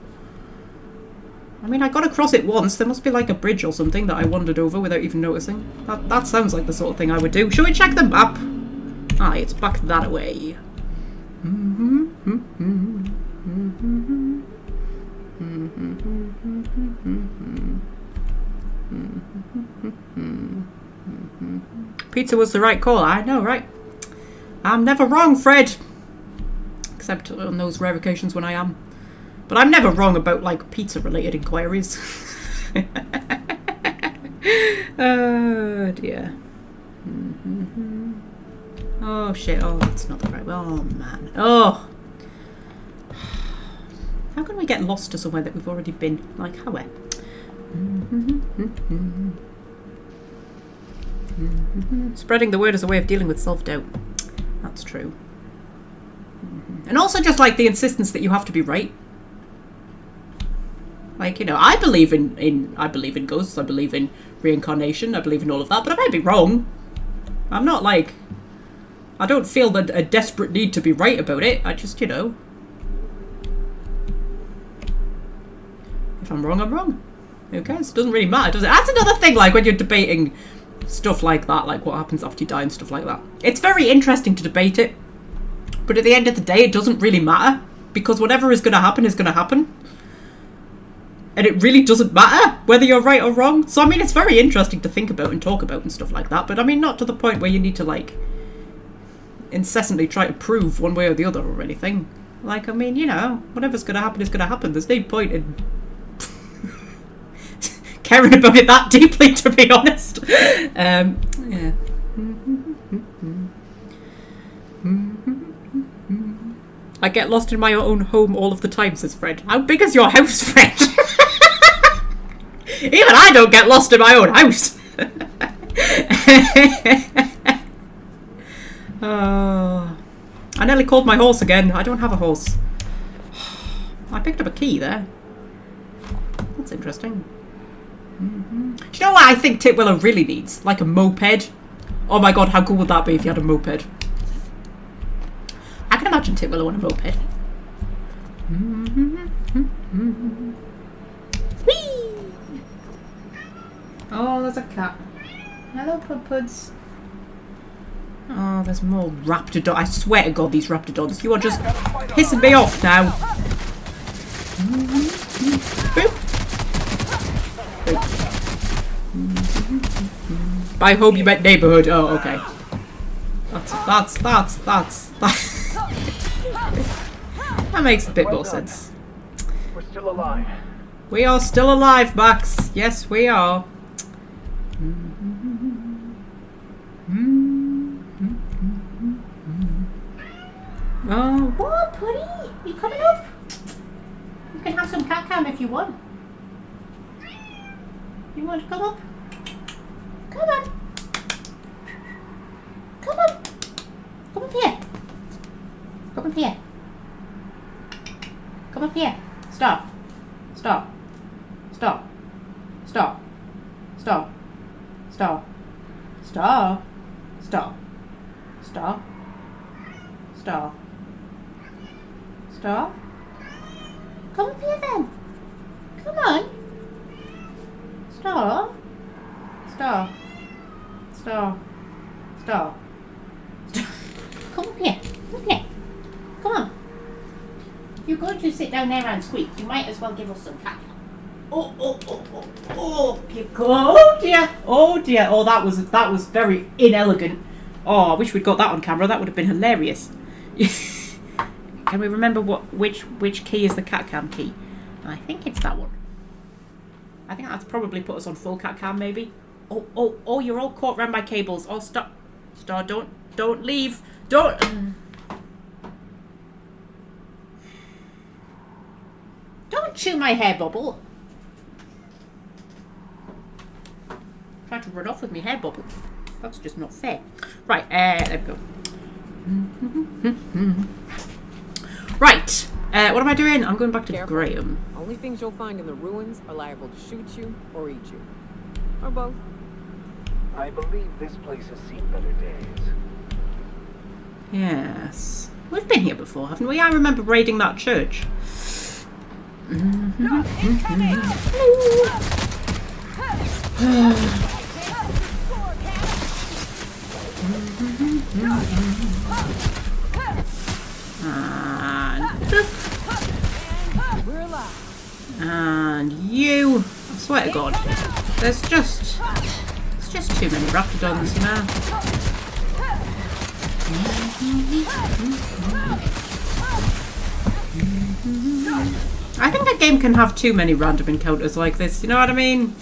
I mean, I got across it once. There must be like a bridge or something that I wandered over without even noticing. That sounds like the sort of thing I would do. Shall we check the map? Ah, it's back that way. Pizza was the right call. I know, right? I'm never wrong, Fred. Except on those rare occasions when I am. But I'm never wrong about, like, pizza-related inquiries. Oh, dear. Oh shit, oh that's not the right way. Oh man. Oh! How can we get lost to somewhere that we've already been? Like, how? Spreading the word is a way of dealing with self-doubt. That's true. And also just like the insistence that you have to be right. Like, you know, I believe in ghosts, I believe in reincarnation, I believe in all of that, but I might be wrong. I'm not like, I don't feel a desperate need to be right about it. I just, you know, if I'm wrong, I'm wrong. Who cares? It doesn't really matter, does it? That's another thing, like, when you're debating stuff like that, like what happens after you die and stuff like that. It's very interesting to debate it, but at the end of the day, it doesn't really matter, because whatever is going to happen is going to happen. And it really doesn't matter whether you're right or wrong. So, I mean, it's very interesting to think about and talk about and stuff like that. But, I mean, not to the point where you need to, like, incessantly try to prove one way or the other or anything. Like, I mean, you know, whatever's going to happen is going to happen. There's no point in caring about it that deeply, to be honest. Yeah. I get lost in my own home all of the time, says Fred. How big is your house, Fred? Even I don't get lost in my own house. Oh, I nearly called my horse again. I don't have a horse. I picked up a key there. That's interesting. Do you know what I think Titwillow really needs? Like a moped. Oh my god, how cool would that be if you had a moped? I can imagine Titwillow on a moped. Whee! Oh, there's a cat. Hello, Pudpuds. Oh, there's more raptidons. I swear to God, these raptidons. You are just pissing me off now. Boop. Boop. By home you meant neighbourhood. Oh, okay. That's that makes a bit more sense. We're still alive. We are still alive, Max. Yes, we are. Oh, what, Putty? You coming up? You can have some cat cam if you want. You want to come up? Come on. Come on. Come up here. Come up here. Come up here. Stop. Stop. Stop. Stop. Stop. Stop. Stop. Stop. Stop. Stop. Stop. Come up here then. Come on. Stop. Stop. Stop. Stop. Stop. Come up here. Come up here. Come on. If you're going to sit down there and squeak, you might as well give us some cat. Oh, oh, oh, oh, oh, oh dear. Oh dear. Oh, that was very inelegant. Oh, I wish we'd got that on camera. That would have been hilarious. Can we remember which key is the cat cam key? I think it's that one. I think that's probably put us on full cat cam, maybe. Oh, oh, oh, you're all caught around my cables. Oh, stop. Stop, don't leave. Don't. Don't chew my hair bubble. Try to run off with me hair bubble. That's just not fair. Right, there we go. Right, what am I doing? I'm going back to Graham. Only things you'll find in the ruins are liable to shoot you or eat you. Or both. I believe this place has seen better days. Yes. We've been here before, haven't we? I remember raiding that church. And you, I swear to God, there's just too many raptidons, you know. I think a game can have too many random encounters like this, you know what I mean?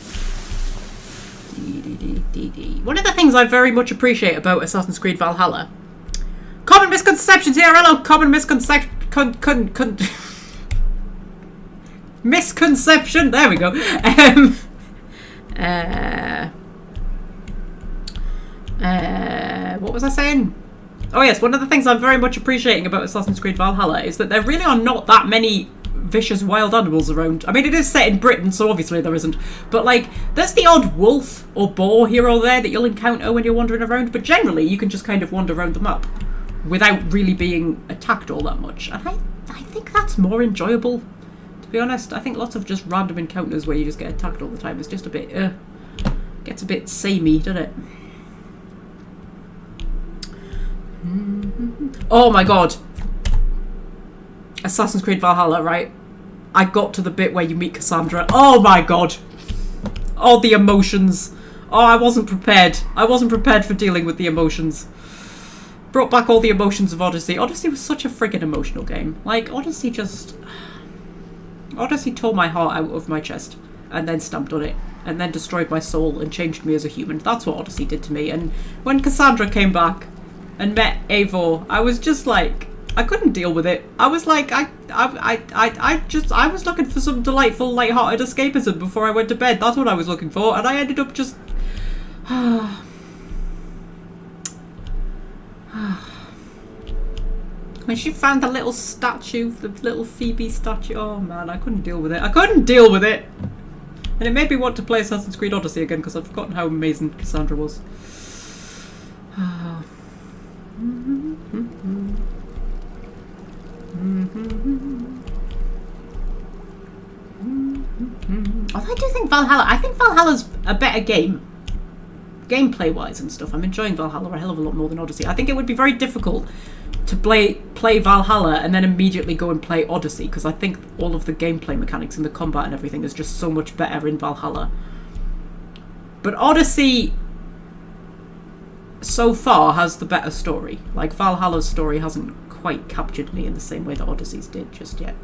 One of the things I very much appreciate about Assassin's Creed Valhalla Common misconceptions here. Hello, common misconception. Misconception. There we go. What was I saying? Oh yes, one of the things I'm very much appreciating about Assassin's Creed Valhalla is that there really are not that many vicious wild animals around. I mean, it is set in Britain, so obviously there isn't. But like, there's the odd wolf or boar here or there that you'll encounter when you're wandering around. But generally, you can just kind of wander around the map without really being attacked all that much. And I think that's more enjoyable, to be honest. I think lots of just random encounters where you just get attacked all the time is just a bit, gets a bit samey, doesn't it? Oh my god. Assassin's Creed Valhalla, right? I got to the bit where you meet Cassandra. Oh my god. Oh, the emotions. Oh, I wasn't prepared. I wasn't prepared for dealing with the emotions. Brought back all the emotions of Odyssey. Odyssey was such a friggin' emotional game. Like, Odyssey tore my heart out of my chest. And then stamped on it. And then destroyed my soul and changed me as a human. That's what Odyssey did to me. And when Cassandra came back and met Eivor, I was just like, I couldn't deal with it. I was like, I was looking for some delightful, light-hearted escapism before I went to bed. That's what I was looking for, and I ended up just... When she found the little statue, the little Phoebe statue, oh man, I couldn't deal with it. I couldn't deal with it! And it made me want to play Assassin's Creed Odyssey again, because I've forgotten how amazing Cassandra was. Although I do think I think Valhalla's a better game, gameplay wise and stuff. I'm enjoying Valhalla a hell of a lot more than Odyssey. I think it would be very difficult to play Valhalla and then immediately go and play Odyssey, because I think all of the gameplay mechanics and the combat and everything is just so much better in Valhalla. But Odyssey so far has the better story. Like, Valhalla's story hasn't quite captured me in the same way that Odyssey's did just yet.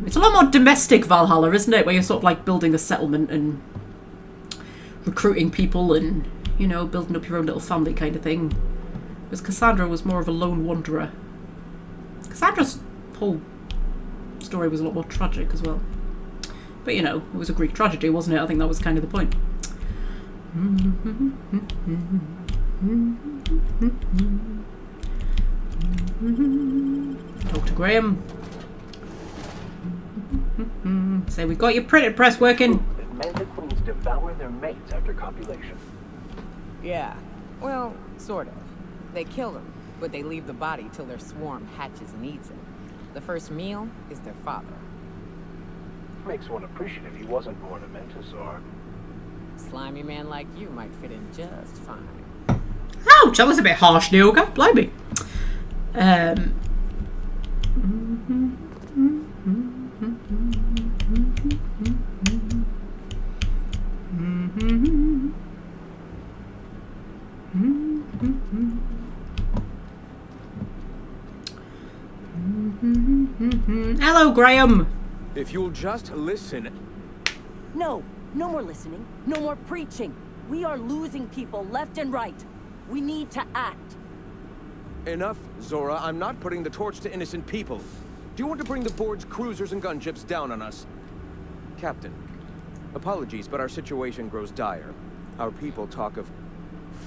It's a lot more domestic Valhalla, isn't it? Where you're sort of like building a settlement and recruiting people and, you know, building up your own little family kind of thing. Whereas Cassandra was more of a lone wanderer. Cassandra's whole story was a lot more tragic as well. But, you know, it was a Greek tragedy, wasn't it? I think that was kind of the point. Talk to Graham. Say, we got your printed press working. Manta queens devour their mates after copulation. Yeah, well, sort of. They kill them, but they leave the body till their swarm hatches and eats it. The first meal is their father. Makes one appreciative he wasn't born a Mentosaur. Slimy man like you might fit in just fine. Ouch, that was a bit harsh, Nyoga. Blimey. Hello, Graham. If you'll just listen. No, no more listening. No more preaching. We are losing people left and right. We need to act. Enough, Zora. I'm not putting the torch to innocent people. Do you want to bring the board's cruisers and gunships down on us? Captain, apologies, but our situation grows dire. Our people talk of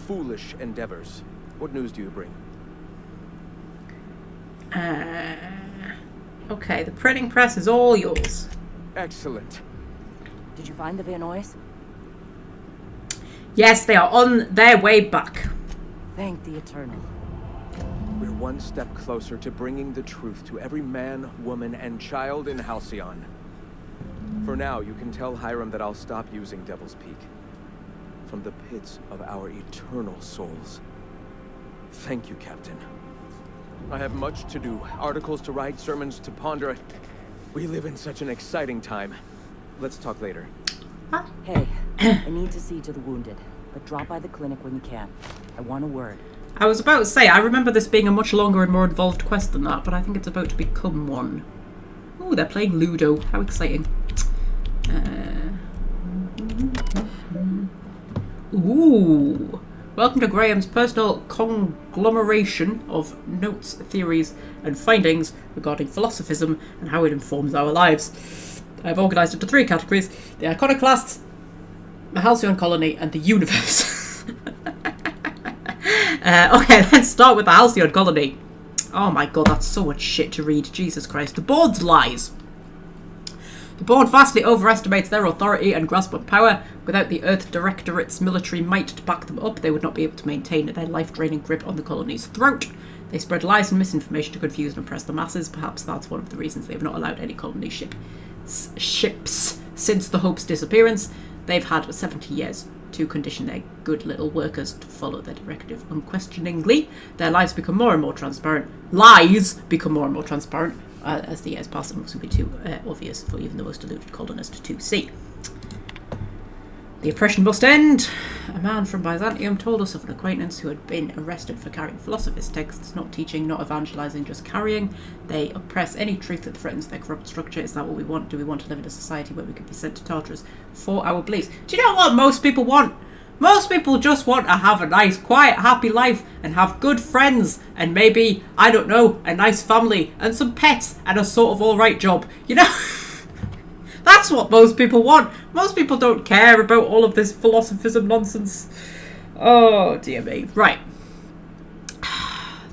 foolish endeavors. What news do you bring? Okay, the printing press is all yours. Excellent. Did you find the Vanois? Yes, they are on their way back. Thank the Eternal. We're one step closer to bringing the truth to every man, woman, and child in Halcyon. For now, you can tell Hiram that I'll stop using Devil's Peak. From the pits of our eternal souls. Thank you, Captain. I have much to do. Articles to write, sermons to ponder. We live in such an exciting time. Let's talk later. Hey, I need to see to the wounded, but drop by the clinic when you can. I want a word. I was about to say, I remember this being a much longer and more involved quest than that, but I think it's about to become one. Oh, they're playing Ludo. How exciting. Ooh. Welcome to Graham's personal conglomeration of notes, theories, and findings regarding philosophism and how it informs our lives. I've organised into 3 categories: the iconoclasts, the Halcyon Colony, and the universe. Okay, let's start with the Halcyon Colony. Oh my god, that's so much shit to read. Jesus Christ. The board's lies. The board vastly overestimates their authority and grasp of power. Without the Earth Directorate's military might to back them up, they would not be able to maintain their life-draining grip on the colony's throat. They spread lies and misinformation to confuse and oppress the masses. Perhaps that's one of the reasons they have not allowed any colony ships since the Hope's disappearance. They've had 70 years to condition their good little workers to follow their directive unquestioningly. Their lies become more and more transparent. Lies become more and more transparent as the years pass, and mustn't be too obvious for even the most deluded colonist to see. The oppression must end. A man from Byzantium told us of an acquaintance who had been arrested for carrying philosophist texts, not teaching, not evangelizing, just carrying. They oppress any truth that threatens their corrupt structure. Is that what we want? Do we want to live in a society where we can be sent to Tartarus for our beliefs? Do you know what most people want? Most people just want to have a nice, quiet, happy life and have good friends and maybe, I don't know, a nice family and some pets and a sort of alright job. You know? That's what most people want. Most people don't care about all of this philosophism nonsense. Oh, dear me. Right.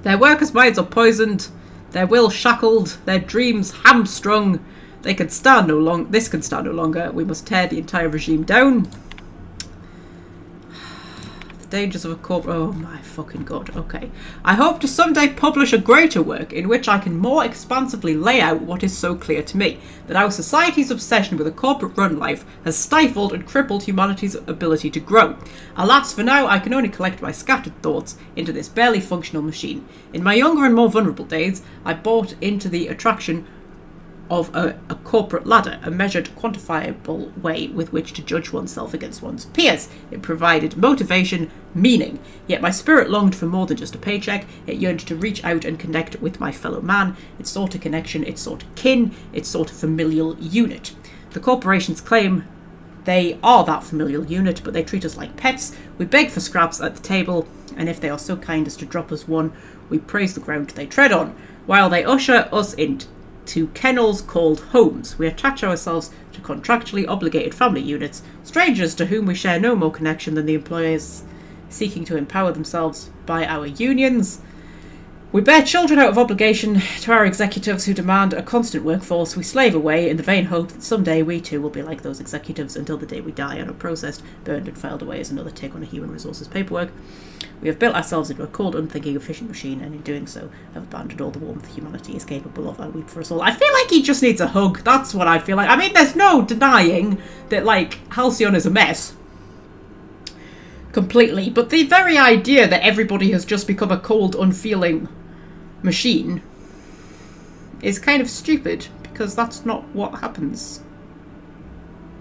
Their workers' minds are poisoned, their will shackled, their dreams hamstrung. They can stand no longer. This can stand no longer. We must tear the entire regime down. Dangers of a corporate... Oh my fucking god. Okay. I hope to someday publish a greater work in which I can more expansively lay out what is so clear to me, that our society's obsession with a corporate-run life has stifled and crippled humanity's ability to grow. Alas, for now, I can only collect my scattered thoughts into this barely functional machine. In my younger and more vulnerable days, I bought into the attraction of a corporate ladder, a measured, quantifiable way with which to judge oneself against one's peers. It provided motivation, meaning. Yet my spirit longed for more than just a paycheck. It yearned to reach out and connect with my fellow man. It sought a connection, it sought a kin, it sought a familial unit. The corporations claim they are that familial unit, but they treat us like pets. We beg for scraps at the table, and if they are so kind as to drop us one, we praise the ground they tread on, while they usher us into kennels called homes. We attach ourselves to contractually obligated family units, strangers to whom we share no more connection than the employers seeking to empower themselves by our unions. We bear children out of obligation to our executives who demand a constant workforce. We slave away in the vain hope that someday we too will be like those executives, until the day we die and are processed, burned and filed away as another tick on a human resources paperwork. We have built ourselves into a cold, unthinking, efficient machine, and in doing so have abandoned all the warmth humanity is capable of. I weep for us all. I feel like he just needs a hug. That's what I feel like. I mean, there's no denying that, like, Halcyon is a mess. Completely. But the very idea that everybody has just become a cold, unfeeling machine is kind of stupid, because that's not what happens.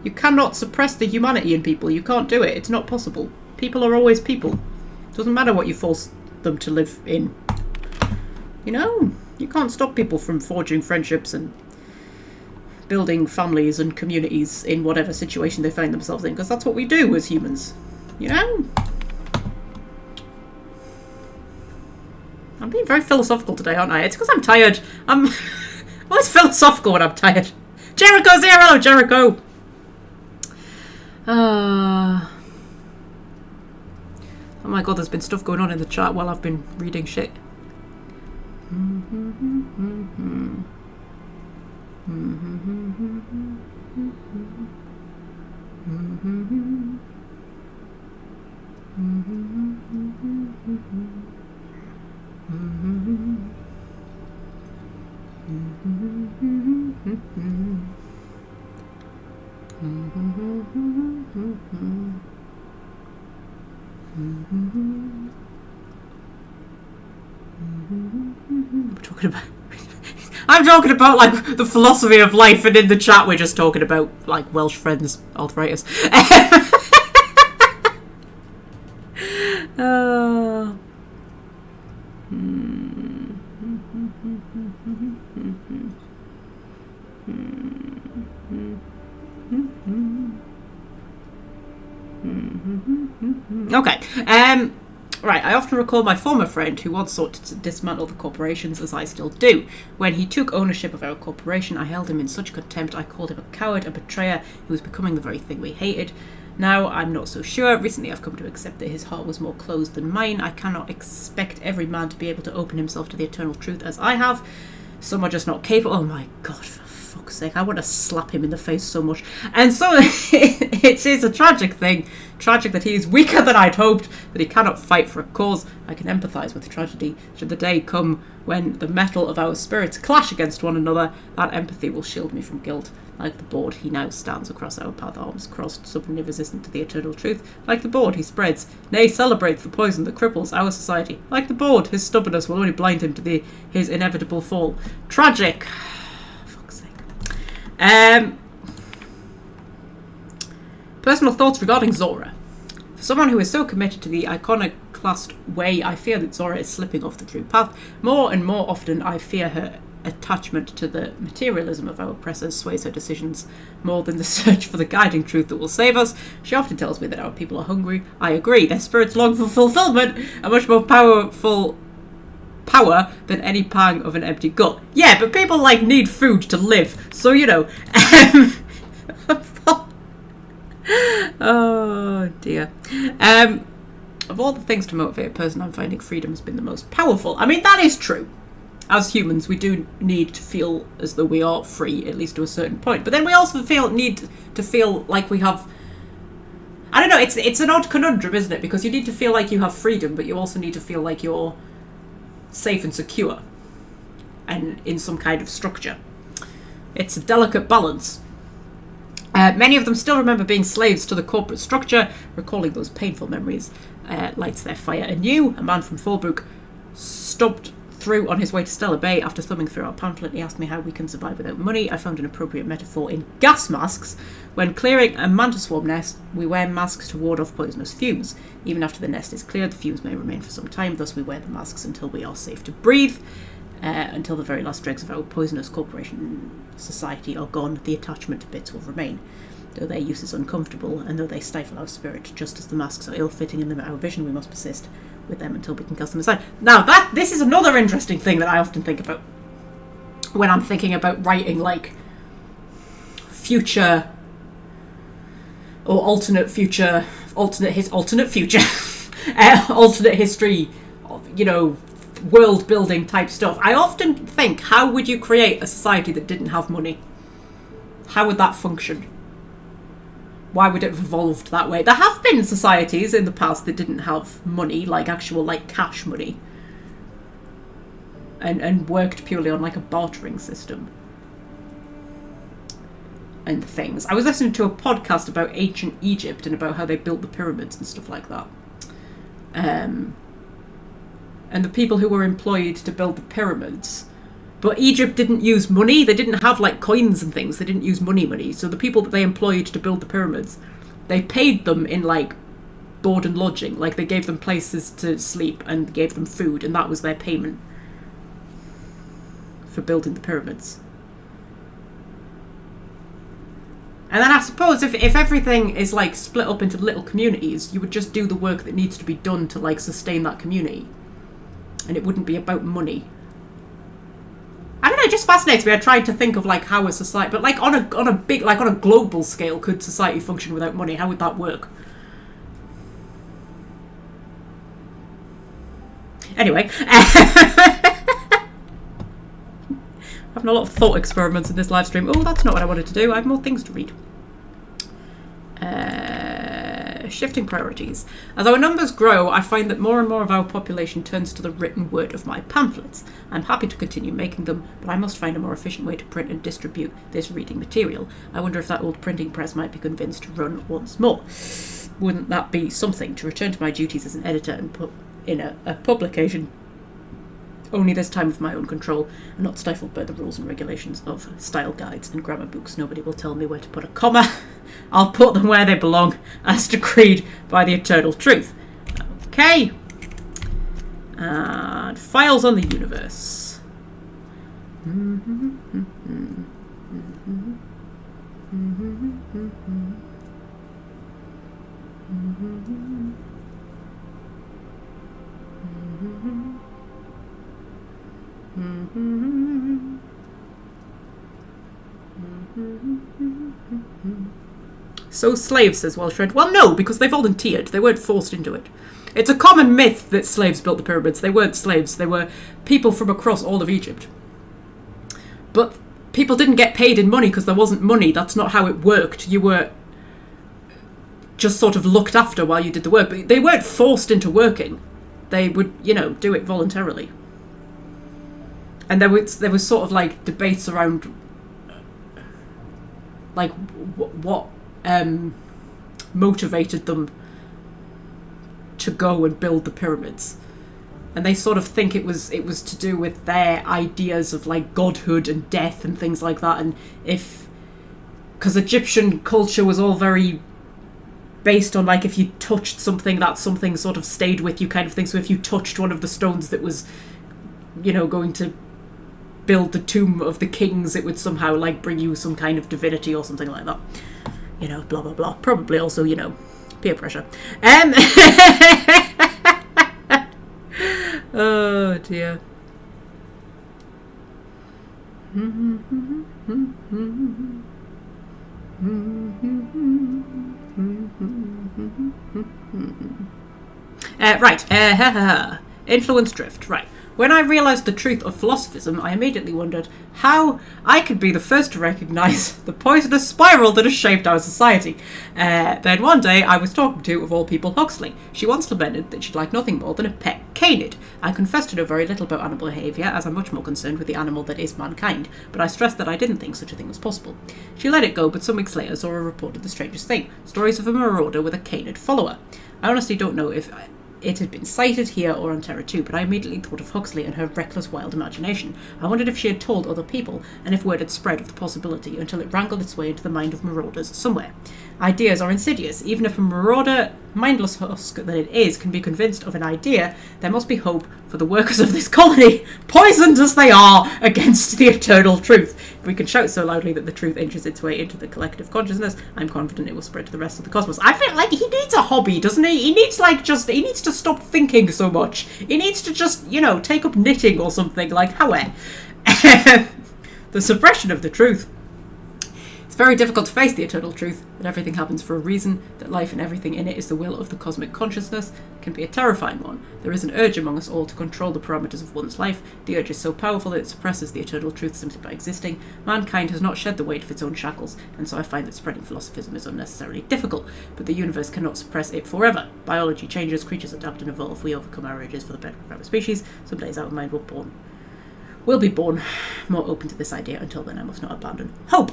You cannot suppress the humanity in people. You can't do it. It's not possible. People are always people. Doesn't matter what you force them to live in. You know, you can't stop people from forging friendships and building families and communities in whatever situation they find themselves in, because that's what we do as humans. You know? I'm being very philosophical today, aren't I? It's because I'm tired. I'm always philosophical when I'm tired. Jericho's here! Hello, Jericho! Oh my god, there's been stuff going on in the chat while I've been reading shit. I'm talking about like the philosophy of life, and in the chat we're just talking about like Welsh friends, arthritis. Okay. Right, I often recall my former friend who once sought to dismantle the corporations, as I still do. When he took ownership of our corporation, I held him in such contempt. I called him a coward, a betrayer, who was becoming the very thing we hated. Now, I'm not so sure. Recently, I've come to accept that his heart was more closed than mine. I cannot expect every man to be able to open himself to the eternal truth as I have. Some are just not capable. Oh my God, for fuck's sake. I want to slap him in the face so much. And so, it is a tragic thing. Tragic that he is weaker than I'd hoped, that he cannot fight for a cause. I can empathise with tragedy. Should the day come when the metal of our spirits clash against one another, that empathy will shield me from guilt. Like the board, he now stands across our path, arms crossed, stubbornly resistant to the eternal truth. Like the board, he spreads, nay, celebrates the poison that cripples our society. Like the board, his stubbornness will only blind him to his inevitable fall. Tragic. Fuck's sake. Personal thoughts regarding Zora. For someone who is so committed to the iconoclast way, I fear that Zora is slipping off the true path. More and more often, I fear her attachment to the materialism of our oppressors sways her decisions more than the search for the guiding truth that will save us. She often tells me that our people are hungry. I agree, their spirits long for fulfillment, a much more powerful power than any pang of an empty gut. Yeah, but people need food to live, so you know. Oh dear. Of all the things to motivate a person, I'm finding freedom has been the most powerful. I mean, that is true. As humans, we do need to feel as though we are free, at least to a certain point. But then we also need to feel like we have... I don't know, it's an odd conundrum, isn't it? Because you need to feel like you have freedom, but you also need to feel like you're safe and secure. And in some kind of structure. It's a delicate balance. Many of them still remember being slaves to the corporate structure. Recalling those painful memories lights their fire anew. A man from Fallbrook stopped through on his way to Stellar Bay. After thumbing through our pamphlet, he asked me how we can survive without money. I found an appropriate metaphor in gas masks. When clearing a mantis swarm nest, we wear masks to ward off poisonous fumes. Even after the nest is cleared, the fumes may remain for some time, thus we wear the masks until we are safe to breathe. Until the very last dregs of our poisonous corporation society are gone, the attachment to bits will remain. Though their use is uncomfortable, and though they stifle our spirit, just as the masks are ill-fitting and limit our vision, we must persist with them until we can cast them aside. Now, this is another interesting thing that I often think about when I'm thinking about writing, future or alternate future, alternate history, world building type stuff. I often think, how would you create a society that didn't have money? How would that function? Why would it have evolved that way? There have been societies in the past that didn't have money, actual cash money, and worked purely on a bartering system and things. I was listening to a podcast about ancient Egypt and about how they built the pyramids and stuff like that. And the people who were employed to build the pyramids. But Egypt didn't use money. They didn't have coins and things. They didn't use money. So the people that they employed to build the pyramids, they paid them in board and lodging. They gave them places to sleep and gave them food, and that was their payment for building the pyramids. And then I suppose if everything is split up into little communities, you would just do the work that needs to be done to sustain that community. And it wouldn't be about money. I don't know, it just fascinates me. I tried to think of how a society, but on a big, on a global scale, could society function without money? How would that work? Anyway, having a lot of thought experiments in this live stream. Oh, that's not what I wanted to do. I have more things to read. Shifting priorities. As our numbers grow, I find that more and more of our population turns to the written word of my pamphlets. I'm happy to continue making them, but I must find a more efficient way to print and distribute this reading material. I wonder if that old printing press might be convinced to run once more. Wouldn't that be something, to return to my duties as an editor and put in a publication, only this time of my own control, and not stifled by the rules and regulations of style guides and grammar books. Nobody will tell me where to put a comma. I'll put them where they belong, as decreed by the eternal truth. Okay. And files on the universe. So slaves, says Welshred. Well, no, because they volunteered. They weren't forced into it. It's a common myth that slaves built the pyramids. They weren't slaves. They were people from across all of Egypt. But people didn't get paid in money because there wasn't money. That's not how it worked. You were just sort of looked after while you did the work. But they weren't forced into working. They would, you know, do it voluntarily. And there was sort of like debates around like what motivated them to go and build the pyramids. And they sort of think it was to do with their ideas of like godhood and death and things like that. And because Egyptian culture was all very based on like if you touched something, that something sort of stayed with you kind of thing. So if you touched one of the stones that was, you know, going to build the tomb of the kings, it would somehow like bring you some kind of divinity or something like that. You know, blah blah blah. Probably also, you know, peer pressure. Oh dear. Right. Influence drift. Right. When I realised the truth of philosophism, I immediately wondered how I could be the first to recognise the poisonous spiral that has shaped our society. Then one day I was talking to, of all people, Huxley. She once lamented that she'd like nothing more than a pet canid. I confessed to know very little about animal behaviour, as I'm much more concerned with the animal that is mankind, but I stressed that I didn't think such a thing was possible. She let it go, but some weeks later Zora reported the strangest thing: stories of a marauder with a canid follower. I honestly don't know if it had been cited here or on Terra 2, but I immediately thought of Huxley and her reckless, wild imagination. I wondered if she had told other people, and if word had spread of the possibility until it wrangled its way into the mind of marauders somewhere. Ideas are insidious. Even if a marauder, mindless husk that it is, can be convinced of an idea, there must be hope for the workers of this colony, poisoned as they are, against the eternal truth. If we can shout so loudly that the truth inches its way into the collective consciousness, I'm confident it will spread to the rest of the cosmos. I feel like he needs a hobby, doesn't he? He needs to stop thinking so much. He needs to just, you know, take up knitting or something, like however. The suppression of the truth. It's very difficult to face the eternal truth, that everything happens for a reason, that life and everything in it is the will of the cosmic consciousness, can be a terrifying one. There is an urge among us all to control the parameters of one's life. The urge is so powerful that it suppresses the eternal truth simply by existing. Mankind has not shed the weight of its own shackles, and so I find that spreading philosophism is unnecessarily difficult, but the universe cannot suppress it forever. Biology changes, creatures adapt and evolve, we overcome our urges for the better of our species. Some days our mind will be born more open to this idea. Until then I must not abandon hope.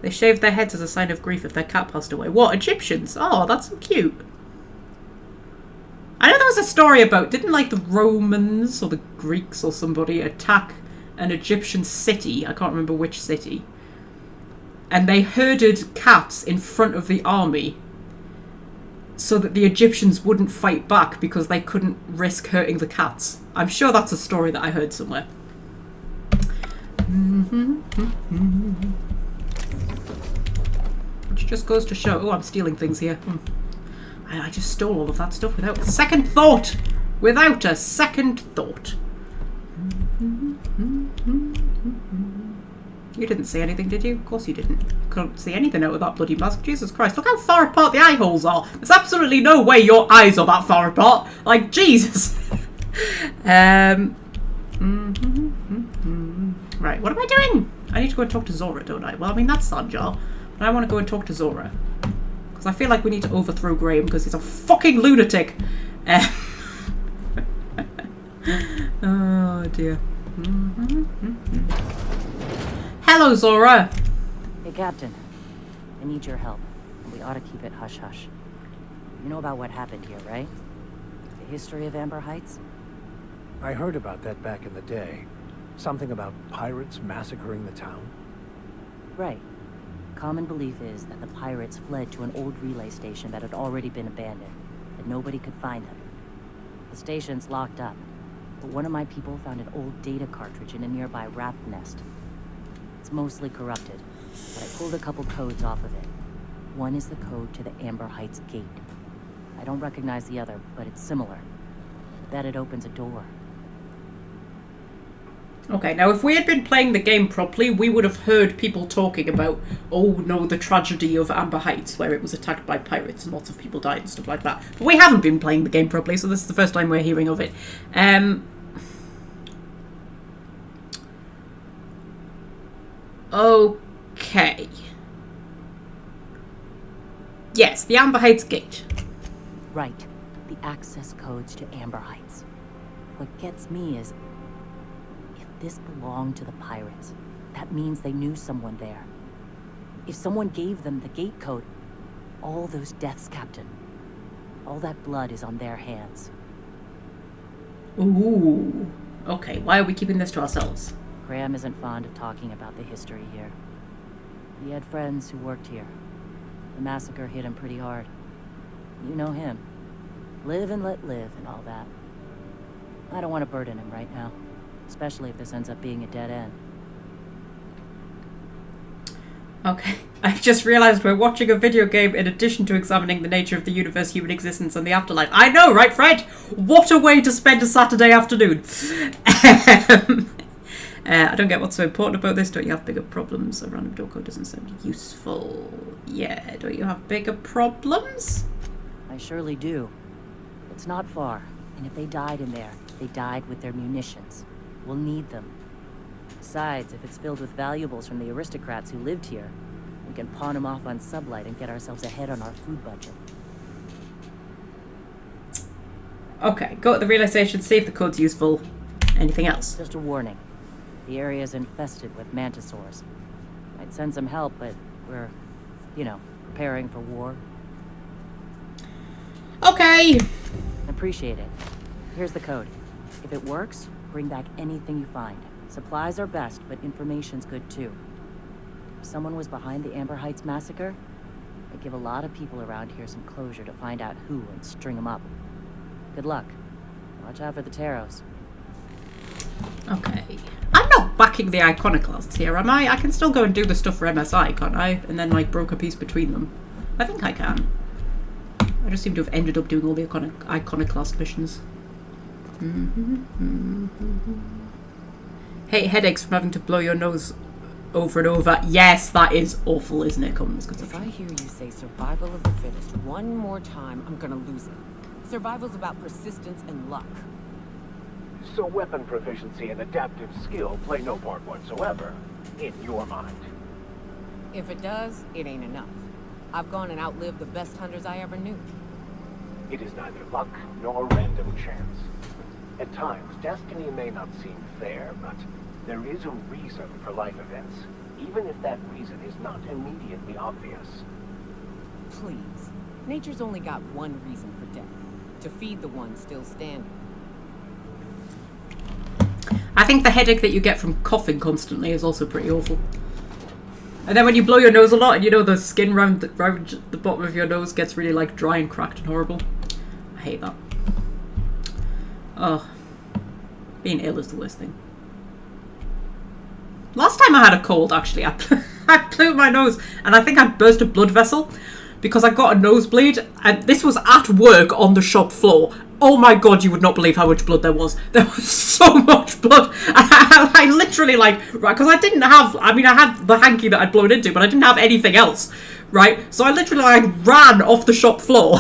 They shaved their heads as a sign of grief if their cat passed away. What, Egyptians? Oh, that's so cute. I know there was a story about, didn't like the Romans or the Greeks or somebody attack an Egyptian city? I can't remember which city. And they herded cats in front of the army so that the Egyptians wouldn't fight back because they couldn't risk hurting the cats. I'm sure that's a story that I heard somewhere. Which just goes to show... Oh, I'm stealing things here. I just stole all of that stuff without a second thought. Without a second thought. You didn't see anything, did you? Of course you didn't. You couldn't see anything out of that bloody mask. Jesus Christ, look how far apart the eye holes are. There's absolutely no way your eyes are that far apart. Like, Jesus. Right, what am I doing? I need to go and talk to Zora, don't I? Well, I mean, that's Sanjar. But I want to go and talk to Zora. Because I feel like we need to overthrow Graham because he's a fucking lunatic. Oh, dear. Hello, Zora. Hey, Captain. I need your help. We ought to keep it hush-hush. You know about what happened here, right? The history of Amber Heights? I heard about that back in the day. Something about pirates massacring the town? Right. Common belief is that the pirates fled to an old relay station that had already been abandoned, and nobody could find them. The station's locked up, but one of my people found an old data cartridge in a nearby rat nest. It's mostly corrupted, but I pulled a couple codes off of it. One is the code to the Amber Heights gate. I don't recognize the other, but it's similar. I bet it opens a door. Okay, now if we had been playing the game properly, we would have heard people talking about, oh no, the tragedy of Amber Heights, where it was attacked by pirates and lots of people died and stuff like that. But we haven't been playing the game properly, so this is the first time we're hearing of it. Okay. Yes, the Amber Heights gate. Right. The access codes to Amber Heights. What gets me is, if this belonged to the pirates, that means they knew someone there. If someone gave them the gate code, all those deaths, Captain, all that blood is on their hands. Ooh. Okay, why are we keeping this to ourselves? Graham isn't fond of talking about the history here. He had friends who worked here. The massacre hit him pretty hard. You know him. Live and let live and all that. I don't want to burden him right now, especially if this ends up being a dead end. Okay, I've just realised we're watching a video game in addition to examining the nature of the universe, human existence, and the afterlife. I know, right, Fred? What a way to spend a Saturday afternoon. I don't get what's so important about this. Don't you have bigger problems? A random door code doesn't sound useful. Yeah, don't you have bigger problems? I surely do. It's not far, and if they died in there, they died with their munitions. We'll need them. Besides, if it's filled with valuables from the aristocrats who lived here, we can pawn them off on Sublight and get ourselves ahead on our food budget. Okay, go to the realization, see if the code's useful. Anything else? Just a warning. The area's infested with mantisaurs. Might send some help, but we're, preparing for war. Okay. Appreciate it. Here's the code. If it works, bring back anything you find. Supplies are best, but information's good too. If someone was behind the Amber Heights massacre, it'd give a lot of people around here some closure to find out who and string them up. Good luck. Watch out for the Taros. Okay. I'm not backing the iconoclasts here, am I? I can still go and do the stuff for MSI, can't I? And then, broke a piece between them. I think I can. I just seem to have ended up doing all the iconoclast missions. Hate headaches from having to blow your nose over and over. Yes, that is awful, isn't it? Come on, let's go. If I hear you say survival of the fittest one more time, I'm gonna lose it. Survival's about persistence and luck. So weapon proficiency and adaptive skill play no part whatsoever, in your mind. If it does, it ain't enough. I've gone and outlived the best hunters I ever knew. It is neither luck nor random chance. At times, destiny may not seem fair, but there is a reason for life events, even if that reason is not immediately obvious. Please. Nature's only got one reason for death. To feed the one still standing. I think the headache that you get from coughing constantly is also pretty awful. And then when you blow your nose a lot, and the skin around the bottom of your nose gets really dry and cracked and horrible. I hate that. Oh, being ill is the worst thing. Last time I had a cold, actually, I blew my nose, and I think I burst a blood vessel because I got a nosebleed, and this was at work on the shop floor. Oh my god, you would not believe how much blood there was. There was so much blood. I literally, right, because I didn't have, I had the hanky that I'd blown into, but I didn't have anything else, right? So I literally, ran off the shop floor,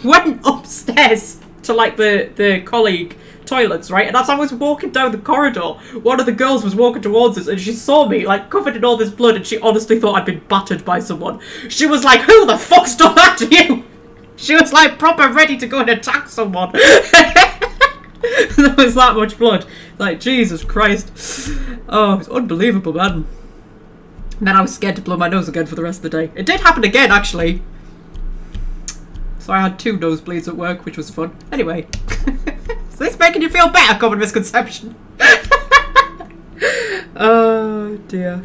went upstairs to, the colleague toilets, right? And as I was walking down the corridor, one of the girls was walking towards us, and she saw me, covered in all this blood, and she honestly thought I'd been battered by someone. She was like, who the fuck's done that to you? She was proper ready to go and attack someone. There was that much blood. Jesus Christ. Oh, it's unbelievable, man. And then I was scared to blow my nose again for the rest of the day. It did happen again, actually. So I had 2 nosebleeds at work, which was fun. Anyway. Is this making you feel better, common misconception? Oh, dear.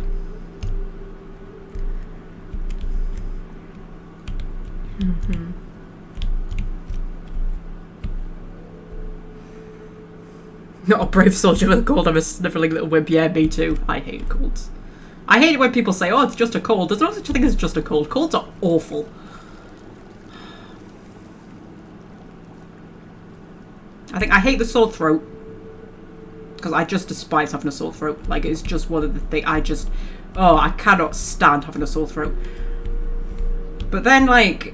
Not a brave soldier with a cold, I'm a sniffling little wimp. Yeah, me too. I hate colds. I hate it when people say, oh, it's just a cold. There's no such thing as just a cold. Colds are awful. I think I hate the sore throat. Because I just despise having a sore throat. Like, it's just one of the things I cannot stand having a sore throat. But then, like,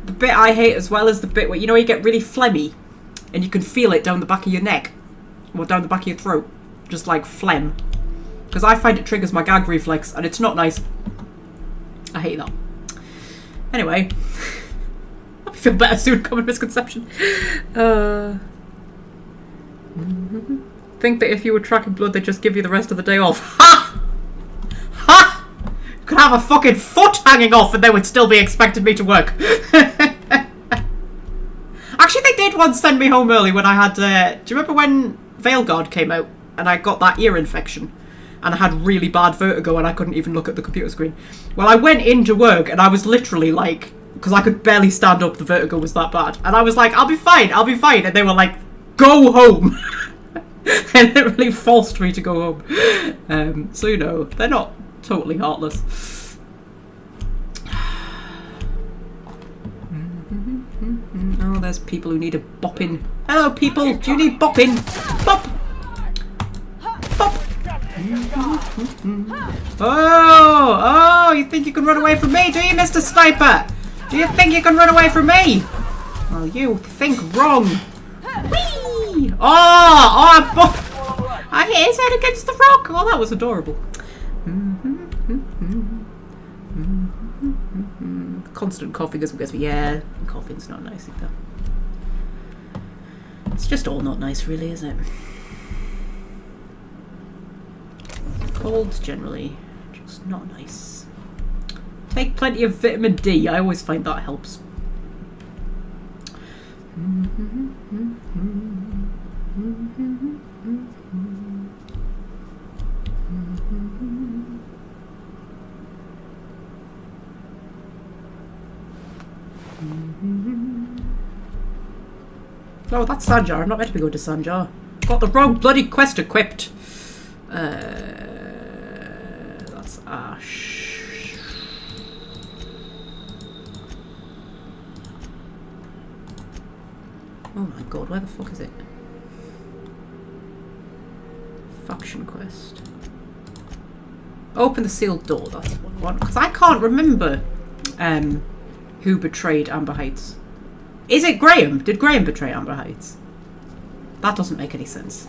the bit I hate as well is the bit where, you know, you get really phlegmy and you can feel it down the back of your neck or down the back of your throat. Just like phlegm. Because I find it triggers my gag reflex and it's not nice. I hate that. Anyway. I feel better soon, common misconception. Think that if you were tracking blood, they'd just give you the rest of the day off. Ha! Ha! You could have a fucking foot hanging off and they would still be expecting me to work. Actually, they did once send me home early when I had... do you remember when Veilguard came out and I got that ear infection? And I had really bad vertigo and I couldn't even look at the computer screen. Well, I went into work and I was literally like... Because I could barely stand up, the vertigo was that bad. And I was like, I'll be fine. And they were like, go home. And it really forced me to go home. So, you know, they're not totally heartless. Oh, there's people who need a bopping. Hello, people. Do you need bopping? Bop. Bop. Oh, you think you can run away from me, do you, Mr. Sniper? Do you think you can run away from me? Well, you think wrong. Whee! I hit his head against the rock. Oh, that was adorable. Constant coughing as we go through. Yeah, coughing's not nice either. It's just all not nice, really, is it? Colds generally just not nice. Take plenty of vitamin D. I always find that helps. Oh, that's Sanjar. I'm not meant to be going to Sanjar. Got the wrong bloody quest equipped. That's Ash. Oh my god, where the fuck is it? Faction quest. Open the sealed door, that's what I want. Because I can't remember who betrayed Amber Heights. Is it Graham? Did Graham betray Amber Heights? That doesn't make any sense.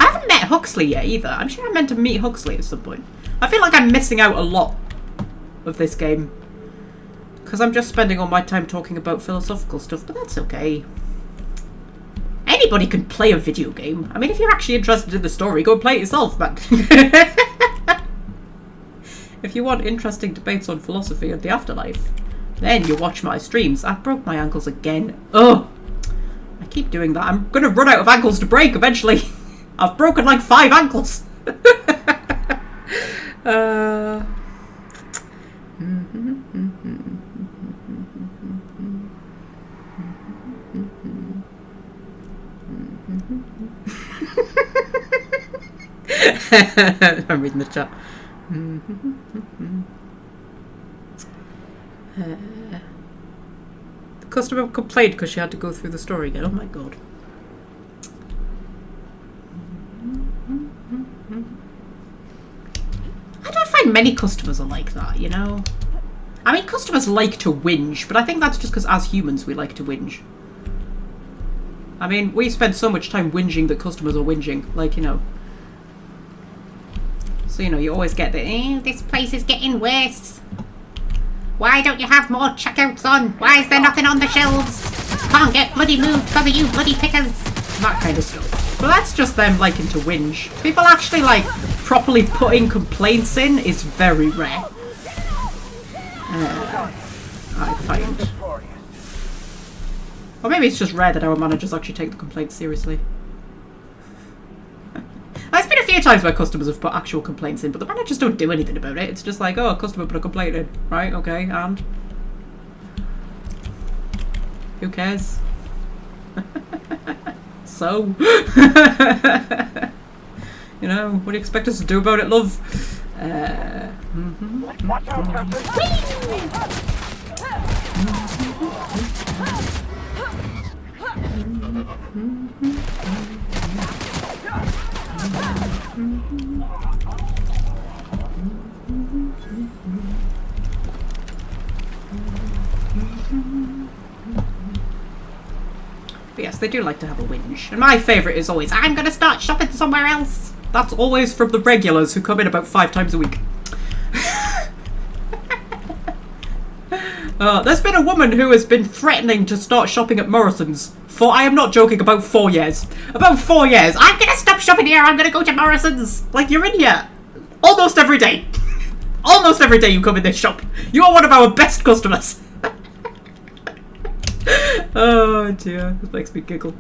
I haven't met Huxley yet either. I'm sure I meant to meet Huxley at some point. I feel like I'm missing out a lot of this game. Because I'm just spending all my time talking about philosophical stuff, but that's okay. Anybody can play a video game. I mean, if you're actually interested in the story, go and play it yourself, man. If you want interesting debates on philosophy and the afterlife, then you watch my streams. I broke my ankles again. Ugh. I keep doing that. I'm going to run out of ankles to break eventually. I've broken like 5 ankles. I'm reading the chat. The customer complained because she had to go through the story again. Oh my god. I don't find many customers are like that, you know? I mean, customers like to whinge, but I think that's just because as humans we like to whinge. I mean, we spend so much time whinging that customers are whinging. Like, you know. So, you know, you always get the, this place is getting worse. Why don't you have more checkouts on? Why is there nothing on the shelves? Can't get bloody moved because of you bloody pickers. That kind of stuff. But that's just them liking to whinge. People actually, like, properly putting complaints in is very rare. I find. Or maybe it's just rare that our managers actually take the complaints seriously. There's been a few times where customers have put actual complaints in, but the managers don't do anything about it. It's just like, oh, a customer put a complaint in. Right, okay, and? Who cares? So? You know, what do you expect us to do about it, love? Watch out, But yes, they do like to have a whinge. And my favourite is always, I'm going to start shopping somewhere else. That's always from the regulars who come in about 5 times a week. There's been a woman who has been threatening to start shopping at Morrison's for, I am not joking, about 4 years. About 4 years. I'm going to stop shopping here. I'm going to go to Morrison's. Like, you're in here almost every day. Almost every day you come in this shop. You are one of our best customers. Oh dear, this makes me giggle.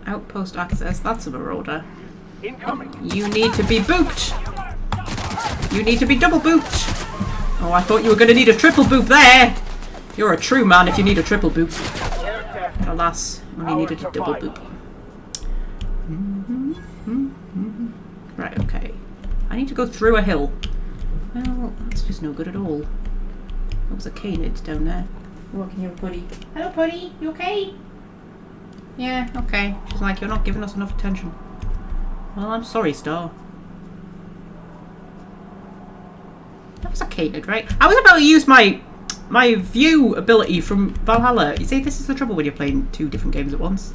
Outpost access, that's a marauder. Incoming. You need to be booped. You need to be double booped. Oh, I thought you were going to need a triple boop there. You're a true man if you need a triple boop. Alas, only needed a double boop. Right, okay. I need to go through a hill. Well, that's just no good at all. There was a canid down there. Walking your buddy. Hello, buddy. You okay? Yeah, okay. She's like, you're not giving us enough attention. Well, I'm sorry, Star. That was a canid, right? I was about to use my view ability from Valhalla. You see, this is the trouble when you're playing 2 different games at once.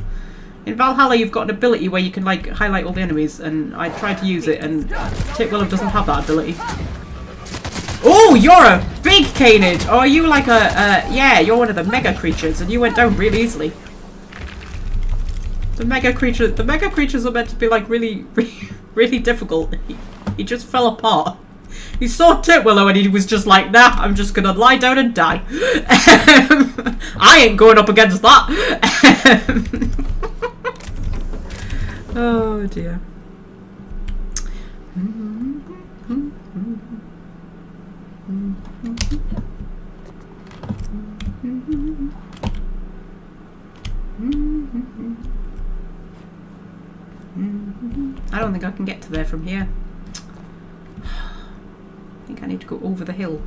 In Valhalla, you've got an ability where you can, like, highlight all the enemies, and I tried to use it, and Titwillow doesn't have that ability. Oh, you're a big canid! Oh, are you like yeah, you're one of the mega creatures, and you went down really easily. The mega creatures are meant to be, like, really, really difficult. He just fell apart. He saw Titwillow and he was just like, nah, I'm just gonna lie down and die. I ain't going up against that. Oh dear. I don't think I can get to there from here. I think I need to go over the hill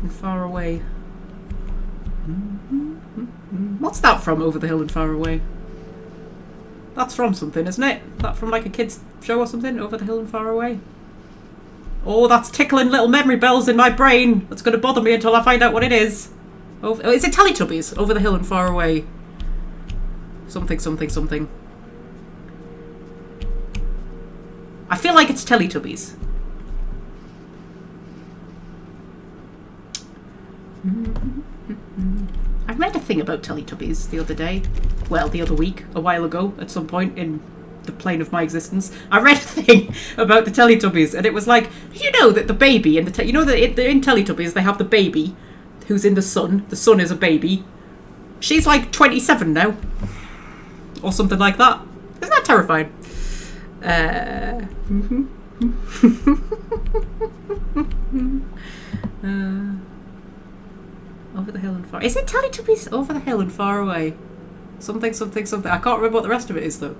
and far away. What's that from, over the hill and far away? That's from something, isn't it? That from like a kid's show or something, over the hill and far away? Oh, that's tickling little memory bells in my brain. That's going to bother me until I find out what it is. Oh, is it Teletubbies? Over the hill and far away. Something, something, something. I feel like it's Teletubbies. I've read a thing about Teletubbies the other day. Well, the other week, a while ago, at some point in the plane of my existence. I read a thing about the Teletubbies, and it was like, did you know that the baby in the you know that in Teletubbies they have the baby who's in the sun. The sun is a baby. She's like 27 now, or something like that. Isn't that terrifying? Over the hill and far. Is it Teletubbies? Over the hill and far away. Something, something, something. I can't remember what the rest of it is though.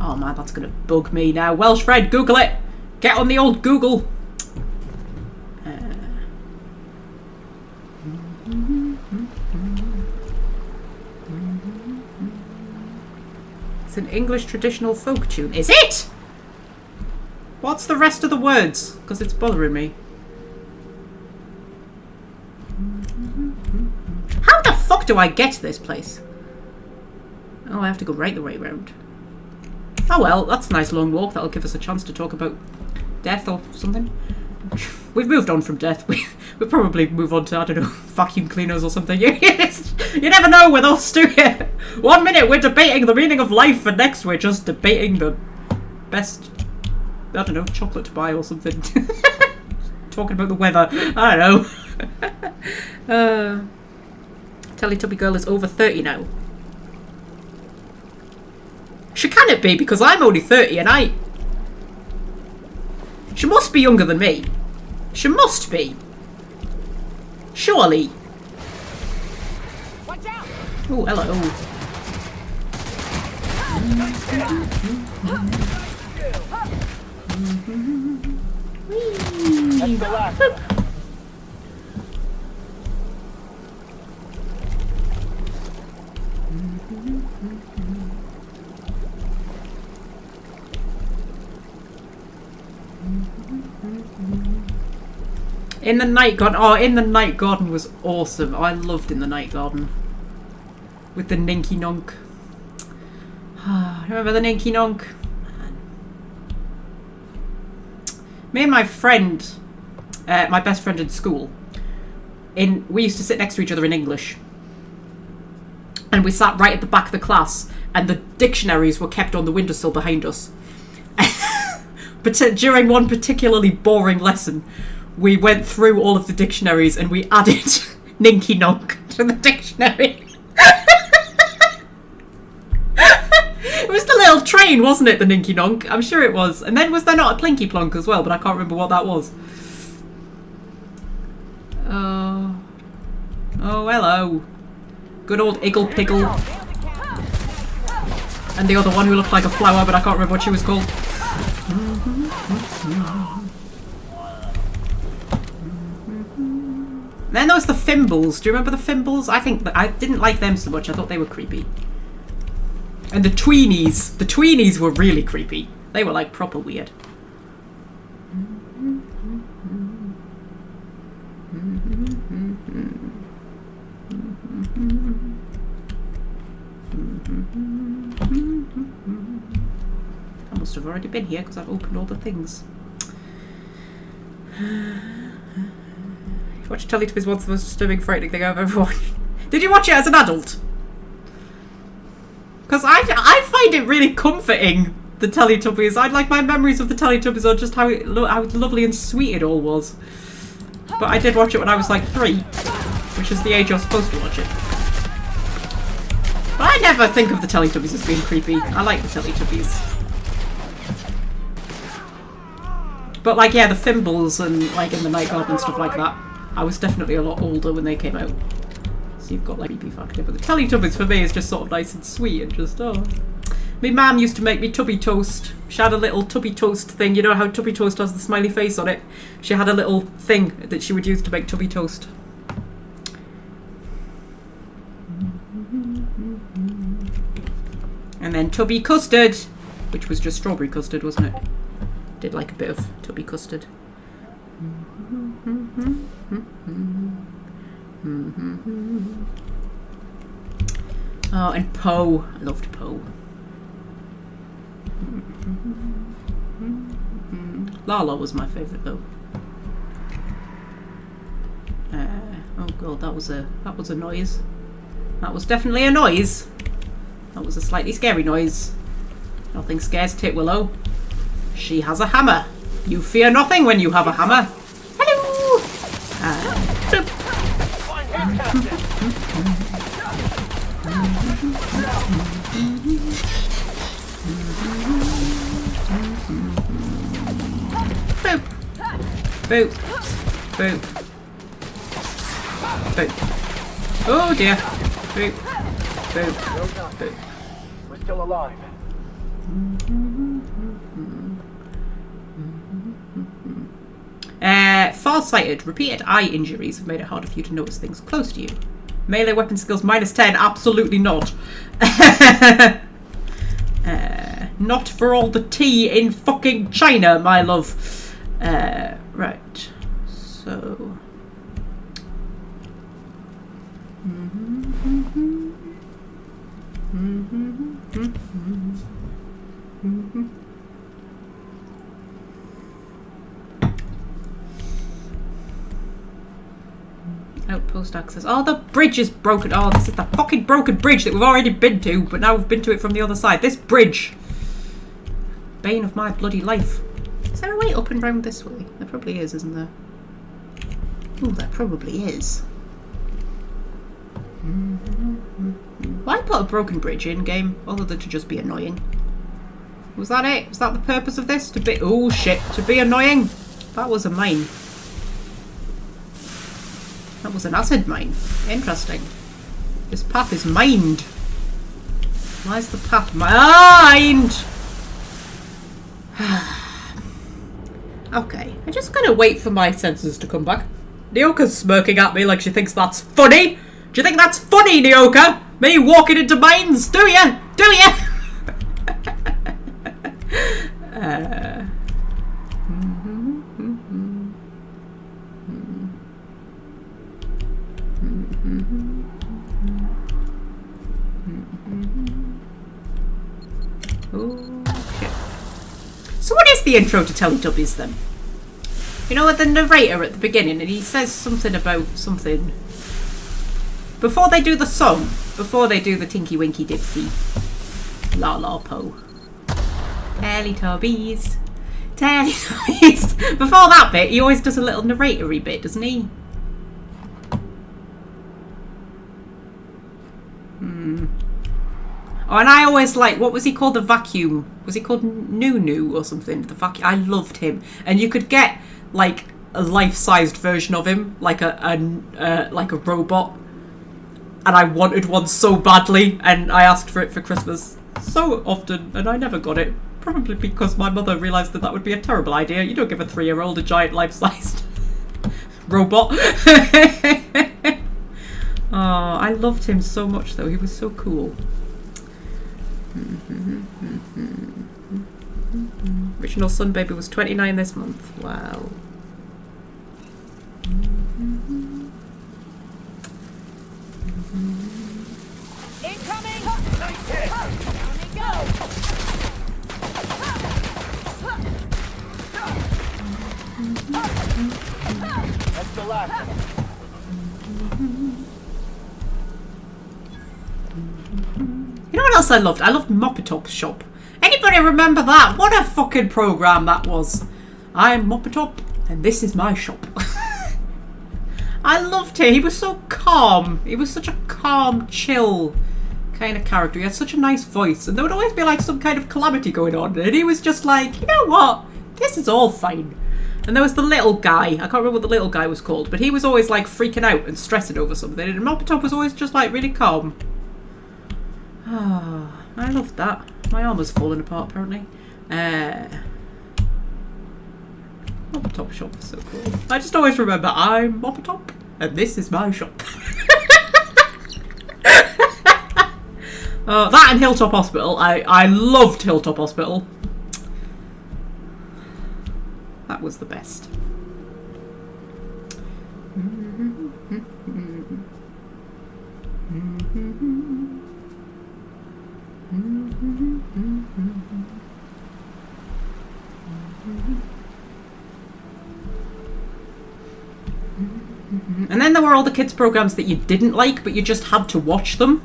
Oh man, that's gonna bug me now. Welsh Fred, Google it. Get on the old Google. It's an English traditional folk tune. Is it? What's the rest of the words? Because it's bothering me. How the fuck do I get to this place? Oh, I have to go right the way round. Oh well, that's a nice long walk. That'll give us a chance to talk about death or something. We've moved on from death. We'll probably move on to, I don't know, vacuum cleaners or something. You never know with us, do you? 1 minute we're debating the meaning of life, and next we're just debating the best, I don't know, chocolate to buy or something. Talking about the weather. I don't know. Teletubby girl is over 30 now. She can it be, because I'm only 30 and she must be younger than me. She must be. Surely. Watch out! Oh, hello. That's the last one. In the Night Garden. Oh, In the Night Garden was awesome. Oh, I loved In the Night Garden. With the Ninky Nonk. Remember the Ninky Nonk? Me and my friend, my best friend in school, we used to sit next to each other in English. And we sat right at the back of the class, and the dictionaries were kept on the windowsill behind us. But during one particularly boring lesson, we went through all of the dictionaries and we added Ninky Nonk to the dictionary. It was the little train, wasn't it, the Ninky Nonk? I'm sure it was. And then was there not a Plinky Plonk as well, but I can't remember what that was. Oh, hello. Good old Iggle Piggle. And the other one who looked like a flower, but I can't remember what she was called. Then there was the Fimbles. Do you remember the Fimbles? I think that I didn't like them so much. I thought they were creepy. And the Tweenies. The Tweenies were really creepy. They were like proper weird. I must have already been here because I've opened all the things. Watch Teletubbies once, the most disturbing, frightening thing I've ever watched. Did you watch it as an adult? Because I find it really comforting, the Teletubbies. My memories of the Teletubbies are just how lovely and sweet it all was. But I did watch it when I was like 3, which is the age you're supposed to watch it. But I never think of the Teletubbies as being creepy. I like the Teletubbies. But like, yeah, the Fimbles and like In the Night Garden and stuff like that, I was definitely a lot older when they came out. So you've got like creepy factor. But the Teletubbies for me is just sort of nice and sweet and just, oh. My mum used to make me tubby toast. She had a little tubby toast thing. You know how tubby toast has the smiley face on it? She had a little thing that she would use to make tubby toast. And then tubby custard, which was just strawberry custard, wasn't it? Did like a bit of tubby custard. Oh, and Poe. I loved Poe. Lala was my favourite though. Oh god, that was a noise. That was definitely a noise. That was a slightly scary noise. Nothing scares Titwillow. She has a hammer. You fear nothing when you have a hammer. Hello! Boop. Boop. Boop. Boop. Oh dear. Boop. Boop. Boop. We're still alive. Farsighted. Repeated eye injuries have made it harder for you to notice things close to you. Melee weapon skills -10. Absolutely not. Not for all the tea in fucking China, my love. Right. So. Outpost access. Oh, the bridge is broken. Oh, this is the fucking broken bridge that we've already been to, but now we've been to it from the other side. This bridge. Bane of my bloody life. Is there a way up and round this way? There probably is, isn't there? Oh, there probably is. Why put a broken bridge in game, other than to just be annoying? Was that it? Was that the purpose of this? To be— oh shit, to be annoying? That was a mine. That was an acid mine. Interesting. This path is mined. Why is the path mined? Okay, I'm just gonna wait for my senses to come back. Nyoka's smirking at me like she thinks that's funny. Do you think that's funny, Nyoka? Me walking into mines? Do ya? Do ya? Okay. So what is the intro to Teletubbies then? You know, with the narrator at the beginning, and he says something about something before they do the song, before they do the Tinky Winky Dipsy La La Po. Teletubbies, Teletubbies. Before that bit, he always does a little narratory bit, doesn't he? Oh, and I always like, what was he called? The vacuum. Was he called Nunu or something? The vacuum. I loved him. And you could get like a life-sized version of him, like a robot. And I wanted one so badly, and I asked for it for Christmas so often, and I never got it. Probably because my mother realised that that would be a terrible idea. You don't give a 3-year-old a giant life-sized robot. Oh, I loved him so much though. He was so cool. Original Sun Baby was 29 this month. Wow. Incoming! Nice hit! Down we go! That's the last one. You know what else I loved? I loved Moppetop's shop. Anybody remember that? What a fucking program that was. I'm Moppetop, and this is my shop. I loved him. He was so calm. He was such a calm, chill kind of character. He had such a nice voice, and there would always be like some kind of calamity going on, and he was just like, you know what? This is all fine. And there was the little guy. I can't remember what the little guy was called, but he was always like freaking out and stressing over something, and Moppetop was always just like really calm. Ah, I loved that. My arm was falling apart apparently. Moppetop shop was so cool. I just always remember I'm Moppetop and this is my shop. That and Hilltop Hospital. I loved Hilltop Hospital. That was the best. And then there were all the kids programs that you didn't like, but you just had to watch them.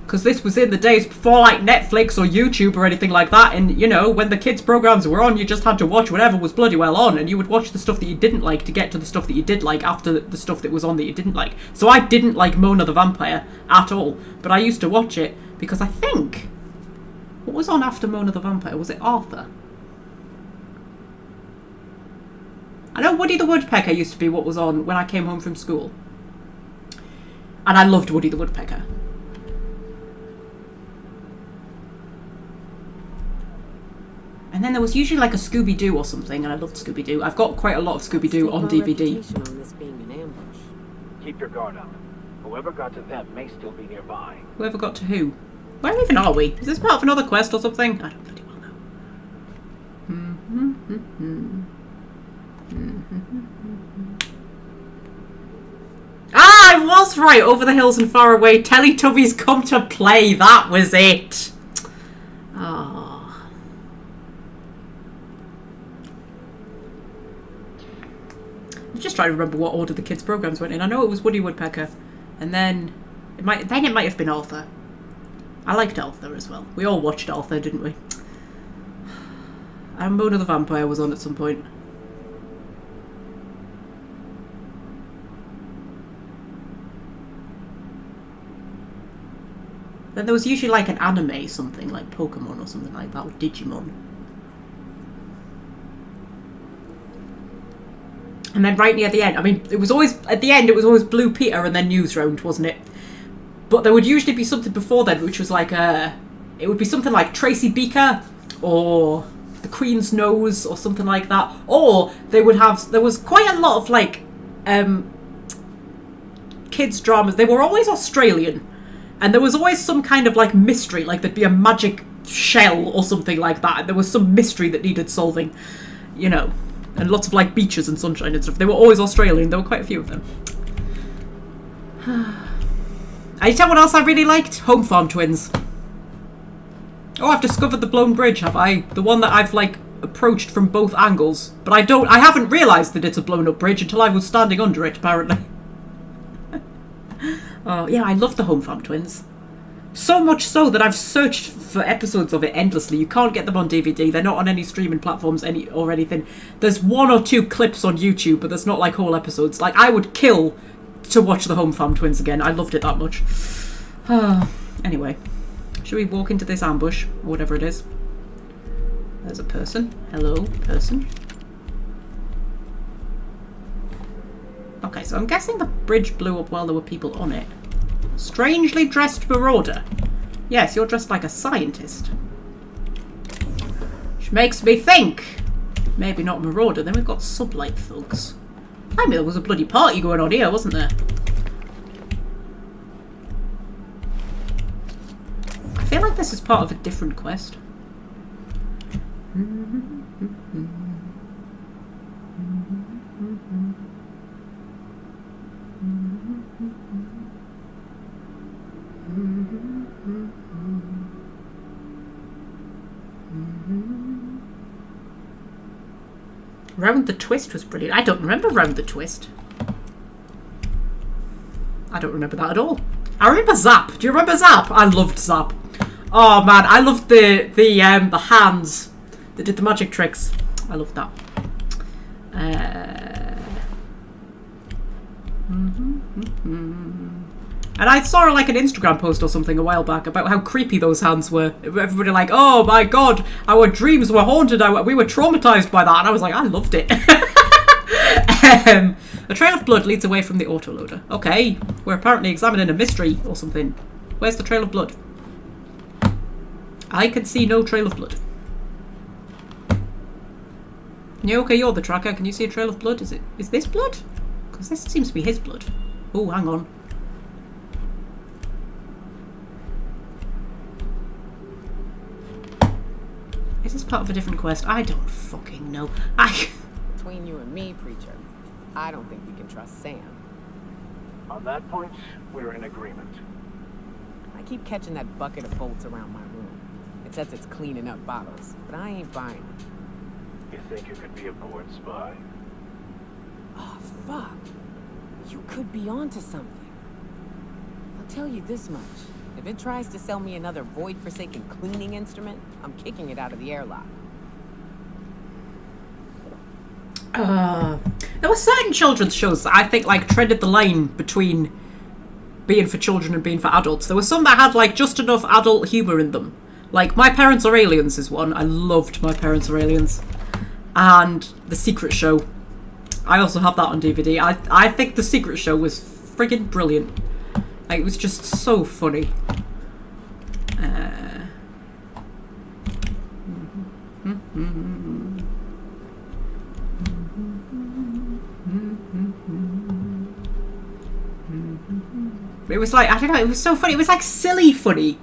Because this was in the days before like Netflix or YouTube or anything like that. And, you know, when the kids programs were on, you just had to watch whatever was bloody well on. And you would watch the stuff that you didn't like to get to the stuff that you did like after the stuff that was on that you didn't like. So I didn't like Mona the Vampire at all. But I used to watch it because I think... What was on after Mona the Vampire? Was it Arthur? I know Woody the Woodpecker used to be what was on when I came home from school. And I loved Woody the Woodpecker. And then there was usually like a Scooby-Doo or something, and I loved Scooby-Doo. I've got quite a lot of Scooby-Doo on DVD. On this being an ambush. Keep your guard up. Whoever got to them may still be nearby. Whoever got to who? Where even are we? Is this part of another quest or something? I don't bloody well know. Ah, I was right! Over the hills and far away, Teletubbies come to play. That was it. Ah. I'm just trying to remember what order the kids' programs went in. I know it was Woody Woodpecker, and then it might have been Arthur. I liked Arthur as well. We all watched Arthur, didn't we? And Mona the Vampire was on at some point. Then there was usually like an anime something, like Pokemon or something like that, or Digimon. And then right near the end, I mean, it was always, at the end, it was always Blue Peter and then News Round, wasn't it? But there would usually be something before then, which was like it would be something like Tracy Beaker or The Queen's Nose or something like that. Or there was quite a lot of like kids dramas. They were always Australian, and there was always some kind of like mystery, like there'd be a magic shell or something like that, and there was some mystery that needed solving, you know, and lots of like beaches and sunshine and stuff. They were always Australian. There were quite a few of them. I tell what else I really liked? Home Farm Twins. Oh, I've discovered the blown bridge, have I? The one that I've like approached from both angles, but I haven't realised that it's a blown up bridge until I was standing under it, apparently. Oh yeah, I love the Home Farm Twins. So much so that I've searched for episodes of it endlessly. You can't get them on DVD. They're not on any streaming platforms or anything. There's 1 or 2 clips on YouTube, but there's not like whole episodes. Like, I would kill to watch the Home Farm Twins again. I loved it that much. Anyway, should we walk into this ambush or whatever it is? There's a person. Hello, person. Okay, so I'm guessing the bridge blew up while there were people on it. Strangely dressed marauder. Yes, you're dressed like a scientist. Which makes me think. Maybe not marauder, then we've got sublight thugs. I mean, there was a bloody party going on here, wasn't there? I feel like this is part of a different quest. Round the Twist was brilliant. I don't remember Round the Twist. I don't remember that at all. I remember Zap. Do you remember Zap? I loved Zap. Oh man, I loved the hands that did the magic tricks. I loved that. And I saw like an Instagram post or something a while back about how creepy those hands were. Everybody like, oh my god, our dreams were haunted. We were traumatized by that. And I was like, I loved it. A trail of blood leads away from the autoloader. Okay, we're apparently examining a mystery or something. Where's the trail of blood? I can see no trail of blood. Yeah, okay, you're the tracker. Can you see a trail of blood? Is this blood? Because this seems to be his blood. Oh, hang on. Is this part of a different quest? I don't fucking know. Between you and me, Preacher, I don't think we can trust Sam. On that point, we're in agreement. I keep catching that bucket of bolts around my room. It says it's cleaning up bottles, but I ain't buying them. You think you could be a bored spy? Oh, fuck. You could be onto something. I'll tell you this much. If it tries to sell me another void-forsaken cleaning instrument, I'm kicking it out of the airlock. There were certain children's shows that I think like treaded the line between being for children and being for adults. There were some that had like just enough adult humour in them. Like My Parents Are Aliens is one. I loved My Parents Are Aliens. And The Secret Show. I also have that on DVD. I think The Secret Show was friggin' brilliant. Like, it was just so funny. It was like, I don't know, it was so funny. It was like silly funny.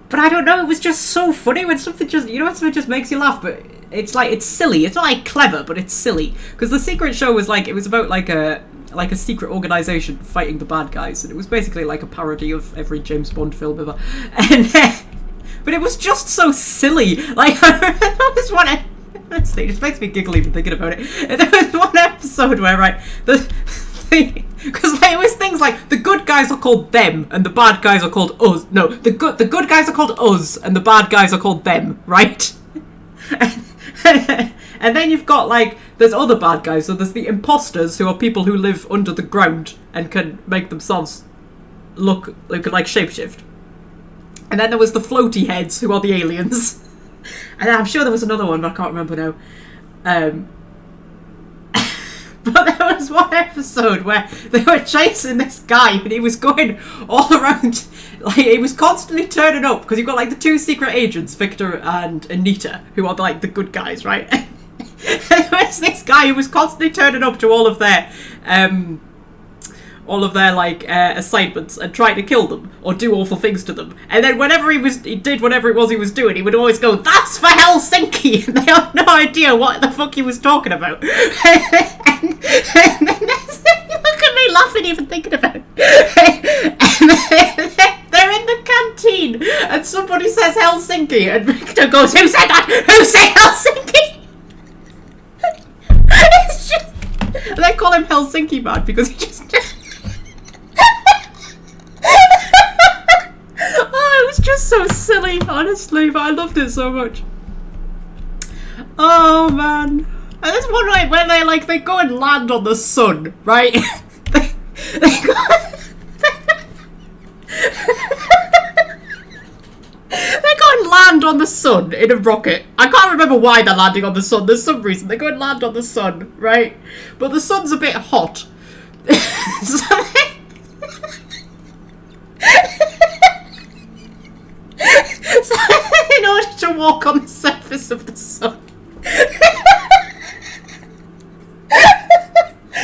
But I don't know, it was just so funny when something just, you know, when something just makes you laugh, but it's like, it's silly. It's not like clever, but it's silly. Because The Secret Show was like, it was about like a secret organisation fighting the bad guys, and it was basically like a parody of every James Bond film ever. And but it was just so silly. Like, I was one. Honestly, it just makes me giggle even thinking about it. There was one episode where because like, it was things like the good guys are called them and the bad guys are called us. No, the good guys are called us and the bad guys are called them, right? And then you've got like, there's other bad guys. So there's the imposters, who are people who live under the ground and can make themselves look like shapeshift. And then there was the floaty heads, who are the aliens. And I'm sure there was another one, but I can't remember now. But there was one episode where they were chasing this guy and he was going all around, like, he was constantly turning up because you've got, like, the two secret agents, Victor and Anita, who are, like, the good guys, right? There was this guy who was constantly turning up to all of their like assignments and trying to kill them or do awful things to them. And then whenever he did whatever it was he was doing, he would always go, "That's for Helsinki!" And they have no idea what the fuck he was talking about. and then look at me laughing even thinking about it. And they're in the canteen and somebody says Helsinki and Victor goes, "Who said that? Who said Helsinki?" It's just, and they call him Helsinki Man because he just oh, it was just so silly, honestly, but I loved it so much. Oh man. And there's one night where they go and land on the sun, right? they go They go and land on the sun in a rocket. I can't remember why they're landing on the sun. There's some reason. They go and land on the sun, right? But the sun's a bit hot. So in order to walk on the surface of the sun, they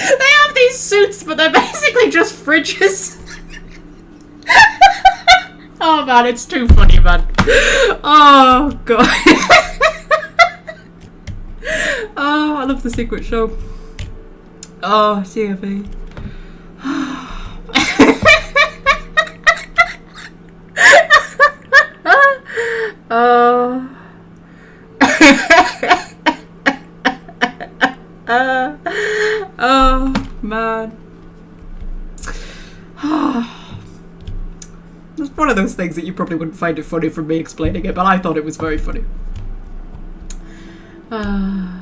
have these suits, but they're basically just fridges. Oh man, it's too funny, man. Oh god. Oh, I love the secret show. Oh, CFA. Oh. Oh man. It's one of those things that you probably wouldn't find it funny from me explaining it, but I thought it was very funny. And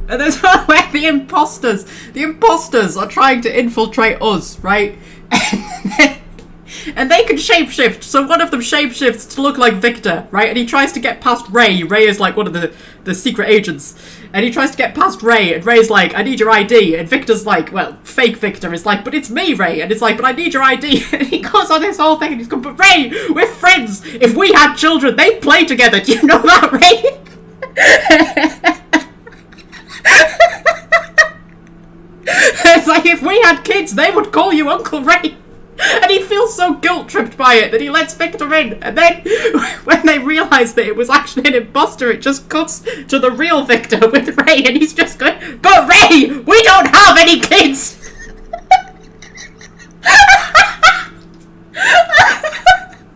there's one where the imposters are trying to infiltrate us, right? And they can shapeshift, so one of them shapeshifts to look like Victor, right? And he tries to get past Ray. Ray is like one of the secret agents. And he tries to get past Ray, and Ray's like, "I need your ID." And Victor's like, well, fake Victor is like, "But it's me, Ray." And it's like, "But I need your ID." And he goes on this whole thing, and he's going, "But Ray, we're friends. If we had children, they'd play together. Do you know that, Ray?" It's like, if we had kids, they would call you Uncle Ray. And he feels so guilt-tripped by it that he lets Victor in. And then, when they realise that it was actually an imposter, it just cuts to the real Victor with Ray. And he's just going, "But Ray, we don't have any kids!"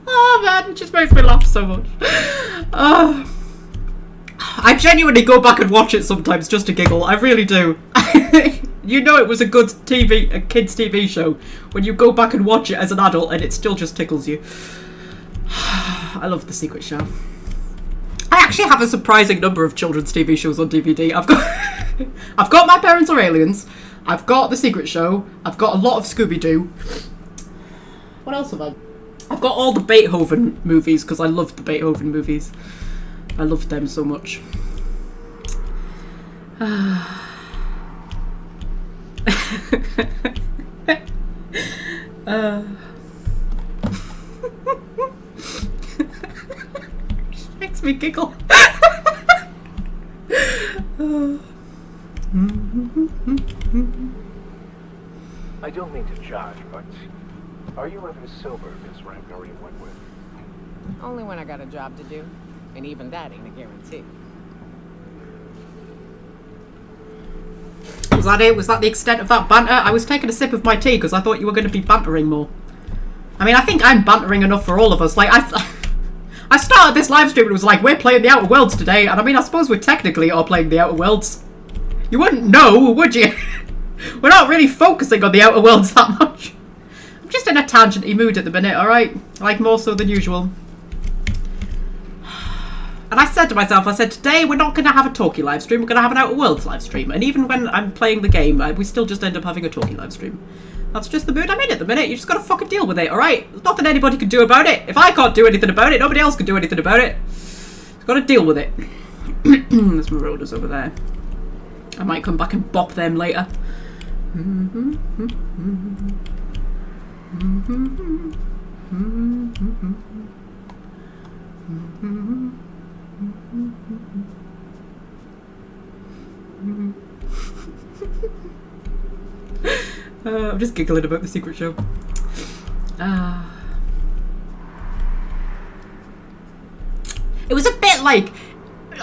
Oh man, it just makes me laugh so much. I genuinely go back and watch it sometimes just to giggle. I really do. You know it was a good kids' TV show when you go back and watch it as an adult and it still just tickles you. I love The Secret Show. I actually have a surprising number of children's TV shows on DVD. I've got My Parents Are Aliens. I've got The Secret Show. I've got a lot of Scooby-Doo. What else have I? I've got all the Beethoven movies because I loved the Beethoven movies. I loved them so much. Just makes me giggle. I don't mean to judge, but are you ever sober, Miss Ragnar Wentworth? Only when I got a job to do, and even that ain't a guarantee. Was that it? Was that the extent of that banter? I was taking a sip of my tea because I thought you were going to be bantering more. I mean, I think I'm bantering enough for all of us. Like, I started this live stream and it was like, we're playing the Outer Worlds today. And I mean, I suppose we technically are playing the Outer Worlds. You wouldn't know, would you? We're not really focusing on the Outer Worlds that much. I'm just in a tangenty mood at the minute, alright? Like, more so than usual. And I said to myself, I said, today we're not going to have a talkie live stream, we're going to have an Outer Worlds live stream. And even when I'm playing the game, we still just end up having a talkie live stream. That's just the mood I'm in at the minute. You just got to fucking deal with it, alright? There's nothing anybody can do about it. If I can't do anything about it, nobody else can do anything about it. Just got to deal with it. There's Marauders over there. I might come back and bop them later. I'm just giggling about the secret show. It was a bit like,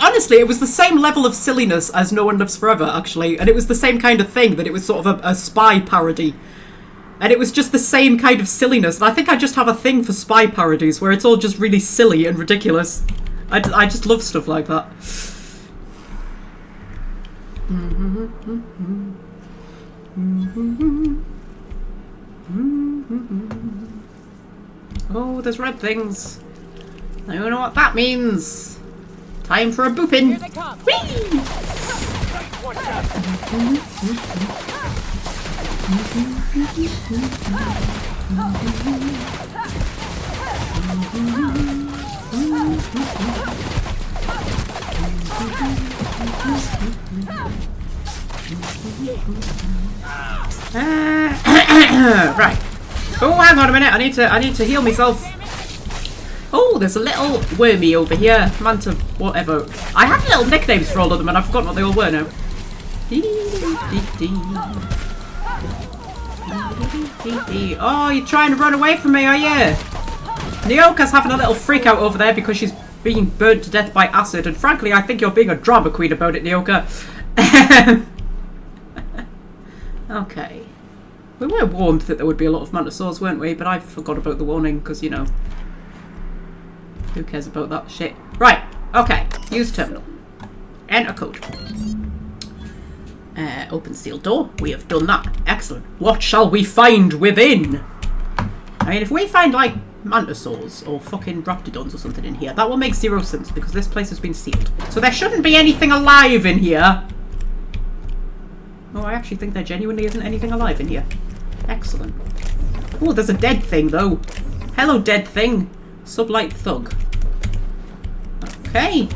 honestly, it was the same level of silliness as No One Lives Forever, actually, and it was the same kind of thing, that it was sort of a spy parody. And it was just the same kind of silliness, and I think I just have a thing for spy parodies, where it's all just really silly and ridiculous. I just love stuff like that. Oh, there's red things. I don't know what that means. Time for a boopin'. Here they come. Whee! Right. Oh, hang on a minute. I need to heal myself. Oh, there's a little wormy over here. Manta, whatever. I had little nicknames for all of them, and I've forgotten what they all were now. Oh, you're trying to run away from me, are you? Nyoka's having a little freak out over there because she's being burnt to death by acid, and frankly, I think you're being a drama queen about it, Nyoka. Okay. We were warned that there would be a lot of mantisaurs, weren't we? But I forgot about the warning because, you know, who cares about that shit? Right. Okay. Use terminal. Enter code. Open sealed door. We have done that. Excellent. What shall we find within? I mean, if we find, like, mantisaurs or fucking raptidons or something in here, that will make zero sense because this place has been sealed. So there shouldn't be anything alive in here. Oh, I actually think there genuinely isn't anything alive in here. Excellent. Oh, there's a dead thing, though. Hello, dead thing. Sublight thug. Okay.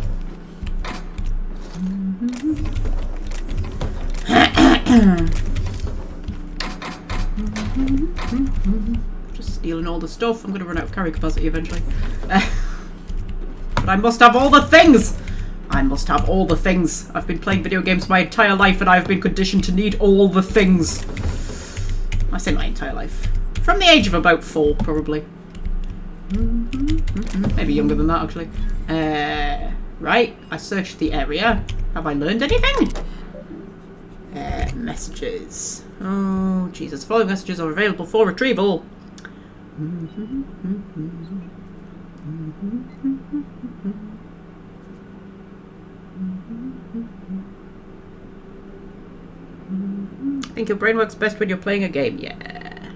Just stealing all the stuff. I'm going to run out of carry capacity eventually. But I must have all the things! I must have all the things. I've been playing video games my entire life and I've been conditioned to need all the things. I say my entire life. From the age of about 4, probably. Maybe younger than that, actually. Right, I searched the area. Have I learned anything? Messages. Oh, Jesus. Following messages are available for retrieval. I think your brain works best when you're playing a game. Yeah.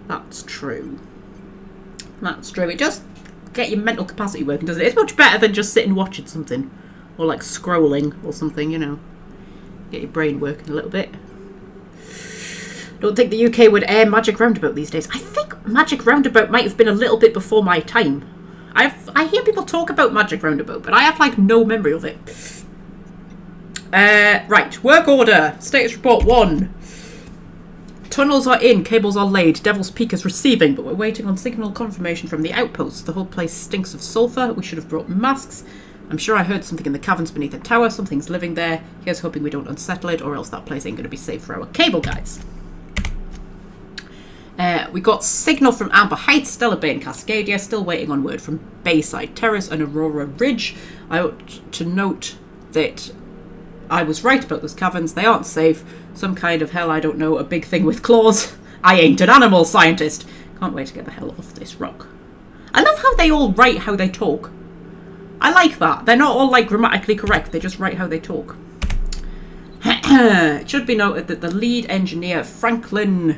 That's true. That's true. It just get your mental capacity working, doesn't it? It's much better than just sitting watching something. Or like scrolling or something, you know. Get your brain working a little bit. Don't think the UK would air Magic Roundabout these days. I think Magic Roundabout might have been a little bit before my time. I hear people talk about Magic Roundabout, but I have like no memory of it. Right, work order. Status report 1. Tunnels are in, cables are laid, Devil's Peak is receiving, but we're waiting on signal confirmation from the outposts. The whole place stinks of sulphur. We should have brought masks. I'm sure I heard something in the caverns beneath the tower. Something's living there. Here's hoping we don't unsettle it, or else that place ain't going to be safe for our cable guys. We got signal from Amber Heights, Stellar Bay and Cascadia. Still waiting on word from Bayside Terrace and Aurora Ridge. I ought to note that I was right about those caverns. They aren't safe. Some kind of hell, I don't know, a big thing with claws. I ain't an animal scientist. Can't wait to get the hell off this rock. I love how they all write how they talk. I like that. They're not all like grammatically correct. They just write how they talk. It should be noted that the lead engineer, Franklin,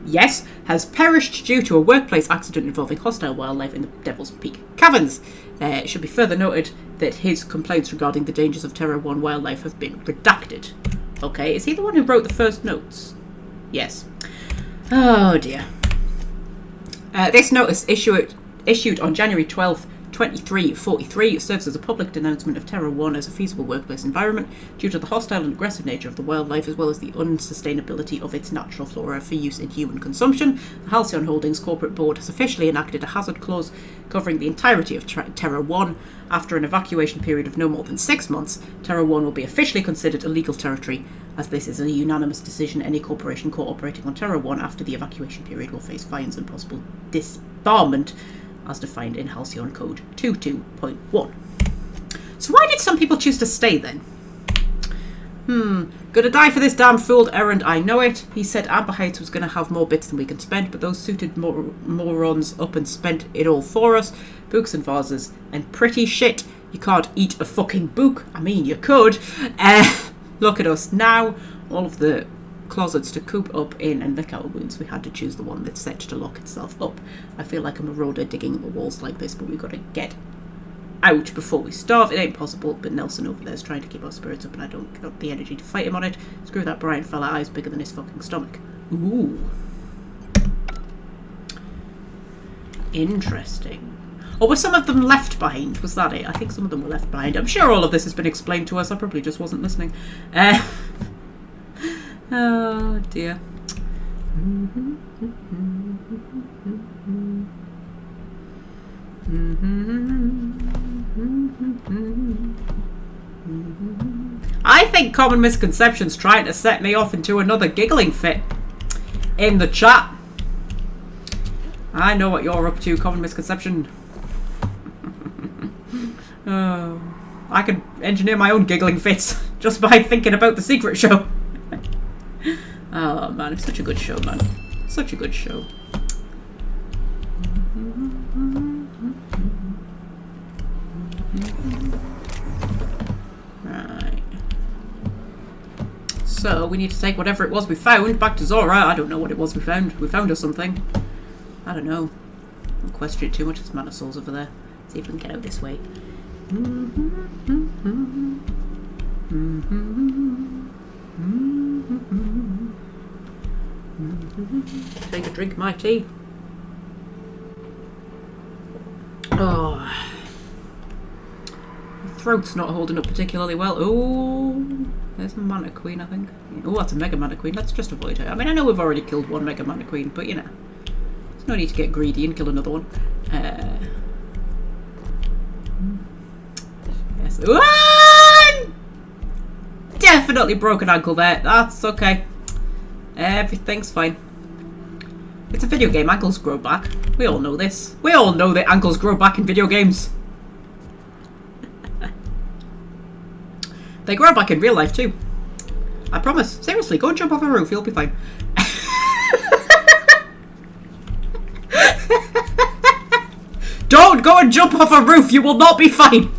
yes, has perished due to a workplace accident involving hostile wildlife in the Devil's Peak Caverns. It should be further noted that his complaints regarding the dangers of Terra 1 wildlife have been redacted. Okay, is he the one who wrote the first notes? Yes. Oh dear. This notice issued on January 12th, 2343 serves as a public denouncement of Terra 1 as a feasible workplace environment due to the hostile and aggressive nature of the wildlife as well as the unsustainability of its natural flora for use in human consumption. The Halcyon Holdings Corporate Board has officially enacted a hazard clause covering the entirety of Terra 1. After an evacuation period of no more than 6 months, Terra 1 will be officially considered illegal territory. As this is a unanimous decision, any corporation cooperating on Terra 1 after the evacuation period will face fines and possible disbarment as defined in Halcyon Code 22.1. So why did some people choose to stay then? Gonna die for this damn fooled errand, I know it. He said Amber Heights was gonna have more bits than we can spend, but those suited morons up and spent it all for us. Books and vases, and pretty shit. You can't eat a fucking book. I mean, you could. Look at us now. All of the closets to coop up in and lick our wounds. We had to choose the one that's set to lock itself up. I feel like a marauder digging in the walls like this, but we've got to get out before we starve. It ain't possible, but Nelson over there's trying to keep our spirits up and I don't got the energy to fight him on it. Screw that Brian fella, eyes bigger than his fucking stomach. Ooh. Interesting. Or were some of them left behind? Was that it? I think some of them were left behind. I'm sure all of this has been explained to us. I probably just wasn't listening. Oh dear. I think Common Misconception's trying to set me off into another giggling fit in the chat. I know what you're up to, Common Misconception. Oh, I can engineer my own giggling fits just by thinking about the secret show. Oh man, it's such a good show, man. Such a good show. Right. So we need to take whatever it was we found back to Zora. I don't know what it was we found. We found her something. I don't know. Don't question it too much. There's mana souls over there. See if we can get out this way. Take a drink of my tea. Oh, my throat's not holding up particularly well. Oh, there's a Mana Queen, I think. Oh, that's a Mega Mana Queen. Let's just avoid her. I mean, I know we've already killed one Mega Mana Queen, but you know, there's no need to get greedy and kill another one. Yes. One! Definitely broken ankle there. That's okay. Everything's fine. It's a video game. Ankles grow back. We all know this. We all know that ankles grow back in video games. They grow back in real life too. I promise. Seriously, go and jump off a roof. You'll be fine. Don't go and jump off a roof. You will not be fine.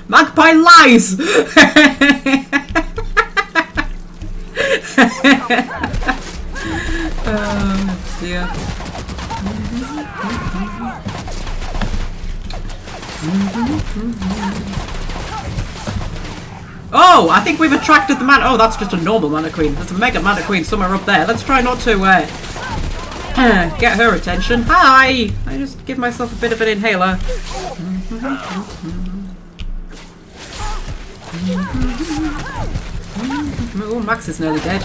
Magpie lies. Oh dear. Oh, I think we've attracted the man. Oh, that's just a normal Mana Queen. There's a Mega Mana Queen somewhere up there. Let's try not to get her attention. Hi! I just give myself a bit of an inhaler. Oh, Max is nearly dead.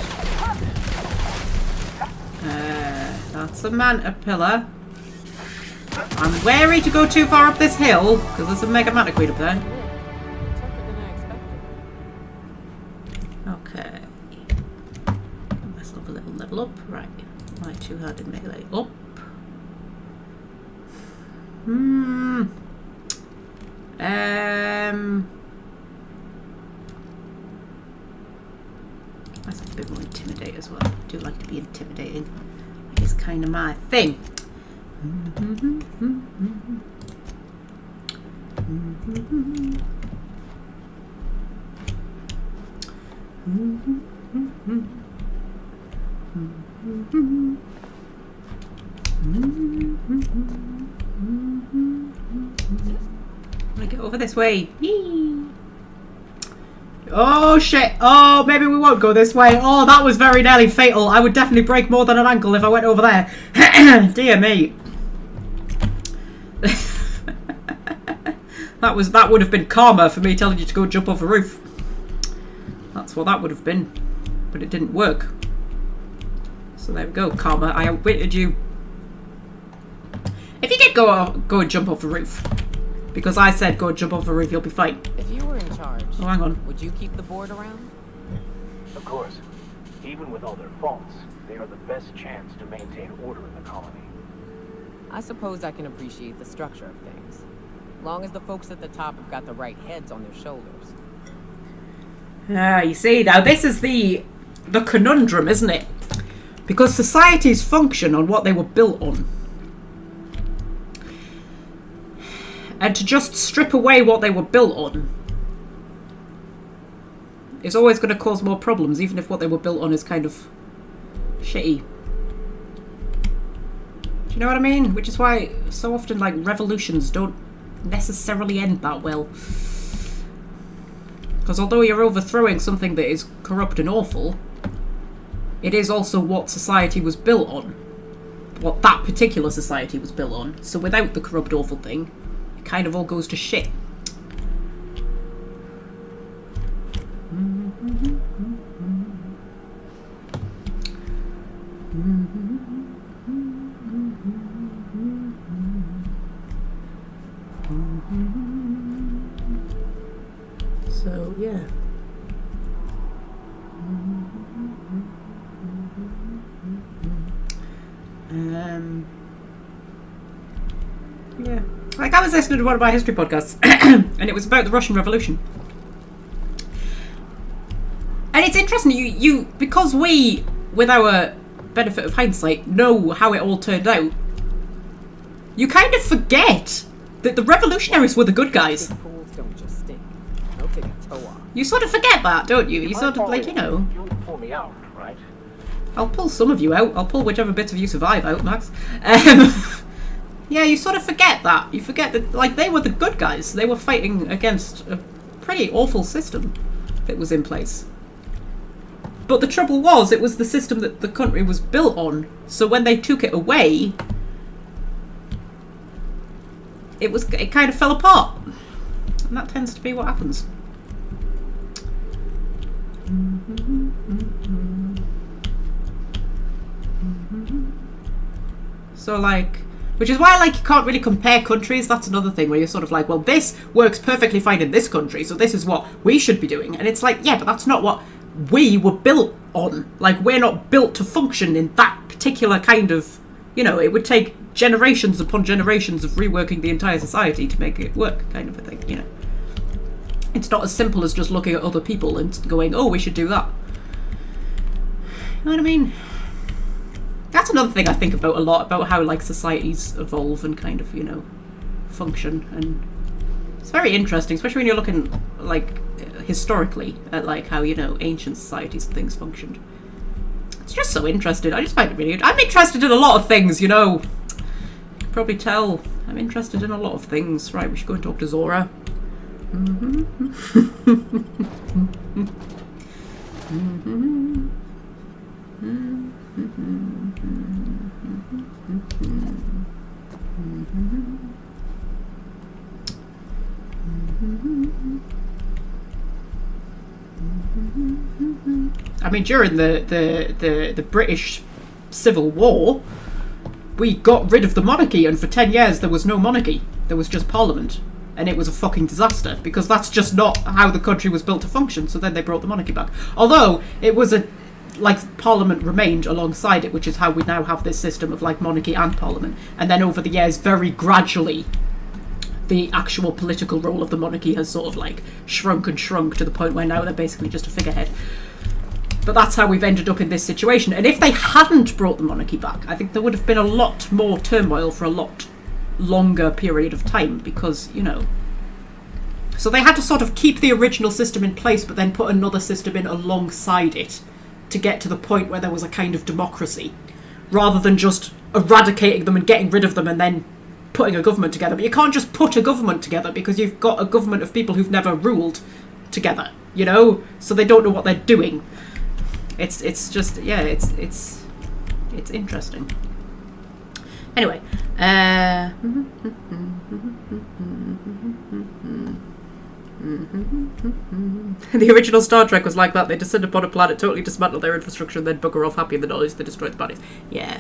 That's a Mana Pillar. I'm wary to go too far up this hill because there's a Mega Mana Queen up there. Okay. Give myself a little level up. Right. My two-handed melee up. That's a bit more intimidate as well. I do like to be intimidating. It's kind of my thing. I'm gonna get over this way. Yee. Oh shit. Oh, maybe we won't go this way. Oh, that was very nearly fatal. I would definitely break more than an ankle if I went over there. Dear me. That would have been karma for me telling you to go jump off a roof. That's what that would have been. But it didn't work. So there we go, karma. I outwitted you. If you did go and jump off a roof, because I said go and jump off a roof, you'll be fine. If you were in charge, oh, hang on. Would you keep the board around? Of course. Even with all their faults, they are the best chance to maintain order in the colony. I suppose I can appreciate the structure of things. Long as the folks at the top have got the right heads on their shoulders. Ah, you see, now this is the conundrum, isn't it? Because societies function on what they were built on. And to just strip away what they were built on is always going to cause more problems, even if what they were built on is kind of shitty. Do you know what I mean? Which is why so often, like, revolutions don't necessarily end that well. Because although you're overthrowing something that is corrupt and awful, it is also what society was built on. What that particular society was built on. So without the corrupt, awful thing, it kind of all goes to shit. So, yeah. Yeah. Like, I was listening to one of my history podcasts, and it was about the Russian Revolution. And it's interesting, you because we, with our benefit of hindsight, know how it all turned out, you kind of forget that the revolutionaries were the good guys. Don't just stink. They'll take a toe off. You sort of forget that, don't you? You sort of, like, you know. You'll pull me out, right? I'll pull some of you out. I'll pull whichever bits of you survive out, Max. Yeah, you sort of forget that. You forget that, like, they were the good guys. They were fighting against a pretty awful system that was in place. But the trouble was, it was the system that the country was built on. So when they took it away, it kind of fell apart. And that tends to be what happens. So, like, which is why, like, you can't really compare countries. That's another thing where you're sort of like, well, this works perfectly fine in this country, so this is what we should be doing. And it's like, yeah, but that's not what we were built on. Like, we're not built to function in that particular kind of, you know, it would take generations upon generations of reworking the entire society to make it work, kind of a thing, you know. It's not as simple as just looking at other people and going, oh, we should do that. You know what I mean? That's another thing I think about a lot, about how, like, societies evolve and kind of, you know, function. And it's very interesting, especially when you're looking, like, historically at, like, how, you know, ancient societies and things functioned. It's just so interesting. I just find it really... I'm interested in a lot of things, you know. You can probably tell. I'm interested in a lot of things. Right, we should go and talk to Zora. I mean, during the British Civil War, we got rid of the monarchy, and for 10 years there was no monarchy. There was just Parliament. And it was a fucking disaster, because that's just not how the country was built to function, so then they brought the monarchy back. Although, it was like, Parliament remained alongside it, which is how we now have this system of, like, monarchy and Parliament. And then over the years, very gradually, the actual political role of the monarchy has sort of, like, shrunk and shrunk to the point where now they're basically just a figurehead. But that's how we've ended up in this situation. And if they hadn't brought the monarchy back, I think there would have been a lot more turmoil for a lot longer period of time, because, you know, so they had to sort of keep the original system in place but then put another system in alongside it to get to the point where there was a kind of democracy, rather than just eradicating them and getting rid of them and then putting a government together. But you can't just put a government together, because you've got a government of people who've never ruled together, you know, so they don't know what they're doing. It's just, yeah, it's interesting. Anyway. The original Star Trek was like that. They descend upon a planet, totally dismantle their infrastructure, and then bugger off happy in the knowledge they destroyed the bodies. Yeah.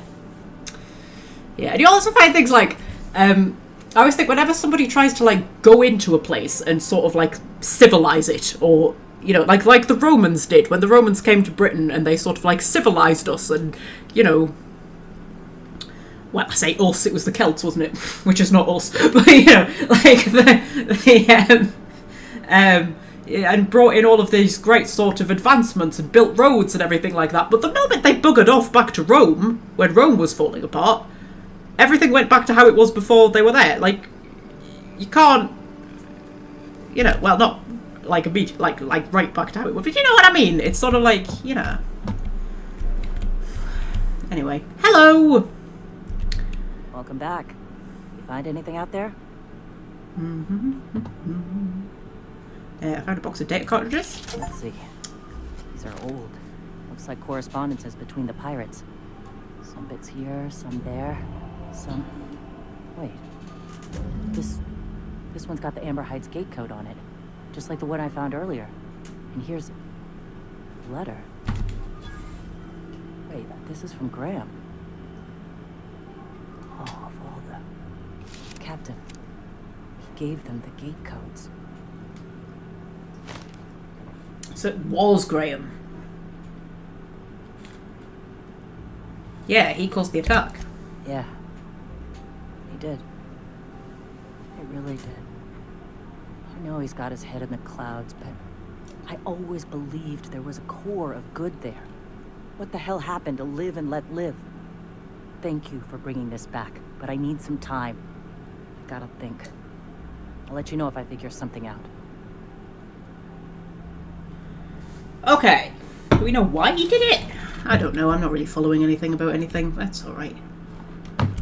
Yeah, and you also find things like, I always think whenever somebody tries to, like, go into a place and sort of, like, civilize it, or, you know, like the Romans did, when the Romans came to Britain and they sort of, like, civilized us and, you know, well, I say us, it was the Celts, wasn't it? Which is not us. But, you know, like, and brought in all of these great sort of advancements and built roads and everything like that. But the moment they buggered off back to Rome, when Rome was falling apart, everything went back to how it was before they were there. Like, you can't, you know, well, not like immediate, like right back to how it was, but you know what I mean? It's sort of like, you know. Anyway, hello! Welcome back. You find anything out there? I found a box of data cartridges. Let's see. These are old. Looks like correspondences between the pirates. Some bits here, some there, some... Wait. This one's got the Amber Heights gate code on it. Just like the one I found earlier. And here's... a letter. Wait, this is from Graham. Oh, of all the... Captain. He gave them the gate codes. So it was Graham. Yeah, he caused the attack. Yeah. He did. He really did. I know he's got his head in the clouds, but I always believed there was a core of good there. What the hell happened to live and let live? Thank you for bringing this back, but I need some time. I gotta think. I'll let you know if I figure something out. Okay. Do we know why he did it? I don't know. I'm not really following anything about anything. That's alright.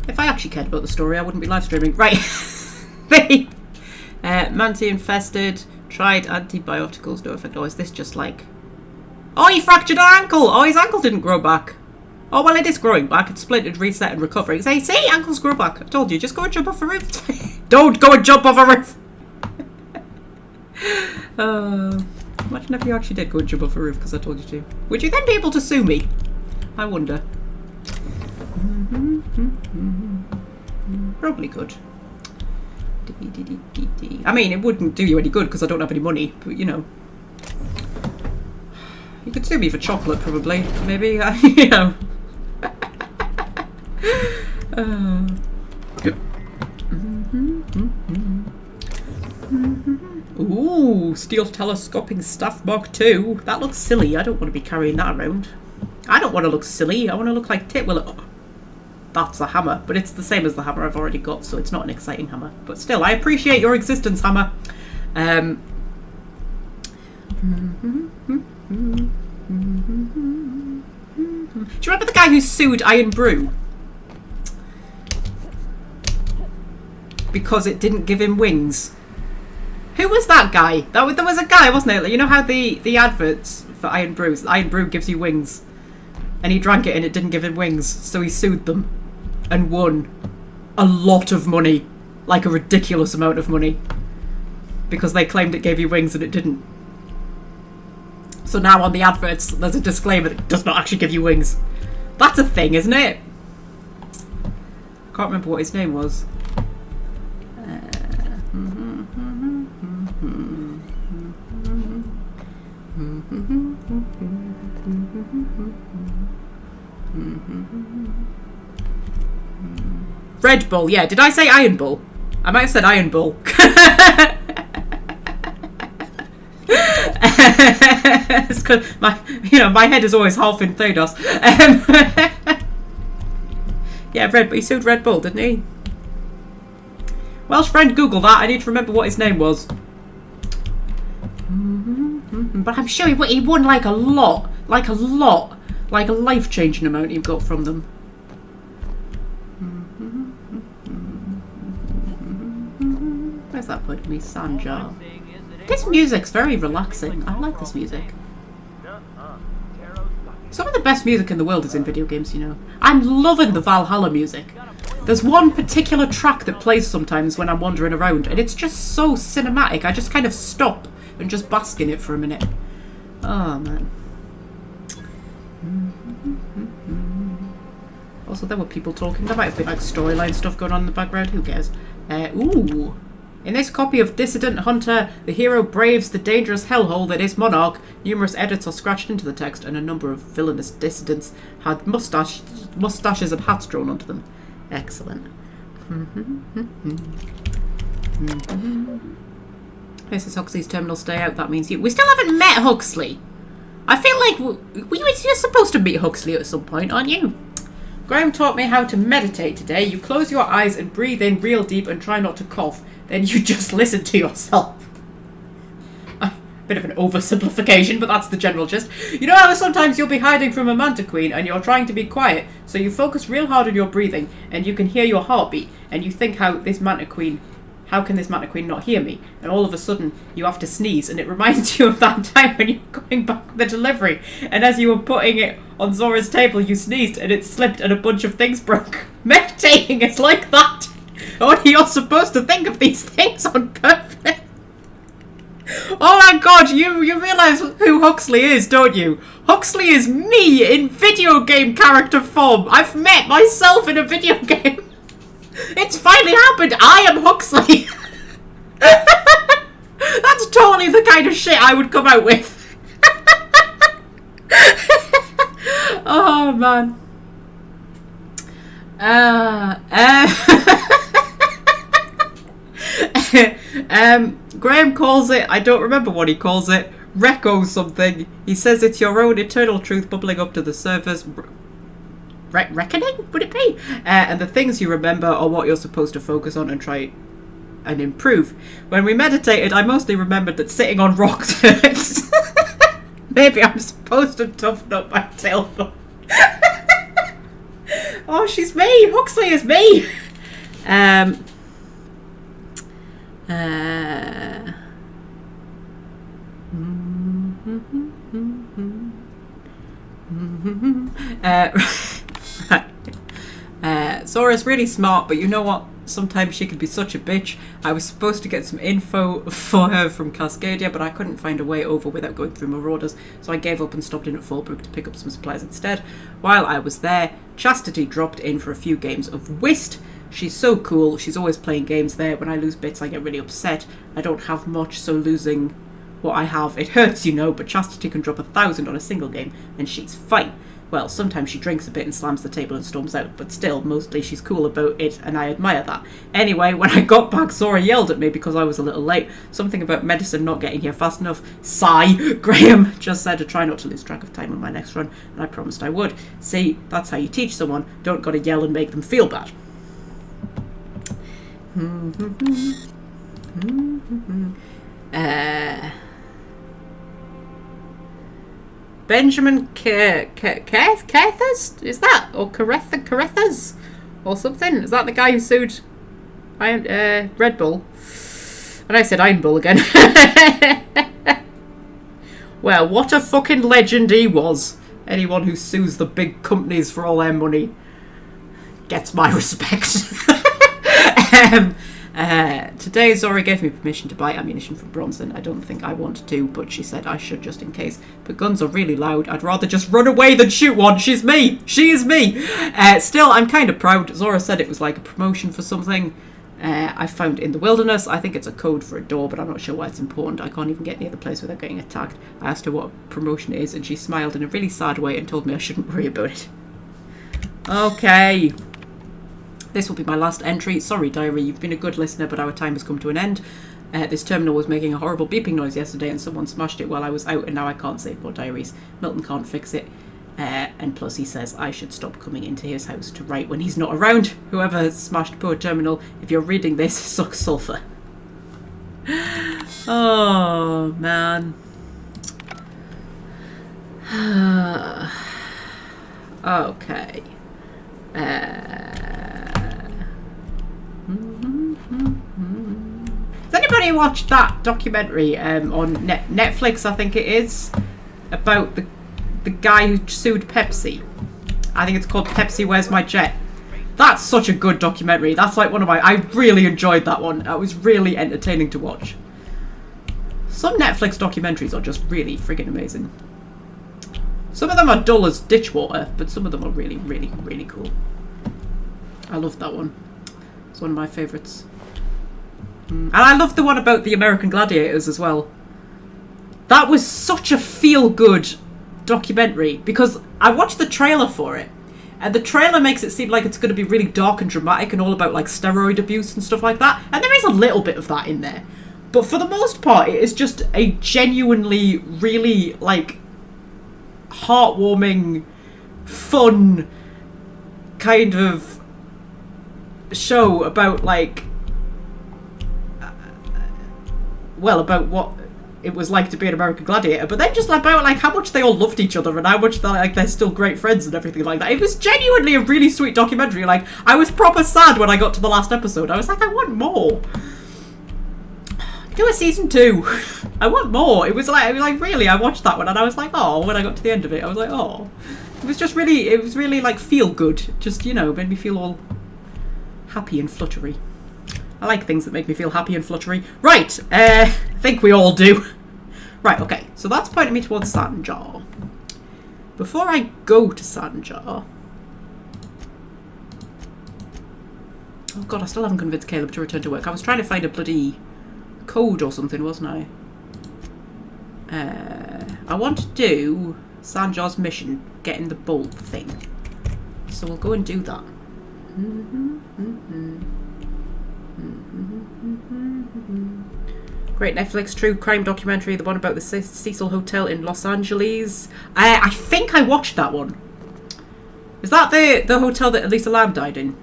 If I actually cared about the story, I wouldn't be live streaming. Right. Manti infested. Tried antibioticals. No effect. Oh, is this just like... Oh, he fractured an ankle! Oh, his ankle didn't grow back. Oh, well, it is growing back. It's splintered, reset, and recovering. Say, see? Ankles grow back. I told you. Just go and jump off a roof. Don't go and jump off a roof! Imagine if you actually did go and jump off a roof because I told you to. Would you then be able to sue me? I wonder. Probably could. I mean, it wouldn't do you any good because I don't have any money, but you know. You could sue me for chocolate, probably. Maybe, you know. Ooh, steel telescoping staff Mark II. That looks silly. I don't want to be carrying that around. I don't want to look silly. I want to look like Tit. Well, that's a hammer, but it's the same as the hammer I've already got, so it's not an exciting hammer. But still, I appreciate your existence, hammer. Do you remember the guy who sued Iron Brew? Because it didn't give him wings. Who was that guy? There was a guy, wasn't there? You know how the adverts for Iron Brew gives you wings. And he drank it and it didn't give him wings. So he sued them. And won a lot of money. Like a ridiculous amount of money. Because they claimed it gave you wings and it didn't. So now on the adverts, there's a disclaimer that it does not actually give you wings. That's a thing, isn't it? Can't remember what his name was. Red Bull, yeah. Did I say Iron Bull? I might have said Iron Bull. It's 'cause my head is always half in Thedos. Yeah, he sued Red Bull, didn't he? Welsh friend, Google that. I need to remember what his name was. But I'm sure he won like a lot. Like a life-changing amount he got from them. Where's that putting me? Sanjar. This music's very relaxing. I like this music. Some of the best music in the world is in video games, you know. I'm loving the Valhalla music. There's one particular track that plays sometimes when I'm wandering around, and it's just so cinematic. I just kind of stop and just bask in it for a minute. Oh, man. Also, there were people talking. There might have been like storyline stuff going on in the background. Who cares? Ooh. In this copy of Dissident Hunter, the hero braves the dangerous hellhole that is Monarch. Numerous edits are scratched into the text, and a number of villainous dissidents had mustaches and hats drawn onto them. Excellent. This is Huxley's terminal stay out. That means you. We still haven't met Huxley. I feel like you're supposed to meet Huxley at some point, aren't you? Graham taught me how to meditate today. You close your eyes and breathe in real deep and try not to cough. Then you just listen to yourself. Bit of an oversimplification, but that's the general gist. You know how sometimes you'll be hiding from a manta queen and you're trying to be quiet, so you focus real hard on your breathing and you can hear your heartbeat and you think how can this manta queen not hear me? And all of a sudden you have to sneeze, and it reminds you of that time when you're going back the delivery and as you were putting it on Zora's table you sneezed and it slipped and a bunch of things broke. Meditating is like that. Only you're supposed to think of these things on purpose. Oh my god, you realise who Huxley is, don't you? Huxley is me in video game character form. I've met myself in a video game. It's finally happened. I am Huxley. That's totally the kind of shit I would come out with. Oh man. Graham calls it, I don't remember what he calls it, Reco something. He says it's your own eternal truth bubbling up to the surface. Reckoning, would it be? And the things you remember are what you're supposed to focus on and try and improve. When we meditated, I mostly remembered that sitting on rocks hurts. Maybe I'm supposed to toughen up my tailbone. Oh, she's me! Huxley is me! Zora's really smart, but you know what? Sometimes she could be such a bitch. I was supposed to get some info for her from Cascadia, but I couldn't find a way over without going through Marauders, so I gave up and stopped in at Fallbrook to pick up some supplies instead. While I was there, Chastity dropped in for a few games of Whist. She's so cool. She's always playing games there. When I lose bits, I get really upset. I don't have much, so losing what I have, it hurts, you know, but Chastity can drop 1,000 on a single game, and she's fine. Well, sometimes she drinks a bit and slams the table and storms out, but still, mostly she's cool about it, and I admire that. Anyway, when I got back, Zora yelled at me because I was a little late. Something about medicine not getting here fast enough. Sigh. Graham just said to try not to lose track of time on my next run, and I promised I would. See, that's how you teach someone. Don't gotta yell and make them feel bad. Benjamin Carethers? Is that? Or Carethers? Or something? Is that the guy who sued Red Bull? And I said Iron Bull again. Well, what a fucking legend he was. Anyone who sues the big companies for all their money gets my respect. Today Zora gave me permission to buy ammunition from Bronson. I don't think I want to, but she said I should just in case. But guns are really loud. I'd rather just run away than shoot one. She's me. She is me. Still, I'm kind of proud. Zora said it was like a promotion for something I found in the wilderness. I think it's a code for a door, but I'm not sure why it's important. I can't even get near the place without getting attacked. I asked her what a promotion is, and she smiled in a really sad way and told me I shouldn't worry about it. Okay. This will be my last entry. Sorry, diary, you've been a good listener, but our time has come to an end. This terminal was making a horrible beeping noise yesterday and someone smashed it while I was out, and now I can't save more diaries. Milton can't fix it. And plus he says I should stop coming into his house to write when he's not around. Whoever has smashed poor terminal, if you're reading this, suck sulfur. Oh, man. Okay. Has anybody watched that documentary on Netflix, I think it is, about the guy who sued Pepsi? I think it's called Pepsi Where's My Jet. That's such a good documentary. That's like one of my... I really enjoyed that one. It was really entertaining to watch. Some Netflix documentaries are just really friggin' amazing. Some of them are dull as ditch water, but some of them are really, really, really cool. I loved that one. It's one of my favourites. And I love the one about the American Gladiators as well. That was such a feel-good documentary because I watched the trailer for it, and the trailer makes it seem like it's going to be really dark and dramatic and all about like steroid abuse and stuff like that, and there is a little bit of that in there, but for the most part it is just a genuinely really like heartwarming, fun kind of show about like well, about what it was like to be an American Gladiator, but then just about like how much they all loved each other and how much they're still great friends and everything like that. It was genuinely a really sweet documentary. Like, I was proper sad when I got to the last episode. I was like, I want more. Do a season 2. I want more. It was like really, I watched that one and I was like, oh, when I got to the end of it, I was like, oh. It was really like feel good. Just, you know, made me feel all happy and fluttery. I like things that make me feel happy and fluttery. Right, I think we all do. Right, okay, so that's pointing me towards Sanjar. Before I go to Sanjar... Oh god, I still haven't convinced Caleb to return to work. I was trying to find a bloody code or something, wasn't I? I want to do Sanjar's mission, getting the bolt thing. So we'll go and do that. Great Netflix true crime documentary, the one about the Cecil Hotel in Los Angeles. I think I watched that one. Is that the hotel that Elisa Lam died in?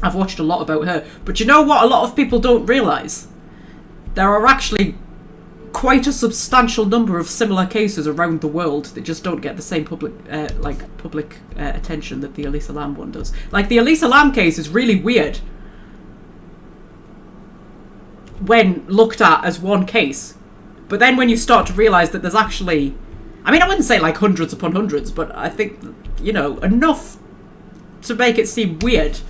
I've watched a lot about her. But you know what a lot of people don't realise? There are actually quite a substantial number of similar cases around the world that just don't get the same public attention that the Elisa Lam one does. Like, the Elisa Lam case is really weird when looked at as one case, but then when you start to realise that there's actually, I mean, I wouldn't say like hundreds upon hundreds, but I think, you know, enough to make it seem weird,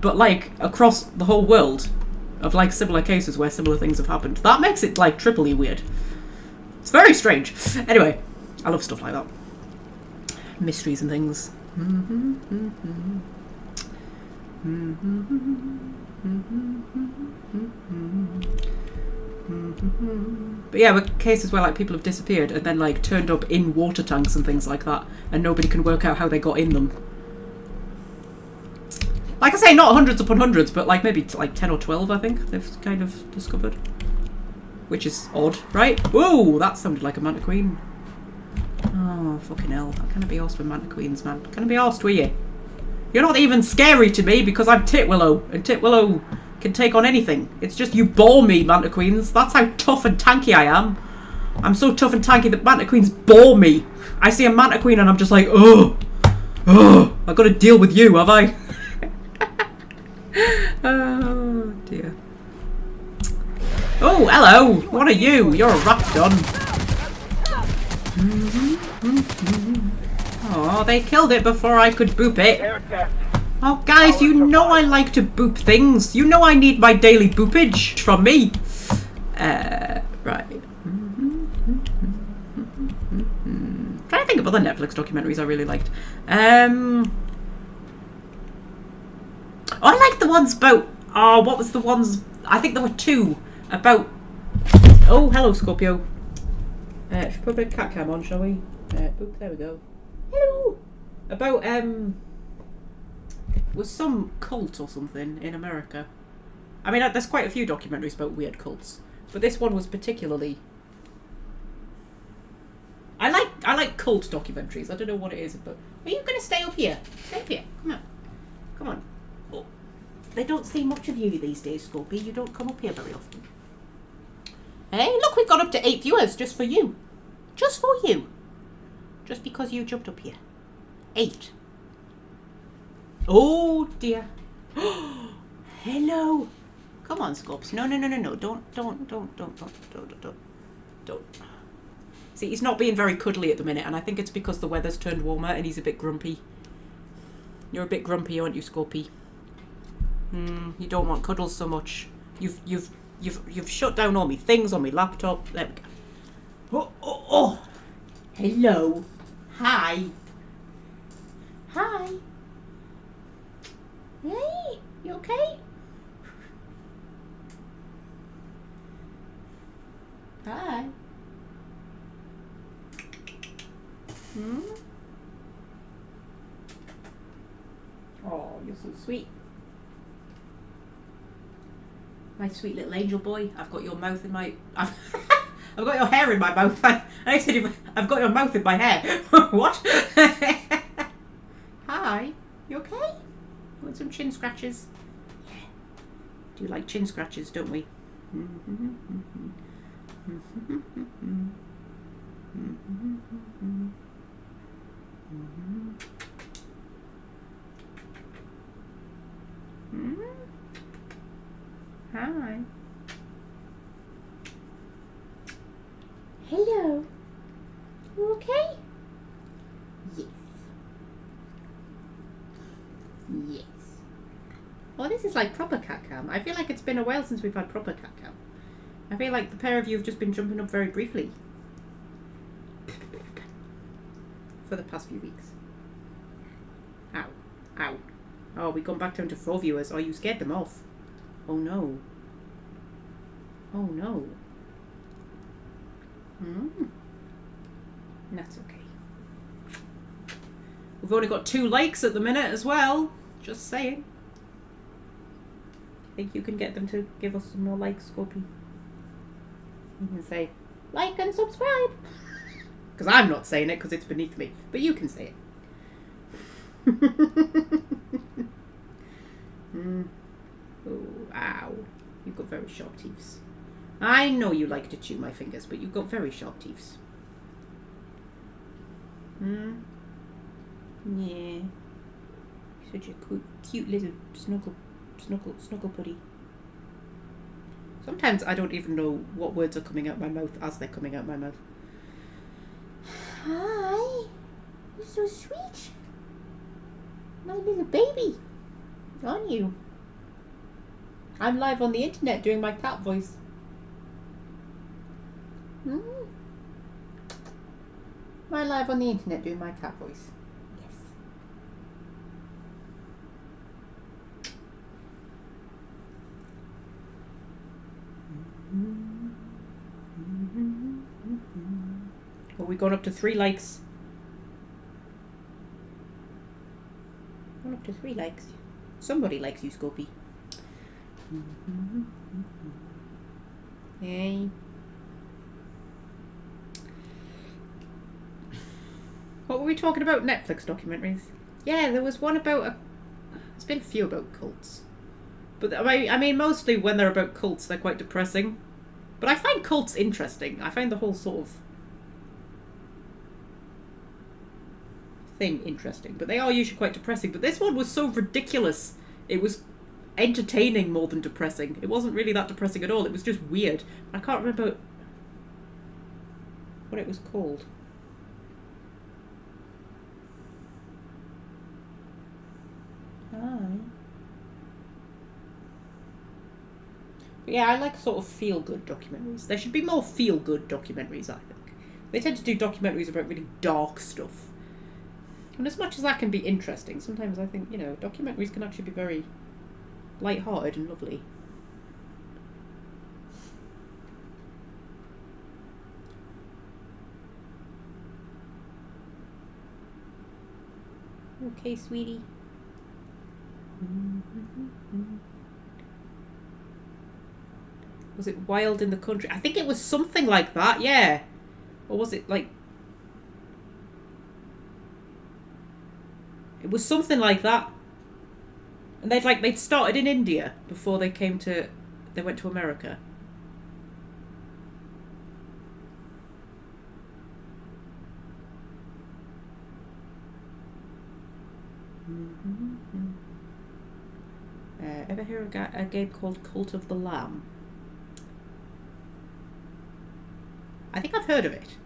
but like across the whole world of like similar cases where similar things have happened, that makes it like triply weird. It's very strange. Anyway, I love stuff like that, mysteries and things. But yeah, with cases where like people have disappeared and then like turned up in water tanks and things like that, and nobody can work out how they got in them. Like I say, not hundreds upon hundreds, but like maybe like 10 or 12, I think they've kind of discovered, which is odd, right? Whoa, that sounded like a manta queen. Oh fucking hell! I can't be arsed with manta queens, man. Can I be arsed with you? You're not even scary to me because I'm Titwillow, and Titwillow can take on anything. It's just you bore me, manta queens. That's how tough and tanky I am. I'm so tough and tanky that manta queens bore me. I see a manta queen and I'm just like, oh, I've got to deal with you, have I? Oh dear. Oh, hello. What are you? You're a raptor. Oh, they killed it before I could boop it. Oh, guys, you know I like to boop things. You know I need my daily boopage from me. Right. Trying to think of other Netflix documentaries I really liked. Oh, I like the ones about... Oh, what was the ones... I think there were 2 about... Oh, hello, Scorpio. Should we put a cat cam on, shall we? Oop, there we go. Hello! About, was some cult or something in America. I mean, there's quite a few documentaries about weird cults, but this one was particularly... I like cult documentaries. I don't know what it is, but... Are you going to stay up here? Stay up here. Come on. Come on. Oh. They don't see much of you these days, Scorpio. You don't come up here very often. Hey, look, we've got up to 8 viewers just for you. Just for you. Just because you jumped up here. 8. Oh dear. Hello. Come on, Scorps. No. Don't. See, he's not being very cuddly at the minute, and I think it's because the weather's turned warmer and he's a bit grumpy. You're a bit grumpy, aren't you, Scorpy? You don't want cuddles so much. You've shut down all my things on my laptop. There we go. Oh. Hello. Hi. Hi. Hey, you okay? Hi. Oh, you're so sweet. My sweet little angel boy. I've got your mouth in my... I've got your hair in my mouth. I said I've got your mouth in my hair. What? Hi. You okay? Want some chin scratches? Yeah. Do you like chin scratches, don't we? Hi. Hello. You okay? Yes. Yes. Oh, this is like proper cat cam. I feel like it's been a while since we've had proper cat cam. I feel like the pair of you have just been jumping up very briefly for the past few weeks. Ow. Ow. Oh, we've gone back down to 4 viewers. Oh, you scared them off. Oh no. Oh no. That's okay. We've only got 2 likes at the minute as well. Just saying. Think you can get them to give us some more likes, Scorpy? You can say, like and subscribe. Because I'm not saying it because it's beneath me. But you can say it. Oh, ow. You've got very sharp teeth. I know you like to chew my fingers, but you've got very sharp teeth. Yeah. Such a cute little snuggle putty. Sometimes I don't even know what words are coming out my mouth as they're coming out my mouth. Hi. You're so sweet. My little baby. Aren't you? I'm live on the internet doing my cat voice. Am I live on the internet doing my cat voice? Yes. Well, we've gone up to 3 likes. Gone up to 3 likes. Somebody likes you, Scopey. Hey. What were we talking about? Netflix documentaries? Yeah, there was one about there's been a few about cults. But I mean, mostly when they're about cults, they're quite depressing. But I find cults interesting. I find the whole sort of thing interesting. But they are usually quite depressing. But this one was so ridiculous. It was entertaining more than depressing. It wasn't really that depressing at all. It was just weird. I can't remember what it was called. Hi. But yeah, I like sort of feel-good documentaries. There should be more feel-good documentaries, I think. They tend to do documentaries about really dark stuff. And as much as that can be interesting, sometimes I think, you know, documentaries can actually be very light-hearted and lovely. Okay, sweetie. Was it Wild in the Country? I think it was something like that, yeah. Or was it like... It was something like that. And they'd started in India before they went to America. Ever hear a game called Cult of the Lamb? I think I've heard of it.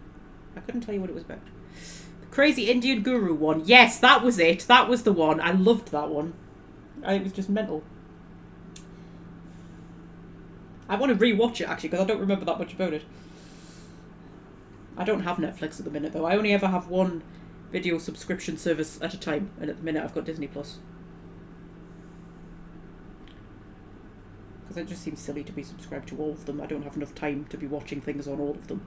I couldn't tell you what it was about. The Crazy Indian Guru one. Yes, that was it. That was the one. I loved that one. It was just mental. I want to rewatch it actually because I don't remember that much about it. I don't have Netflix at the minute though. I only ever have one video subscription service at a time, and at the minute I've got Disney Plus. Because it just seems silly to be subscribed to all of them. I don't have enough time to be watching things on all of them.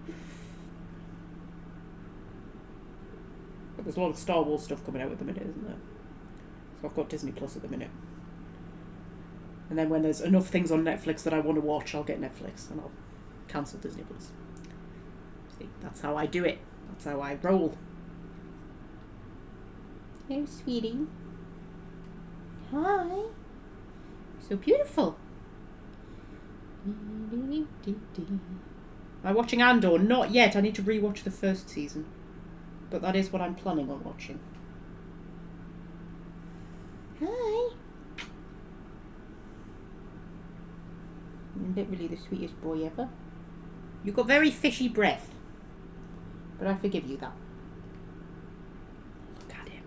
But there's a lot of Star Wars stuff coming out at the minute, isn't there? So I've got Disney Plus at the minute. And then when there's enough things on Netflix that I want to watch, I'll get Netflix and I'll cancel Disney Plus. See, that's how I do it. That's how I roll. Hey, sweetie. Hi. So beautiful. Am I watching Andor? Not yet. I need to rewatch the first season. But that is what I'm planning on watching. Hi. You're literally the sweetest boy ever. You've got very fishy breath. But I forgive you that. Look at him.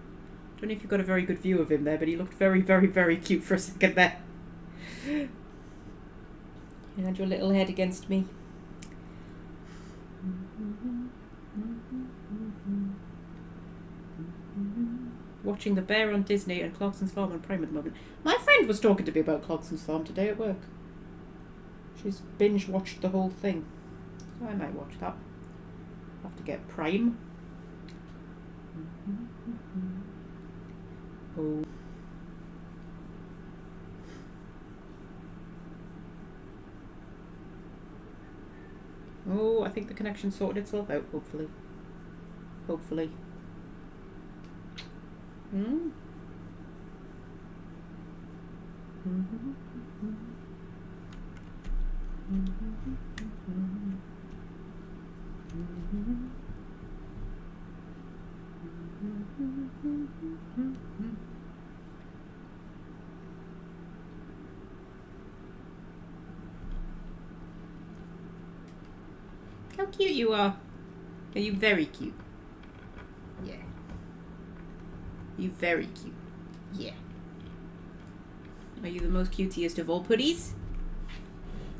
I don't know if you've got a very good view of him there, but he looked very, very, very cute for a second there. You had your little head against me. Watching The Bear on Disney and Clarkson's Farm on Prime at the moment. My friend was talking to me about Clarkson's Farm today at work. She's binge watched the whole thing. So I might watch that. I'll have to get Prime. Oh. Oh, I think the connection sorted itself out, hopefully. Hopefully. Hmm? How cute you are. Are you very cute? Yeah. You very cute. Yeah. Are you the most cutest of all putties?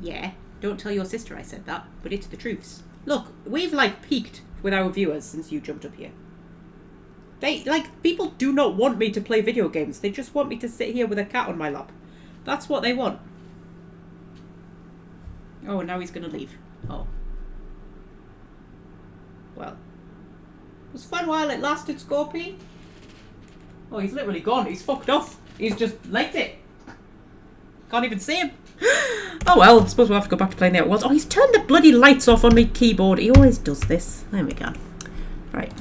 Yeah. Don't tell your sister I said that, but it's the truths. Look, we've like peaked with our viewers since you jumped up here. They, like, people do not want me to play video games. They just want me to sit here with a cat on my lap. That's what they want. Oh, and now he's gonna leave. Oh. Well. It was fun while it lasted, Scorpy. Oh, he's literally gone. He's fucked off. He's just legged it. Can't even see him. Oh well, I suppose we'll have to go back to playing the Outworlds. Oh, he's turned the bloody lights off on my keyboard. He always does this. There we go. Right.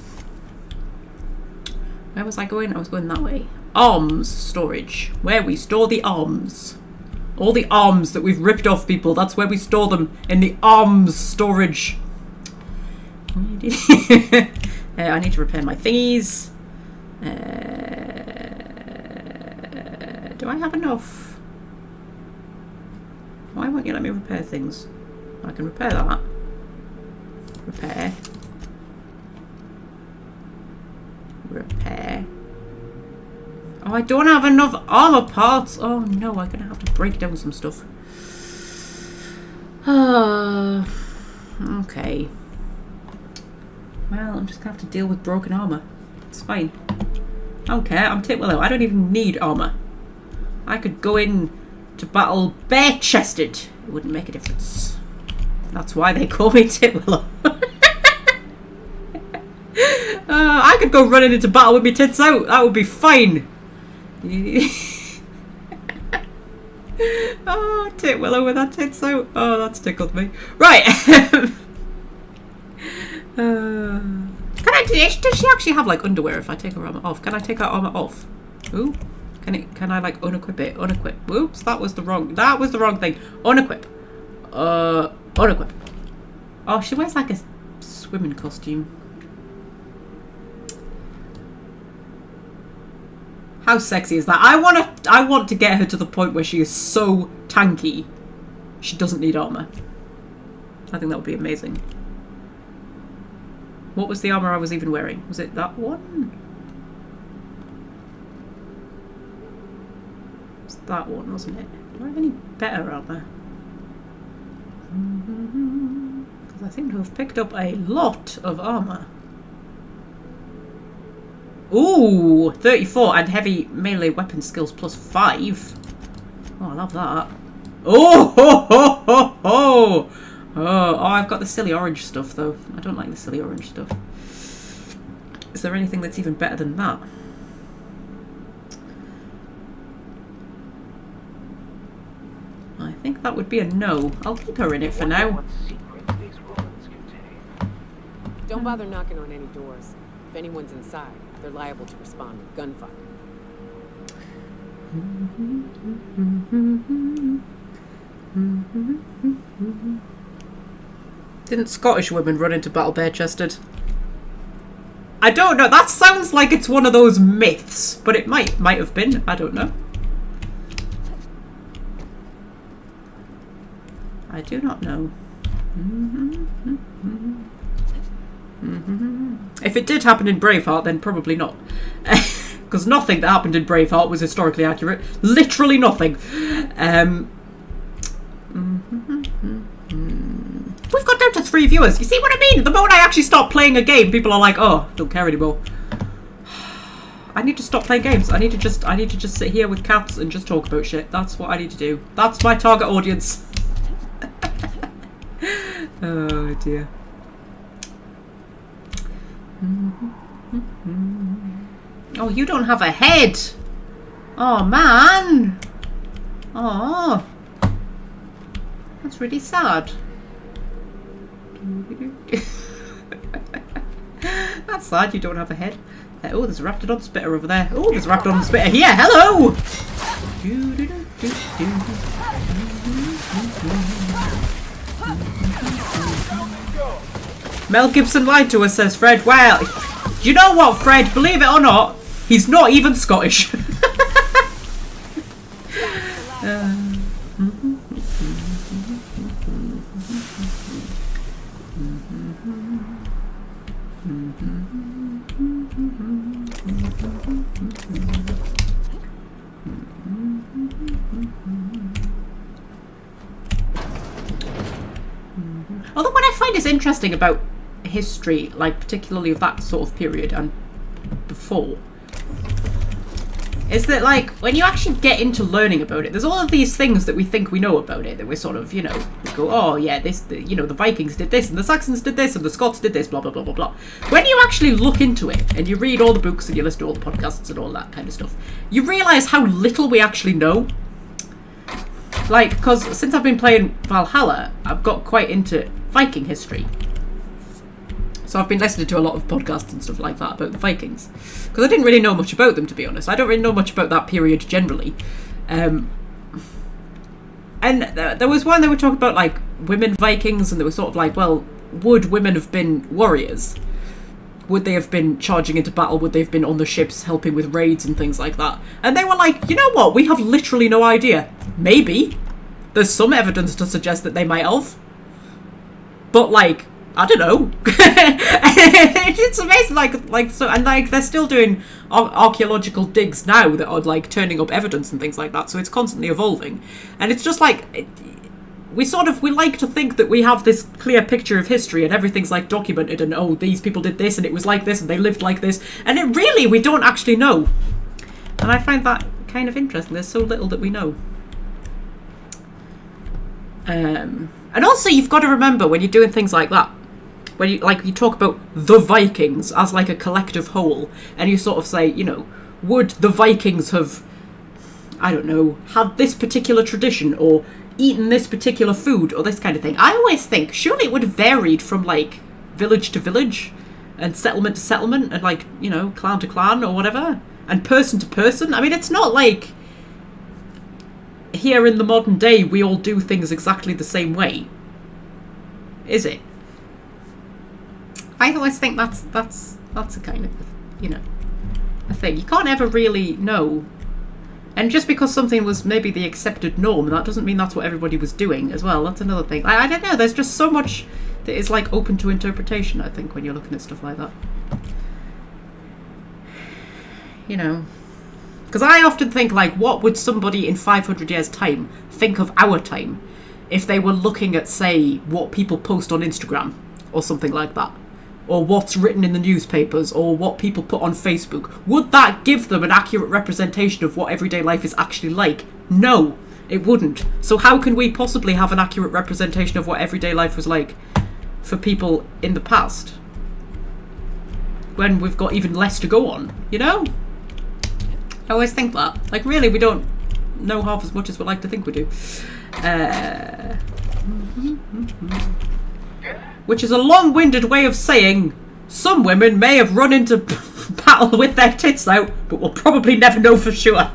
Where was I going? I was going that way. Arms storage. Where we store the arms. All the arms that we've ripped off people. That's where we store them. In the arms storage. I need to repair my thingies. Do I have enough? Why won't you let me repair things? I can repair that. Repair. Repair. Oh, I don't have enough armor parts. Oh no, I'm gonna have to break down some stuff. Okay. Well, I'm just gonna have to deal with broken armor. It's fine. I don't care. I'm Titwillow. I don't even need armor. I could go in to battle bare-chested. It wouldn't make a difference. That's why they call me Titwillow. I could go running into battle with my tits out. That would be fine. Oh, Titwillow with her tits out. Oh, that's tickled me. Right. Does she actually have like underwear if I take her armor off? Can I take her armor off? Ooh. Can I like unequip it? Unequip. Oops, that was the wrong thing. Unequip. Unequip. Oh, she wears like a swimming costume. How sexy is that? I want to get her to the point where she is so tanky she doesn't need armor. I think that would be amazing. What was the armour I was even wearing? Was it that one? It was that one, wasn't it? Do I have any better armour? Because I seem to have picked up a lot of armour. Ooh, 34 and heavy melee weapon skills plus 5. Oh, I love that. Oh, ho, ho, ho, ho. Oh, I've got the silly orange stuff though. I don't like the silly orange stuff. Is there anything that's even better than that? I think that would be a no. I'll keep her in it for now. Don't bother knocking on any doors. If anyone's inside, they're liable to respond with gunfire. Didn't Scottish women run into battle bare-chested? I don't know. That sounds like it's one of those myths, but it might have been. I don't know. I do not know. If it did happen in Braveheart, then probably not. Because nothing that happened in Braveheart was historically accurate. Literally nothing. We've got down to 3 viewers. You see what I mean? The moment I actually start playing a game, people are like, oh, don't care anymore. I need to stop playing games. I need to just sit here with cats and just talk about shit. That's what I need to do. That's my target audience. Oh dear. Oh, you don't have a head. Oh man. Oh, that's really sad. That's sad you don't have a head. Oh, there's a Raptidon spitter over there. Oh, there's a Raptidon spitter here. Hello! Mel Gibson lied to us, says Fred. Well, you know what, Fred? Believe it or not, he's not even Scottish. Although what I find is interesting about history, like particularly of that sort of period and before, is that like when you actually get into learning about it, there's all of these things that we think we know about it, that we're sort of, you know, we go, oh yeah, you know, the Vikings did this and the Saxons did this and the Scots did this, blah blah blah blah blah. When you actually look into it and you read all the books and you listen to all the podcasts and all that kind of stuff, you realise how little we actually know. Like, because since I've been playing Valhalla, I've got quite into Viking history. So I've been listening to a lot of podcasts and stuff like that about the Vikings. Because I didn't really know much about them, to be honest. I don't really know much about that period generally. And there was one they were talking about, like, women Vikings, and they were sort of like, well, would women have been warriors? Would they have been charging into battle? Would they have been on the ships helping with raids and things like that? And they were like, you know what? We have literally no idea. Maybe. There's some evidence to suggest that they might have. But, like, I don't know. It's amazing, like so, and like they're still doing archaeological digs now that are like turning up evidence and things like that. So it's constantly evolving, and it's just like we like to think that we have this clear picture of history and everything's like documented and oh, these people did this and it was like this and they lived like this, and it really we don't actually know. And I find that kind of interesting. There's so little that we know. And also you've got to remember when you're doing things like that, when you talk about the Vikings as like a collective whole, and you sort of say, you know, would the Vikings have, I don't know, had this particular tradition or eaten this particular food or this kind of thing? I always think surely it would have varied from like village to village and settlement to settlement and like, you know, clan to clan or whatever, and person to person. I mean, it's not like here in the modern day we all do things exactly the same way, is it? I always think that's a kind of, you know, a thing. You can't ever really know. And just because something was maybe the accepted norm, that doesn't mean that's what everybody was doing as well. That's another thing. I don't know, there's just so much that is like open to interpretation, I think, when you're looking at stuff like that. You know, because I often think, like, what would somebody in 500 years' time think of our time if they were looking at, say, what people post on Instagram or something like that, or what's written in the newspapers, or what people put on Facebook? Would that give them an accurate representation of what everyday life is actually like? No, it wouldn't. So how can we possibly have an accurate representation of what everyday life was like for people in the past, when we've got even less to go on, you know? I always think that. Like, really, we don't know half as much as we like to think we do. Which is a long-winded way of saying some women may have run into battle with their tits out, but we'll probably never know for sure.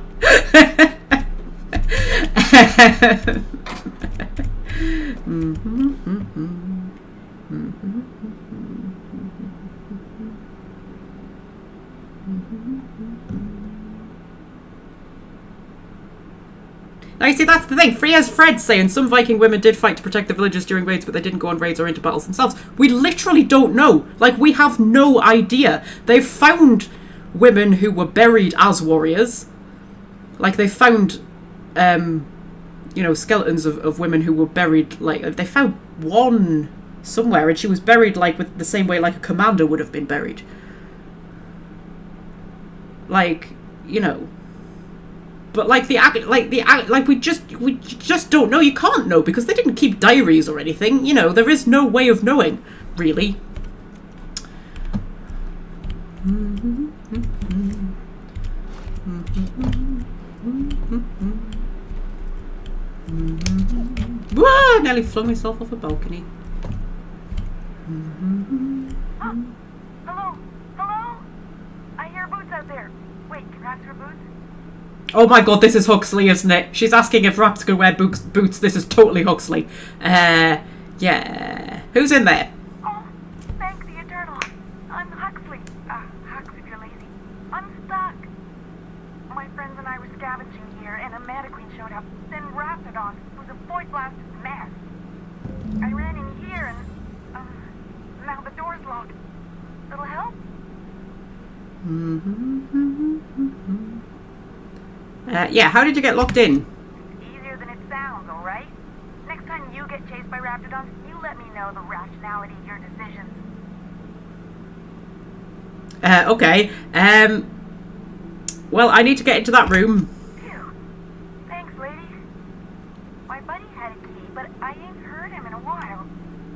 Now, you see, that's the thing. Free as Fred's saying some Viking women did fight to protect the villagers during raids, but they didn't go on raids or into battles themselves. We literally don't know. Like, we have no idea. They've found women who were buried as warriors. Like, they found, you know, skeletons of women who were buried, like, they found one somewhere, and she was buried, like, with the same way, like, a commander would have been buried. Like, you know... But like we just don't know. You can't know because they didn't keep diaries or anything. You know, there is no way of knowing, really. Whoa! Nearly flung myself off a balcony. Hello? Hello? I hear boots out there. Wait, can Raps wear boots? Oh my god, this is Huxley, isn't it? She's asking if Raps can wear boots. This is totally Huxley. Yeah. Who's in there? Oh, thank the Eternal. I'm Huxley. Hux if you're lazy. I'm stuck. My friends and I were scavenging here, and a Mana Queen showed up. Then Raptidon was a void-blasted mess. I ran in here, and now the door's locked. Little help? Yeah, how did you get locked in? Easier than it sounds, alright? Next time you get chased by Raptidons, you let me know the rationality of your decisions. Okay. Well, I need to get into that room. Phew. Thanks, lady. My buddy had a key, but I ain't heard him in a while.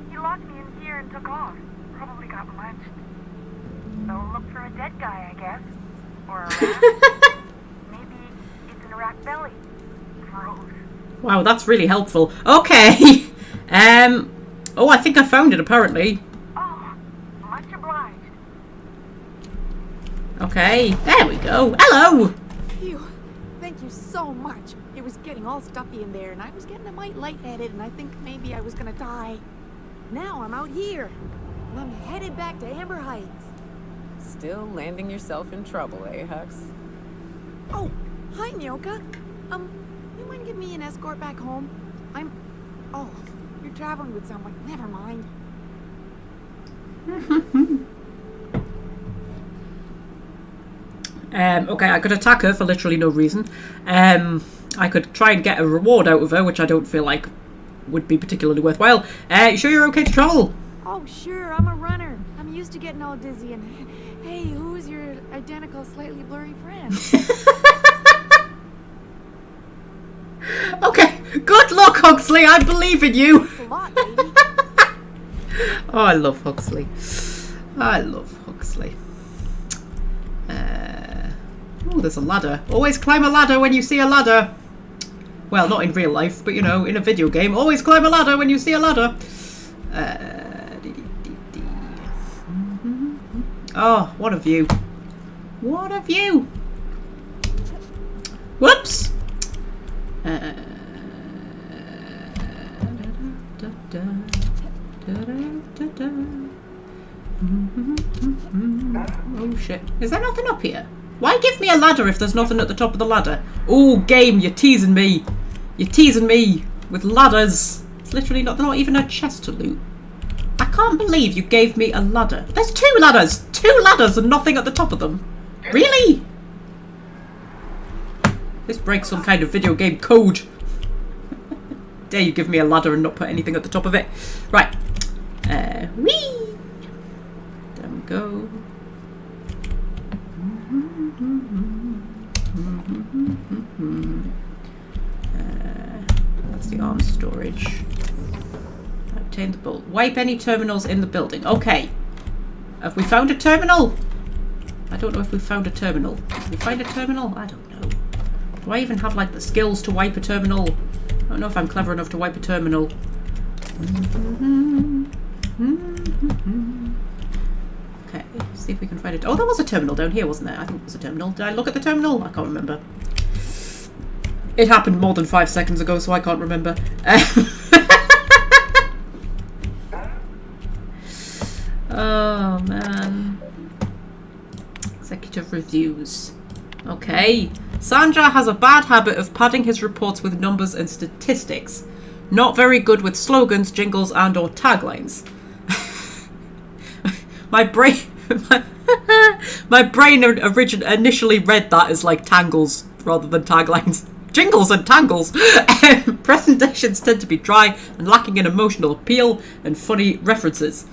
He locked me in here and took off. Probably got munched. So look for a dead guy, I guess. Or a rat. A rat belly. Gross. Wow, that's really helpful. Okay. Oh, I think I found it, apparently. Oh, much obliged. Okay, there we go. Hello! Phew. Thank you so much. It was getting all stuffy in there, and I was getting a mite lightheaded, and I think maybe I was gonna die. Now I'm out here, and I'm headed back to Amber Heights. Still landing yourself in trouble, eh, Hux? Oh! Hi, Nyoka. You mind giving me an escort back home? Oh, you're traveling with someone. Never mind. Okay, I could attack her for literally no reason. I could try and get a reward out of her, which I don't feel like would be particularly worthwhile. You sure you're okay to travel? Oh, sure. I'm a runner. I'm used to getting all dizzy and... Hey, who is your identical, slightly blurry friend? Okay, good luck, Huxley. I believe in you. Oh, I love Huxley. I love Huxley. Oh, there's a ladder. Always climb a ladder when you see a ladder. Well, not in real life, but you know, in a video game. Always climb a ladder when you see a ladder. Oh, what a view. What a view. Whoops. Oh shit. Is there nothing up here? Why give me a ladder if there's nothing at the top of the ladder? Oh, game, you're teasing me. You're teasing me with ladders. It's literally not even a chest to loot. A can't believe you gave me a ladder. There's 2 ladders! 2 ladders and nothing at the top of them. Really? This breaks some kind of video game code. Dare you give me a ladder and not put anything at the top of it. Right. Whee! There we go. That's the arms storage. Obtain the bolt. Wipe any terminals in the building. Okay. Have we found a terminal? I don't know if we've found a terminal. Did we find a terminal? I don't know. Do I even have like the skills to wipe a terminal? I don't know if I'm clever enough to wipe a terminal. Okay, see if we can find it. Oh, there was a terminal down here, wasn't there? I think it was a terminal. Did I look at the terminal? I can't remember. It happened more than 5 seconds ago, so I can't remember. Oh, man. Executive reviews. Okay. Sanjar has a bad habit of padding his reports with numbers and statistics. Not very good with slogans, jingles, and or taglines. My brain initially read that as like tangles rather than taglines. Jingles and tangles. Presentations tend to be dry and lacking in emotional appeal and funny references.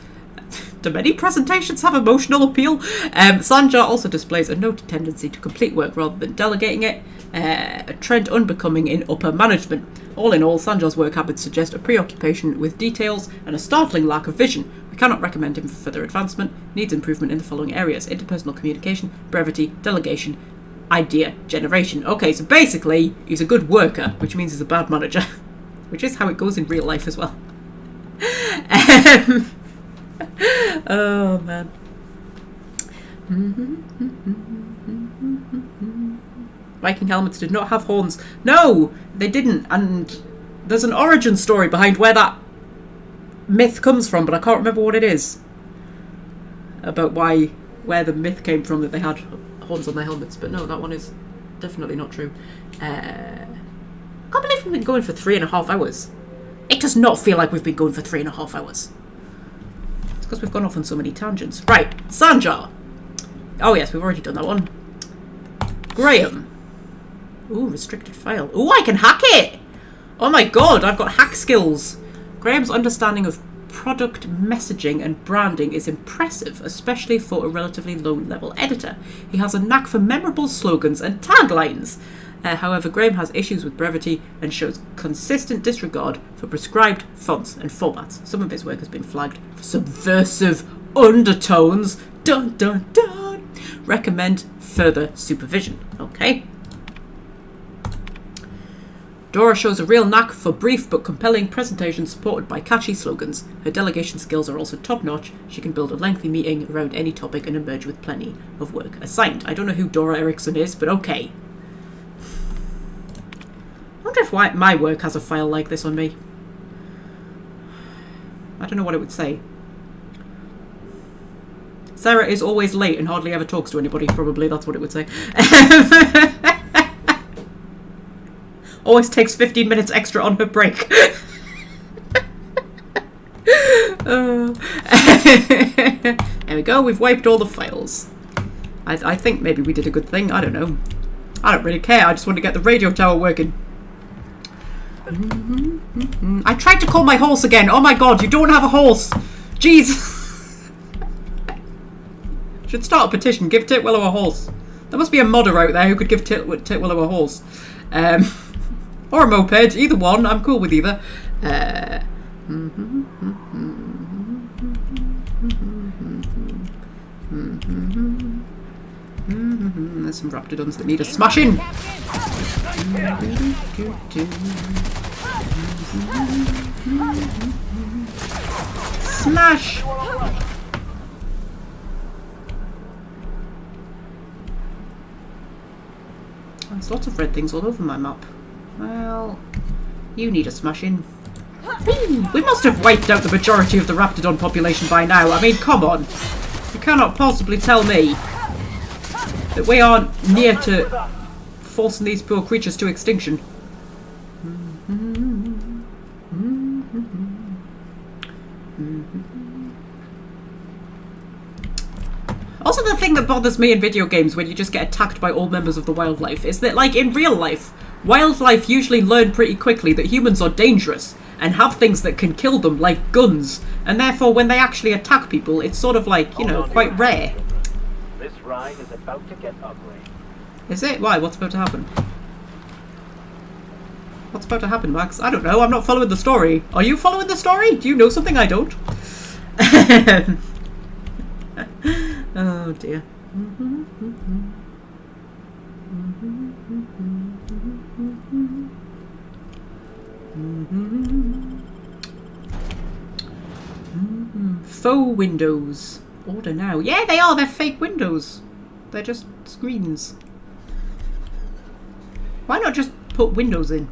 Do many presentations have emotional appeal? Sanjar also displays a noted tendency to complete work rather than delegating it, a trend unbecoming in upper management. All in all, Sanjar's work habits suggest a preoccupation with details and a startling lack of vision. We cannot recommend him for further advancement. Needs improvement in the following areas: interpersonal communication, brevity, delegation, idea generation. Okay, so basically, he's a good worker, which means he's a bad manager. Which is how it goes in real life as well. Oh, man. Viking helmets did not have horns. No, they didn't. And there's an origin story behind where that myth comes from, but I can't remember what it is. About where the myth came from that they had horns on their helmets. But no, that one is definitely not true. I can't believe we've been going for 3.5 hours. It does not feel like we've been going for 3.5 hours. It's because we've gone off on so many tangents. Right, Sanjar. Oh yes, we've already done that one. Graham. Ooh, restricted file. Ooh, I can hack it! Oh my god, I've got hack skills. Graham's understanding of product messaging and branding is impressive, especially for a relatively low-level editor. He has a knack for memorable slogans and taglines. However, Graham has issues with brevity and shows consistent disregard for prescribed fonts and formats. Some of his work has been flagged for subversive undertones. Dun dun dun! Recommend further supervision. Okay. Dora shows a real knack for brief but compelling presentations supported by catchy slogans. Her delegation skills are also top-notch. She can build a lengthy meeting around any topic and emerge with plenty of work assigned. I don't know who Dora Erickson is, but okay. I wonder if my work has a file like this on me. I don't know what it would say. Sarah is always late and hardly ever talks to anybody. Probably that's what it would say. Always takes 15 minutes extra on her break. There we go. We've wiped all the files. I think maybe we did a good thing. I don't know. I don't really care. I just want to get the radio tower working. I tried to call my horse again. Oh my god, you don't have a horse. Jeez. Should start a petition. Give Titwillow a horse. There must be a modder out there who could give Titwillow a horse. Or a moped. Either one. I'm cool with either. There's some raptidons that need a smashing. Smash! There's lots of red things all over my map. Well, you need a smashing. We must have wiped out the majority of the raptidon population by now. I mean, come on. You cannot possibly tell me that we aren't near to forcing these poor creatures to extinction. Also, the thing that bothers me in video games when you just get attacked by all members of the wildlife is that, like, in real life, wildlife usually learn pretty quickly that humans are dangerous and have things that can kill them, like guns. And therefore, when they actually attack people, it's sort of like, you know, quite rare. This ride is about to get ugly. Is it? Why? What's about to happen? What's about to happen, Max? I don't know. I'm not following the story. Are you following the story? Do you know something I don't? Oh dear. Faux windows. Order now. Yeah, they are. They're fake windows. They're just screens. Why not just put windows in?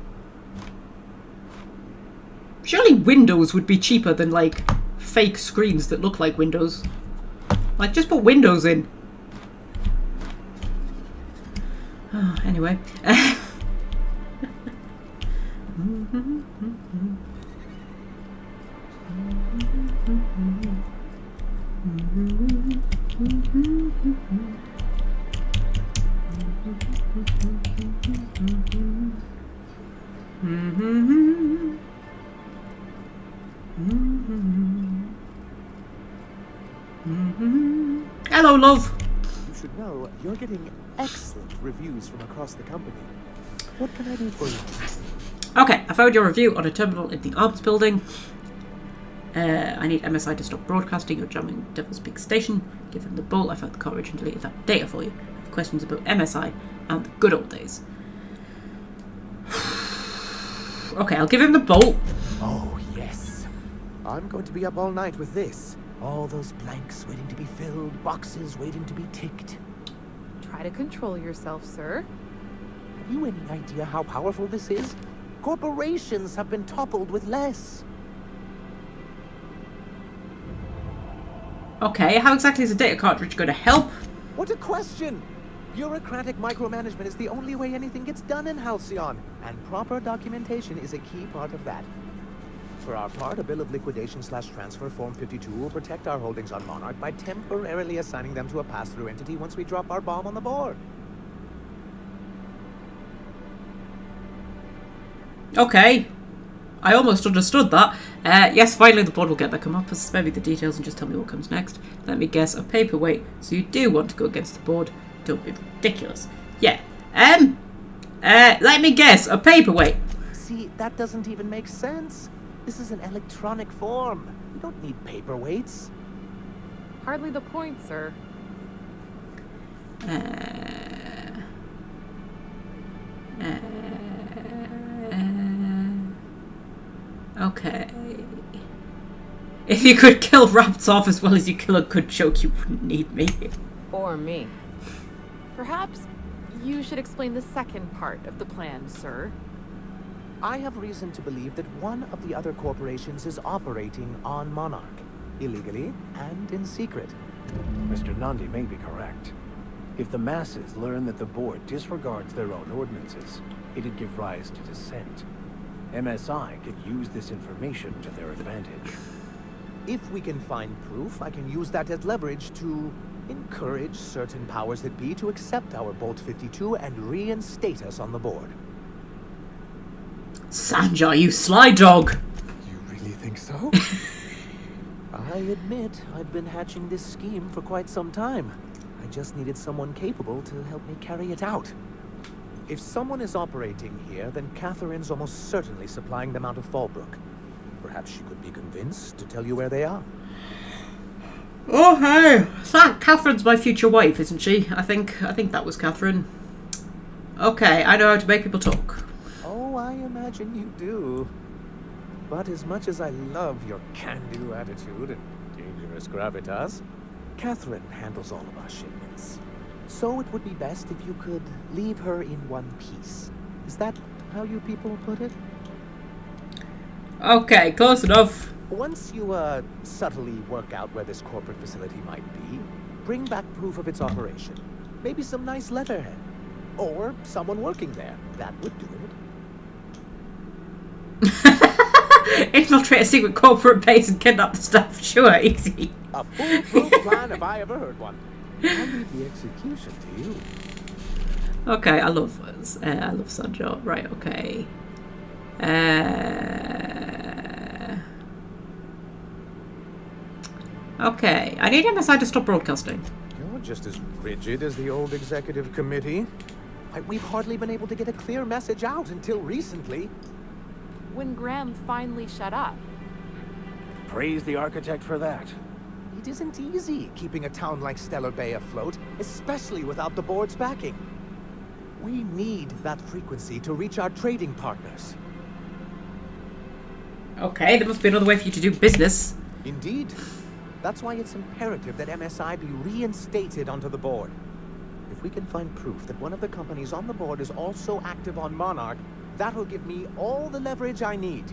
Surely windows would be cheaper than, like, fake screens that look like windows. Like, just put windows in. Oh, anyway. Hello, love. You should know you're getting excellent reviews from across the company. What can I do for you? Okay, I found your review on a terminal in the arms building. I need MSI to stop broadcasting. You're jamming Devil's Peak Station. Give them the bolt. I found the cartridge and deleted that data for you. I have questions about MSI and the good old days. Okay, I'll give him the bolt. Oh, yes. I'm going to be up all night with this. All those blanks waiting to be filled, boxes waiting to be ticked. Try to control yourself, sir. Have you any idea how powerful this is? Corporations have been toppled with less. Okay, how exactly is a data cartridge going to help? What a question! Bureaucratic micromanagement is the only way anything gets done in Halcyon, and proper documentation is a key part of that. For our part, a bill of liquidation/transfer Form 52 will protect our holdings on Monarch by temporarily assigning them to a pass-through entity once we drop our bomb on the board. Okay. I almost understood that. Yes, finally the board will get back come up. Spare me the details and just tell me what comes next. Let me guess, a paperweight. So you do want to go against the board. Don't be ridiculous. Yeah. Let me guess, a paperweight. See, that doesn't even make sense. This is an electronic form. You don't need paperweights. Hardly the point, sir. Okay. If you could kill Raptov as well as you kill a good joke, you wouldn't need me. Or me. Perhaps you should explain the second part of the plan, sir. I have reason to believe that one of the other corporations is operating on Monarch, illegally and in secret. Mr. Nandi may be correct. If the masses learn that the board disregards their own ordinances, it'd give rise to dissent. MSI could use this information to their advantage. If we can find proof, I can use that as leverage to encourage certain powers that be to accept our Bolt 52 and reinstate us on the board. Sanjay, you sly dog! You really think so? I admit, I've been hatching this scheme for quite some time. I just needed someone capable to help me carry it out. If someone is operating here, then Catherine's almost certainly supplying them out of Fallbrook. Perhaps she could be convinced to tell you where they are. Oh, hey! Catherine's my future wife, isn't she? I think that was Catherine. Okay, I know how to make people talk. Oh, I imagine you do. But as much as I love your can-do attitude and dangerous gravitas, Catherine handles all of our shipments. So it would be best if you could leave her in one piece. Is that how you people put it? Okay, close enough. Once you, subtly work out where this corporate facility might be, bring back proof of its operation. Maybe some nice letterhead. Or someone working there. That would do it. Infiltrate a secret corporate base and kidnap the staff. Sure, easy. A foolproof plan if I ever heard one. I'll leave the execution to you. Okay, I love Sanjo. Right, okay. Okay, I need MSI to stop broadcasting. You're just as rigid as the old executive committee. We've hardly been able to get a clear message out until recently. When Graham finally shut up. Praise the architect for that. It isn't easy keeping a town like Stellar Bay afloat, especially without the board's backing. We need that frequency to reach our trading partners. Okay, there must be another way for you to do business. Indeed. That's why it's imperative that MSI be reinstated onto the board. If we can find proof that one of the companies on the board is also active on Monarch, that'll give me all the leverage I need.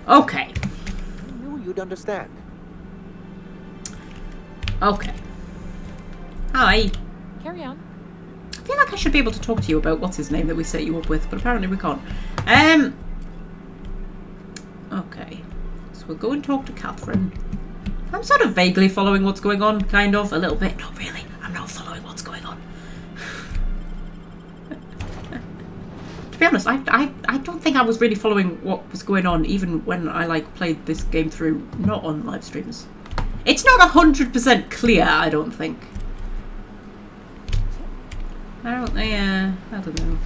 Okay. I knew you'd understand. Okay. Hi. Carry on. I feel like I should be able to talk to you about what's his name that we set you up with, but apparently we can't. Okay. So we'll go and talk to Catherine. I'm sort of vaguely following what's going on, kind of, a little bit. Not really. I'm not following what's going on. To be honest, I don't think I was really following what was going on, even when I played this game through, not on live streams. It's not 100% clear, I don't think. I don't know.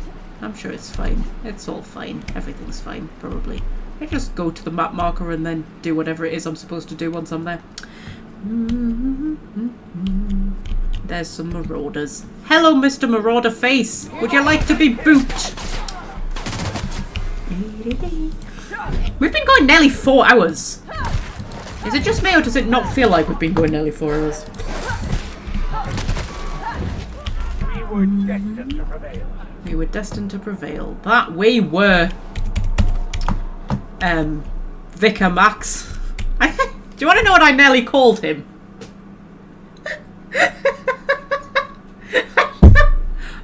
I'm sure it's fine. It's all fine. Everything's fine, probably. I just go to the map marker and then do whatever it is I'm supposed to do once I'm there. There's some marauders. Hello, Mr. Marauder Face. Would you like to be booped? We've been going nearly 4 hours. Is it just me or does it not feel like we've been going nearly 4 hours? We were destined to prevail. We were destined to prevail. That we were. Vicar Max. Do you want to know what I nearly called him?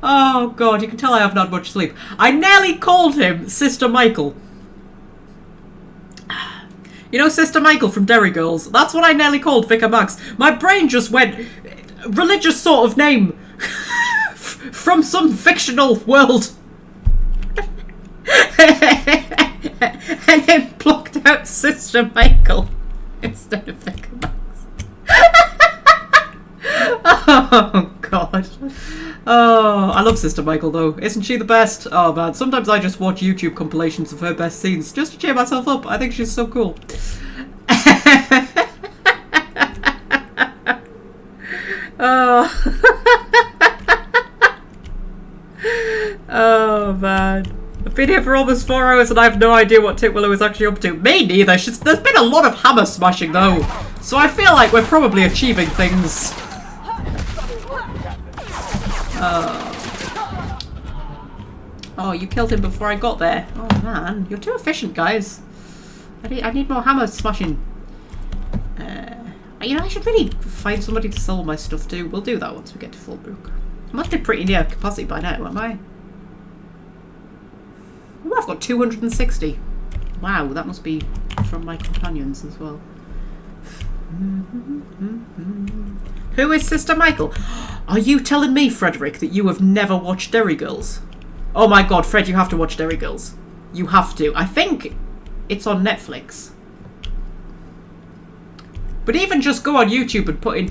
Oh god, you can tell I have not much sleep. I nearly called him Sister Michael. You know Sister Michael from Derry Girls? That's what I nearly called Vicar Max. My brain just went religious sort of name from some fictional world. And then blocked out Sister Michael instead of Vicar Max. Oh god. Oh, I love Sister Michael though. Isn't she the best? Oh man, sometimes I just watch YouTube compilations of her best scenes just to cheer myself up. I think she's so cool. Oh. Oh man. I've been here for almost 4 hours and I have no idea what Titwillow is actually up to. Me neither. There's been a lot of hammer smashing though. So I feel like we're probably achieving things. Oh, you killed him before I got there. Oh man, you're too efficient, guys. I need more hammer smashing. You know, I should really find somebody to sell my stuff to. We'll do that once we get to Fullbrook. I must be pretty near capacity by now, am I? Oh, I've got 260. Wow, that must be from my companions as well. Who is Sister Michael? Are you telling me, Frederick, that you have never watched Derry Girls? Oh my god, Fred, you have to watch Derry Girls. You have to. I think it's on Netflix. But even just go on YouTube and put in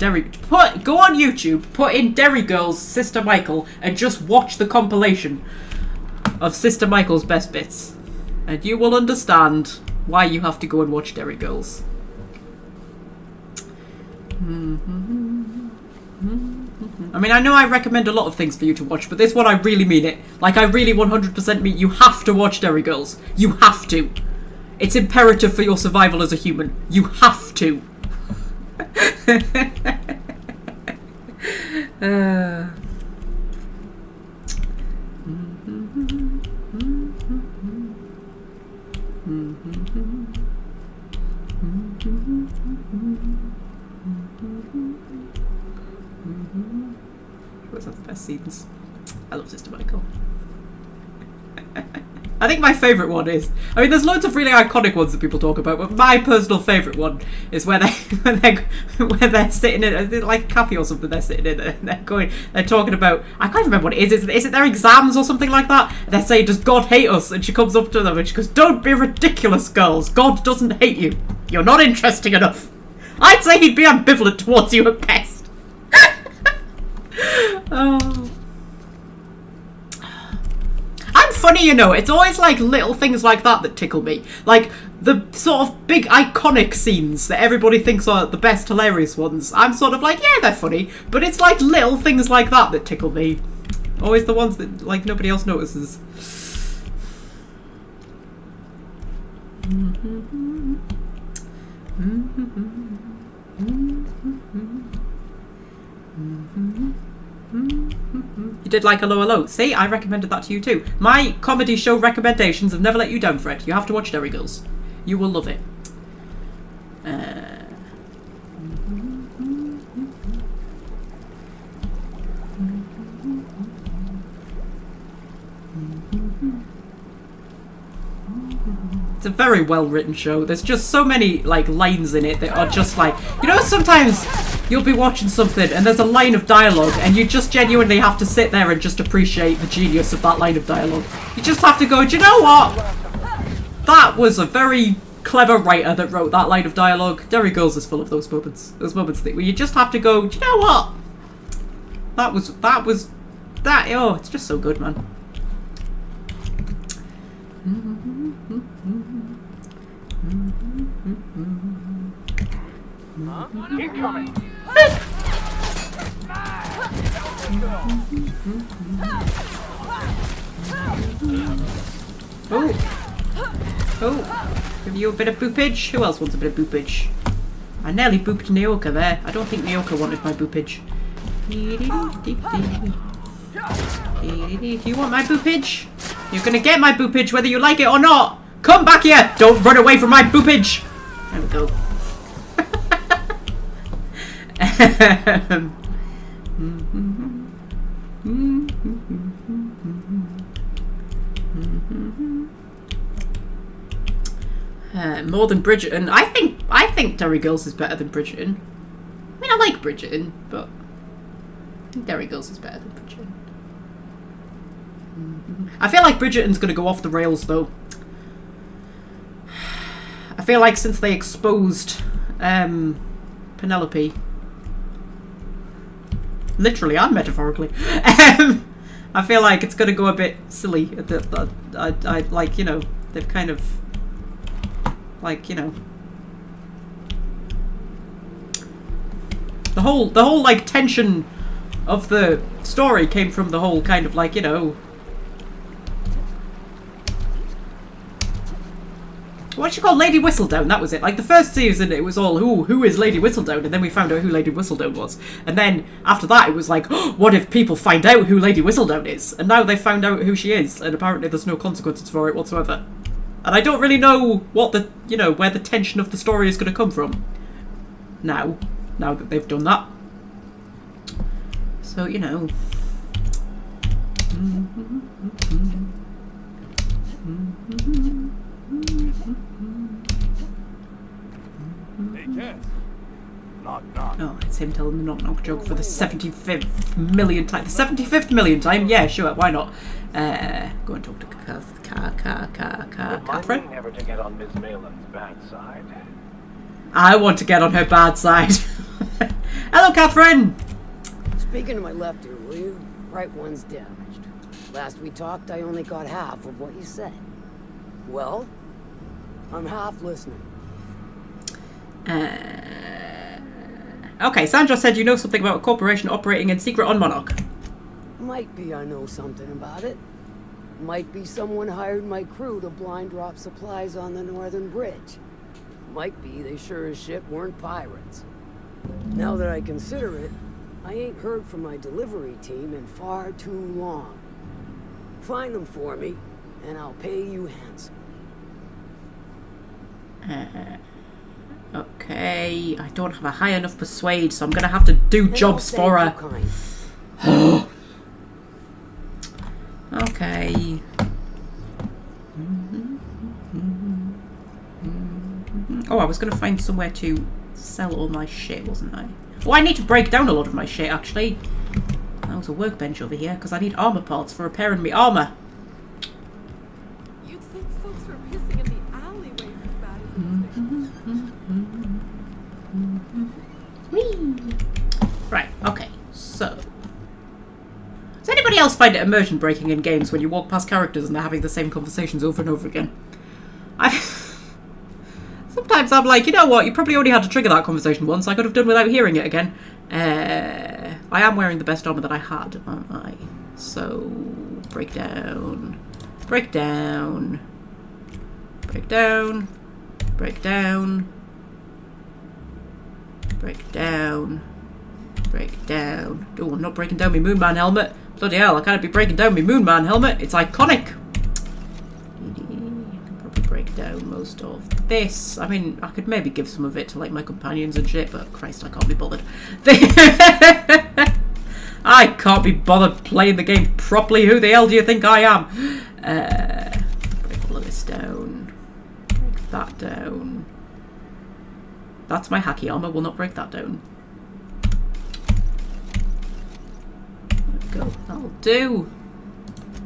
Derry Girls Sister Michael and just watch the compilation of Sister Michael's best bits. And you will understand why you have to go and watch Derry Girls. I mean, I know I recommend a lot of things for you to watch, but this one I really mean it. Like, I really 100% mean you have to watch Derry Girls. You have to. It's imperative for your survival as a human. You have to. Those are the best scenes. I love Sister Michael. I think my favourite one is, I mean, there's loads of really iconic ones that people talk about, but my personal favourite one is where they're sitting in like a cafe or something. They're sitting in and they're talking about, I can't remember what it is. Is it their exams or something like that? And they're saying, "Does God hate us?" And she comes up to them and she goes, "Don't be ridiculous, girls. God doesn't hate you. You're not interesting enough. I'd say he'd be ambivalent towards you at best." Oh. I'm funny, you know. It's always like little things like that that tickle me. Like the sort of big iconic scenes that everybody thinks are the best hilarious ones. I'm sort of like, yeah, they're funny. But it's like little things like that that tickle me. Always the ones that like nobody else notices. You did like Hello Hello. See, I recommended that to you too. My comedy show recommendations have never let you down, Fred. You have to watch Derry Girls. You will love it. It's a very well written show. There's just so many like lines in it that are just like, you know, sometimes you'll be watching something and there's a line of dialogue and you just genuinely have to sit there and just appreciate the genius of that line of dialogue. You just have to go, do you know what? That was a very clever writer that wrote that line of dialogue. Derry Girls is full of those moments. Those moments where you just have to go, do you know what? Oh, it's just so good, man. Incoming! Oh, give you a bit of boopage. Who else wants a bit of boopage? I nearly booped Naoka there. I don't think Naoka wanted my boopage. Do you want my boopage? You're gonna get my boopage whether you like it or not. Come back here! Don't run away from my boopage! There we go. More than Bridgerton. I think Derry Girls is better than Bridgerton. I mean, I like Bridgerton, but I think Derry Girls is better than Bridgerton. I feel like Bridgerton's gonna go off the rails though. I feel like since they exposed Penelope, literally and metaphorically, I feel like it's gonna go a bit silly. I like, you know, they've kind of like, you know, the whole like tension of the story came from the whole kind of like, you know, what she called Lady Whistledown, that was it. Like the first season it was all who is Lady Whistledown, and then we found out who Lady Whistledown was. And then after that it was like, oh, what if people find out who Lady Whistledown is? And now they've found out who she is, and apparently there's no consequences for it whatsoever. And I don't really know what the, you know, where the tension of the story is going to come from. Now that they've done that. So, you know. Hey, Cat. Knock, knock. Oh, it's him telling the knock knock joke for the 75th million time. The 75th million time? Yeah, sure, why not? Go and talk to Catherine. Never to get on Miss Malin's bad side. I want to get on her bad side. Hello, Catherine! Speaking to my left ear, will you? Right one's damaged. Last we talked, I only got half of what you said. Well, I'm half listening. Okay, Sandra said you know something about a corporation operating in secret on Monarch. Might be I know something about it. Might be someone hired my crew to blind drop supplies on the northern bridge. Might be they sure as shit weren't pirates. Now that I consider it, I ain't heard from my delivery team in far too long. Find them for me, and I'll pay you handsomely. Okay, I don't have a high enough persuade, so I'm gonna have to do jobs for her. Okay. Oh, I was going to find somewhere to sell all my shit, wasn't I? Oh, I need to break down a lot of my shit, actually. That was a workbench over here, because I need armor parts for repairing my armor. You'd think folks were pissing in the alleyways as bad as Right, okay, so... Does anybody else find it immersion breaking in games when you walk past characters and they're having the same conversations over and over again? Sometimes I'm like, you know what, you probably only had to trigger that conversation once. I could have done without hearing it again. I am wearing the best armor that I had, aren't I? So, break down, break down, break down, break down, break down, break down. Oh, I'm not breaking down my Moonman helmet. Bloody hell, I can't be breaking down my Moonman helmet. It's iconic. I can probably break down most of this. I mean, I could maybe give some of it to like my companions and shit, but Christ, I can't be bothered. I can't be bothered playing the game properly. Who the hell do you think I am? Break all of this down. Break that down. That's my hacky armor. We'll not break that down. Go. That'll do.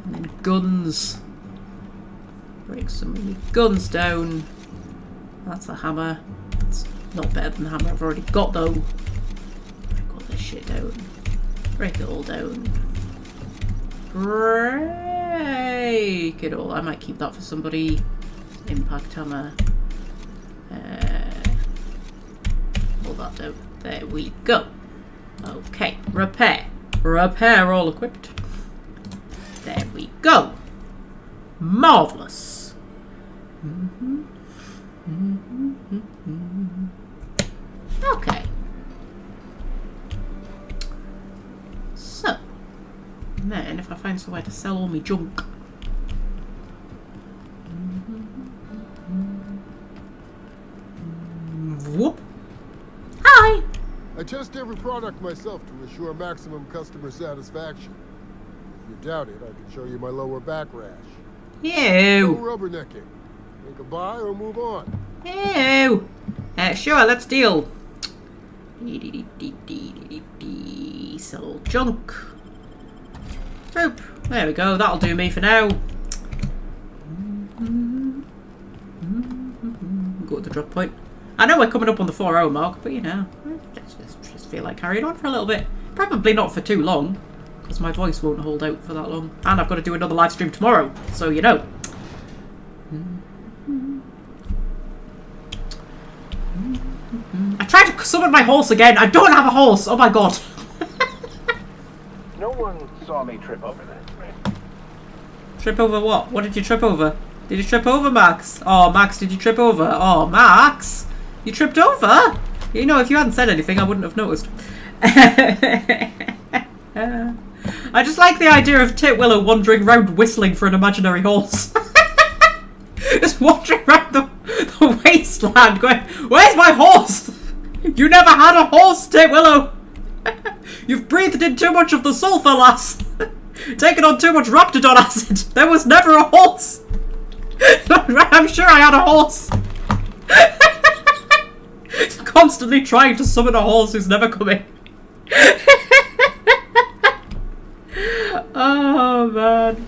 And then guns. Break some of the guns down. That's a hammer. It's not better than the hammer I've already got though. Break all this shit down. Break it all down. Break it all. I might keep that for somebody. Impact hammer. Pull that down. There we go. Okay. Repair. Repair all equipped. There we go. Marvellous. Okay. So, and then if I find somewhere to sell all my junk. Whoop. Hi. I test every product myself to assure maximum customer satisfaction. If you doubt it, I can show you my lower back rash. Ew. No rubbernecking. Make a buy or move on. Ew. Sure, let's deal. Sell all junk. Boop. There we go. That'll do me for now. Go to the drop point. I know we're coming up on the 4-hour mark, but you know, just feel like carrying on for a little bit. Probably not for too long, because my voice won't hold out for that long. And I've got to do another live stream tomorrow, so you know. I tried to summon my horse again. I don't have a horse. Oh my god. No one saw me trip over that, right? Trip over what? What did you trip over? Did you trip over, Max? Oh, Max, did you trip over? Oh, Max, you tripped over? You know, if you hadn't said anything, I wouldn't have noticed. I just like the idea of Titwillow wandering around whistling for an imaginary horse. Just wandering around the wasteland going, where's my horse? You never had a horse, Titwillow. You've breathed in too much of the sulphur, lass. Taken on too much Raptidon acid. There was never a horse. I'm sure I had a horse. Constantly trying to summon a horse who's never coming. Oh man.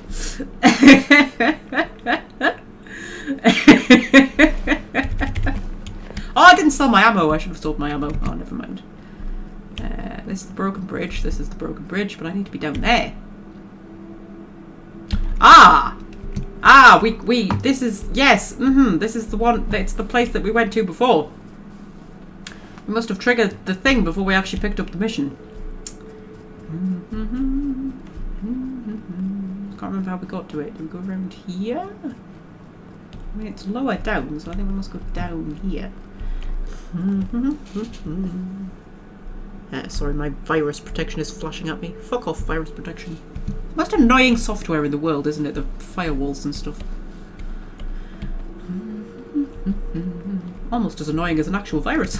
Oh, I didn't sell my ammo. I should have sold my ammo. Oh, never mind. This is the broken bridge. This is the broken bridge, but I need to be down there. This is, yes, this is the one, it's the place that we went to before. We must have triggered the thing before we actually picked up the mission. Can't remember how we got to it. Did we go around here? I mean, it's lower down, so I think we must go down here. Sorry, my virus protection is flashing at me. Fuck off, virus protection. Most annoying software in the world, isn't it? The firewalls and stuff. Almost as annoying as an actual virus.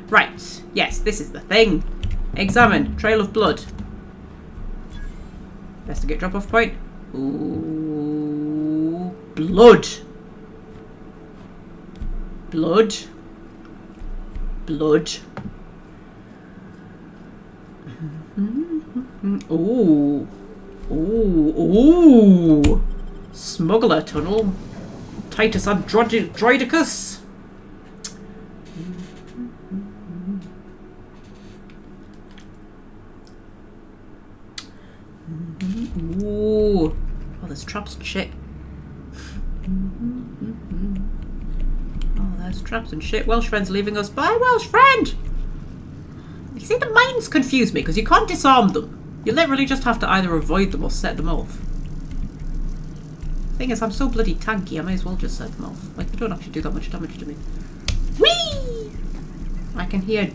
Right. Yes, this is the thing. Examine. Trail of blood. Investigate drop-off point. Ooh. Blood. Blood. Blood. Ooh. Ooh. Ooh. Smuggler tunnel. Titus Androidicus. Ooh. Oh, there's traps and shit. Oh, there's traps and shit. Welsh friend's leaving us. Bye, Welsh friend! You see, the mines confuse me because you can't disarm them. You literally just have to either avoid them or set them off. Thing is, I'm so bloody tanky, I may as well just set them off. Like, they don't actually do that much damage to me. Whee! I can hear...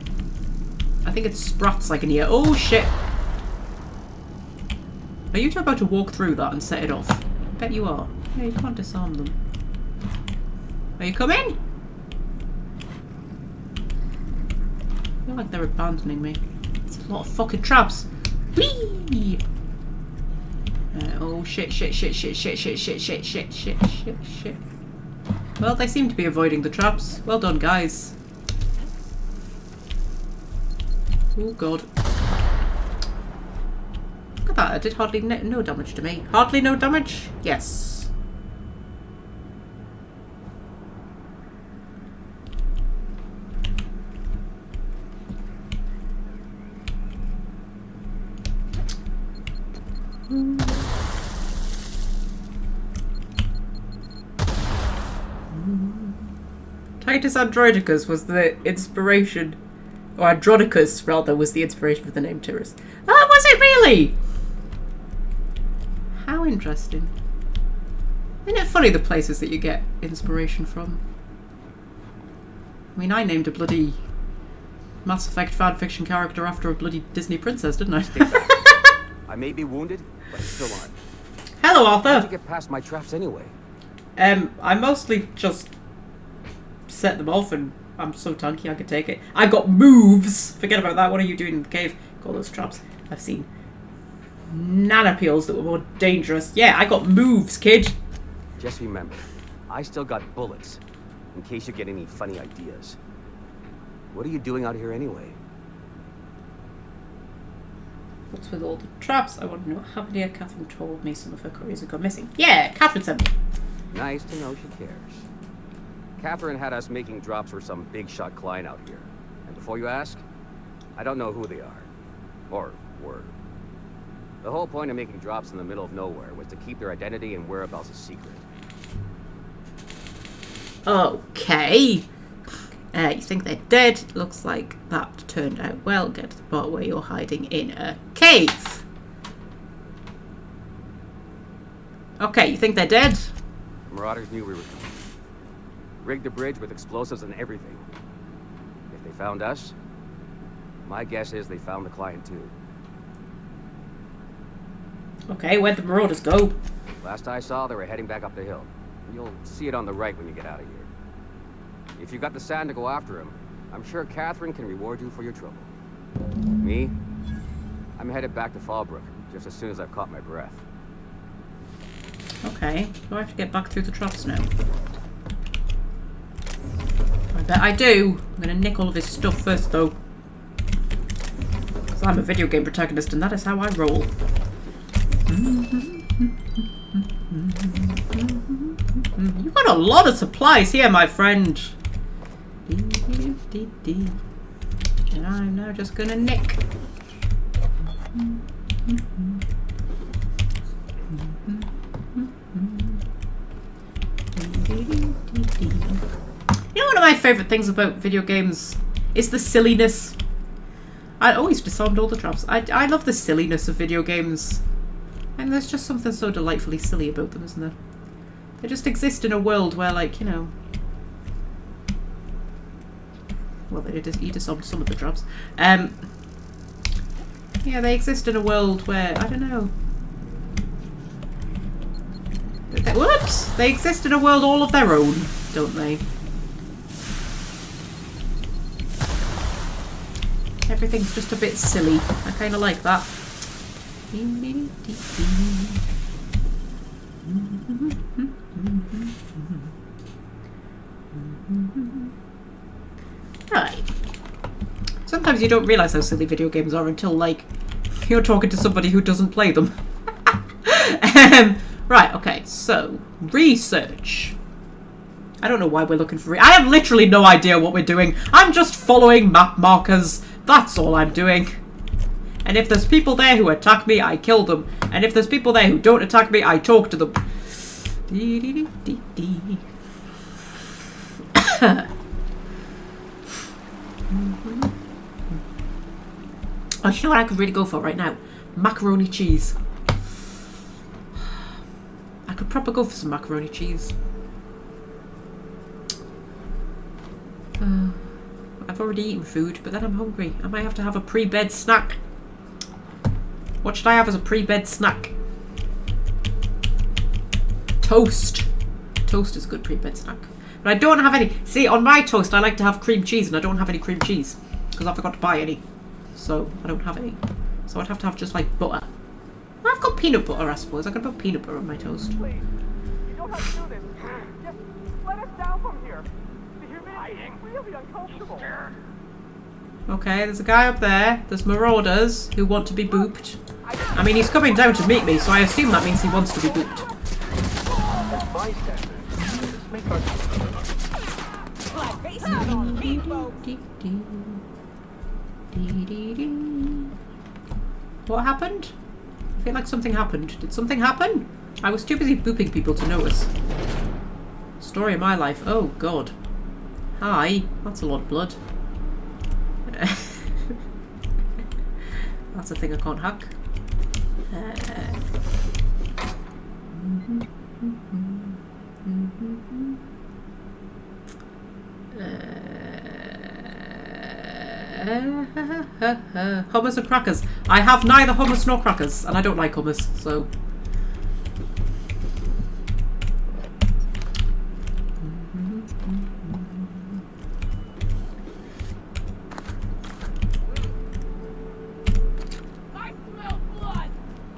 I think it's sprats I can hear. Oh, shit! Are you two about to walk through that and set it off? I bet you are. Yeah, you can't disarm them. Are you coming? I feel like they're abandoning me. It's a lot of fucking traps. Whee! Oh shit, shit, shit, shit, shit, shit, shit, shit, shit, shit, shit, shit. Well, they seem to be avoiding the traps. Well done, guys. Oh god. Look at that, it did hardly no damage to me. Hardly no damage? Yes. Titus Androidicus was the inspiration, or Andronicus rather, was the inspiration for the name Tyrus. Oh, was it really? How interesting. Isn't it funny the places that you get inspiration from? I mean, I named a bloody Mass Effect fanfiction character after a bloody Disney princess, didn't I? I may be wounded, but I'm still on. Hello, Arthur. How'd you get past my traps anyway? I mostly just set them off, and I'm so tanky I could take it. I got moves. Forget about that. What are you doing in the cave? Got those traps. I've seen nanopeels that were more dangerous. Yeah, I got moves, kid. Just remember, I still got bullets, in case you get any funny ideas. What are you doing out here anyway? What's with all the traps? I want to know how many Catherine told me some of her couriers had gone missing. Yeah, Catherine sent me. Nice to know she cares. Catherine had us making drops for some big shot client out here. And before you ask, I don't know who they are. Or were. The whole point of making drops in the middle of nowhere was to keep their identity and whereabouts a secret. Okay. You think they're dead? Looks like that turned out well. Get to the part where you're hiding in a cave. Okay, you think they're dead? Marauders knew we were coming. Rigged the bridge with explosives and everything. If they found us, my guess is they found the client too. Okay, where'd the marauders go? Last I saw, they were heading back up the hill. You'll see it on the right when you get out of here. If you got the sand to go after him, I'm sure Catherine can reward you for your trouble. Me? I'm headed back to Fallbrook, just as soon as I've caught my breath. Okay, do I have to get back through the traps now? I bet I do. I'm gonna nick all of his stuff first though. Because I'm a video game protagonist and that is how I roll. You've got a lot of supplies here, my friend. And I'm now just gonna nick. You know, one of my favourite things about video games is the silliness. I always disarmed all the traps. I love the silliness of video games. And there's just something so delightfully silly about them, isn't there? They just exist in a world where, like, you know... Well, he disarmed some of the traps. Yeah, they exist in a world where, I don't know... Whoops! They exist in a world all of their own, don't they? Everything's just a bit silly. I kind of like that. Right. Sometimes you don't realise how silly video games are until, like, you're talking to somebody who doesn't play them. Right, okay, so, research. I don't know why we're looking for I have literally no idea what we're doing. I'm just following map markers. That's all I'm doing. And if there's people there who attack me, I kill them. And if there's people there who don't attack me, I talk to them. Oh, do you know what I could really go for right now? Macaroni cheese. I could probably go for some macaroni cheese. I've already eaten food, but then I'm hungry. I might have to have a pre-bed snack. What should I have as a pre-bed snack? Toast. Toast is a good pre-bed snack. But I don't have any. See, on my toast, I like to have cream cheese, and I don't have any cream cheese because I forgot to buy any. So I don't have any. So I'd have to have just like butter. I've got peanut butter, I suppose. I could put peanut butter on my toast. Please, you don't have to do this. Just let us down from here. The humidity is really uncomfortable. Okay, there's a guy up there. There's marauders who want to be booped. I mean, he's coming down to meet me, so I assume that means he wants to be booped. What happened? I feel like something happened. Did something happen? I was too busy booping people to notice. Story of my life. Oh, God. Hi. That's a lot of blood. That's a thing I can't hack. Hummus and crackers. I have neither hummus nor crackers, and I don't like hummus, so.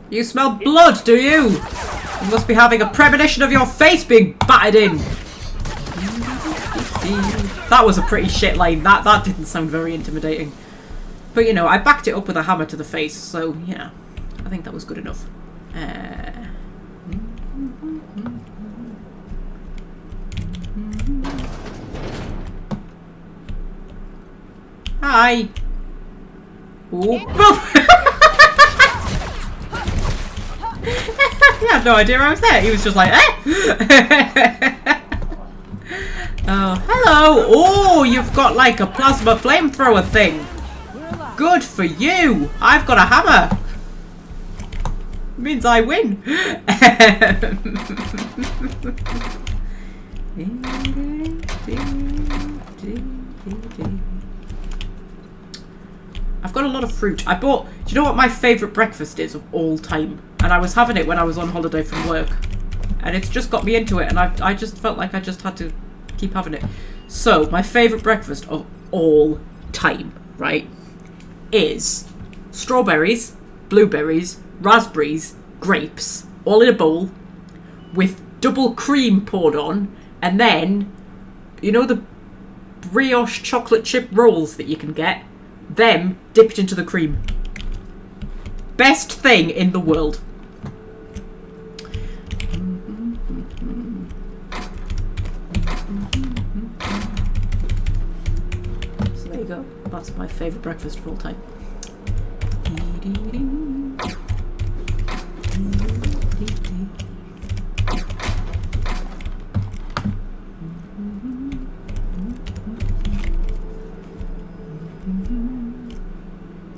You smell blood, do you? You must be having a premonition of your face being battered in. That was a pretty shit line. That didn't sound very intimidating. But you know, I backed it up with a hammer to the face, so yeah, I think that was good enough. Hi. Ooh. He had no idea I was there. He was just like, eh. Oh, hello. Oh, you've got like a plasma flamethrower thing. Good for you. I've got a hammer. Means I win. I've got a lot of fruit. I bought, do you know what my favourite breakfast is of all time? And I was having it when I was on holiday from work. And it's just got me into it, and I just felt like I just had to keep having it. So, my favourite breakfast of all time, right, is strawberries, blueberries, raspberries, grapes, all in a bowl, with double cream poured on, and then, you know the brioche chocolate chip rolls that you can get? Them dipped into the cream. Best thing in the world. So there you go. That's my favourite breakfast of all time.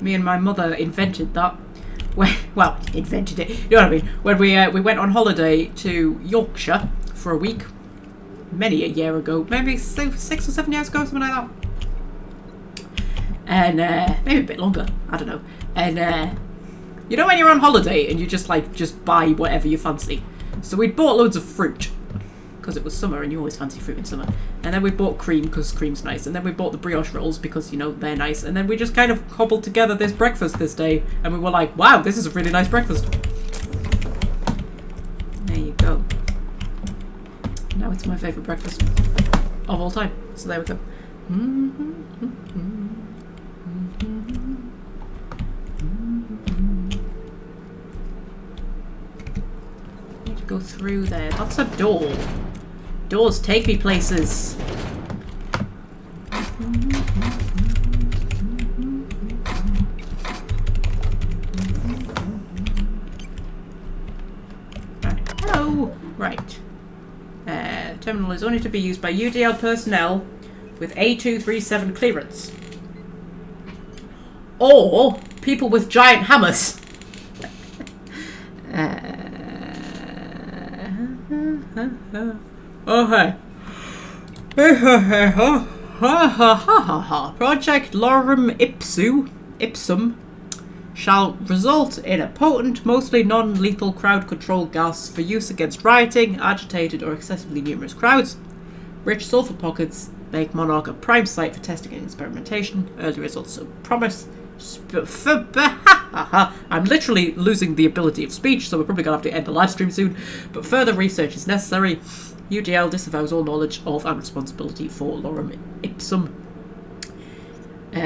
Me and my mother invented that. Well, invented it. You know what I mean? When we went on holiday to Yorkshire for a week, many a year ago, maybe 6 or 7 years ago, something like that. And maybe a bit longer. I don't know. And you know when you're on holiday and you just buy whatever you fancy. So we bought loads of fruit because it was summer and you always fancy fruit in summer. And then we bought cream because cream's nice. And then we bought the brioche rolls because, you know, they're nice. And then we just kind of cobbled together this breakfast this day. And we were like, wow, this is a really nice breakfast. There you go. Now it's my favourite breakfast. of all time. So there we go. Need to go through there. That's a door. Doors take me places. Hello. Right. Terminal is only to be used by UDL personnel with A237 clearance. Or people with giant hammers. Oh, hey. Project Lorem Ipsum shall result in a potent, mostly non-lethal crowd control gas for use against rioting, agitated or excessively numerous crowds. Rich sulfur pockets make Monarch a prime site for testing and experimentation. Early results so promise. I'm literally losing the ability of speech, so we're probably going to have to end the live stream soon. But further research is necessary. UDL disavows all knowledge of and responsibility for Lorem Ipsum.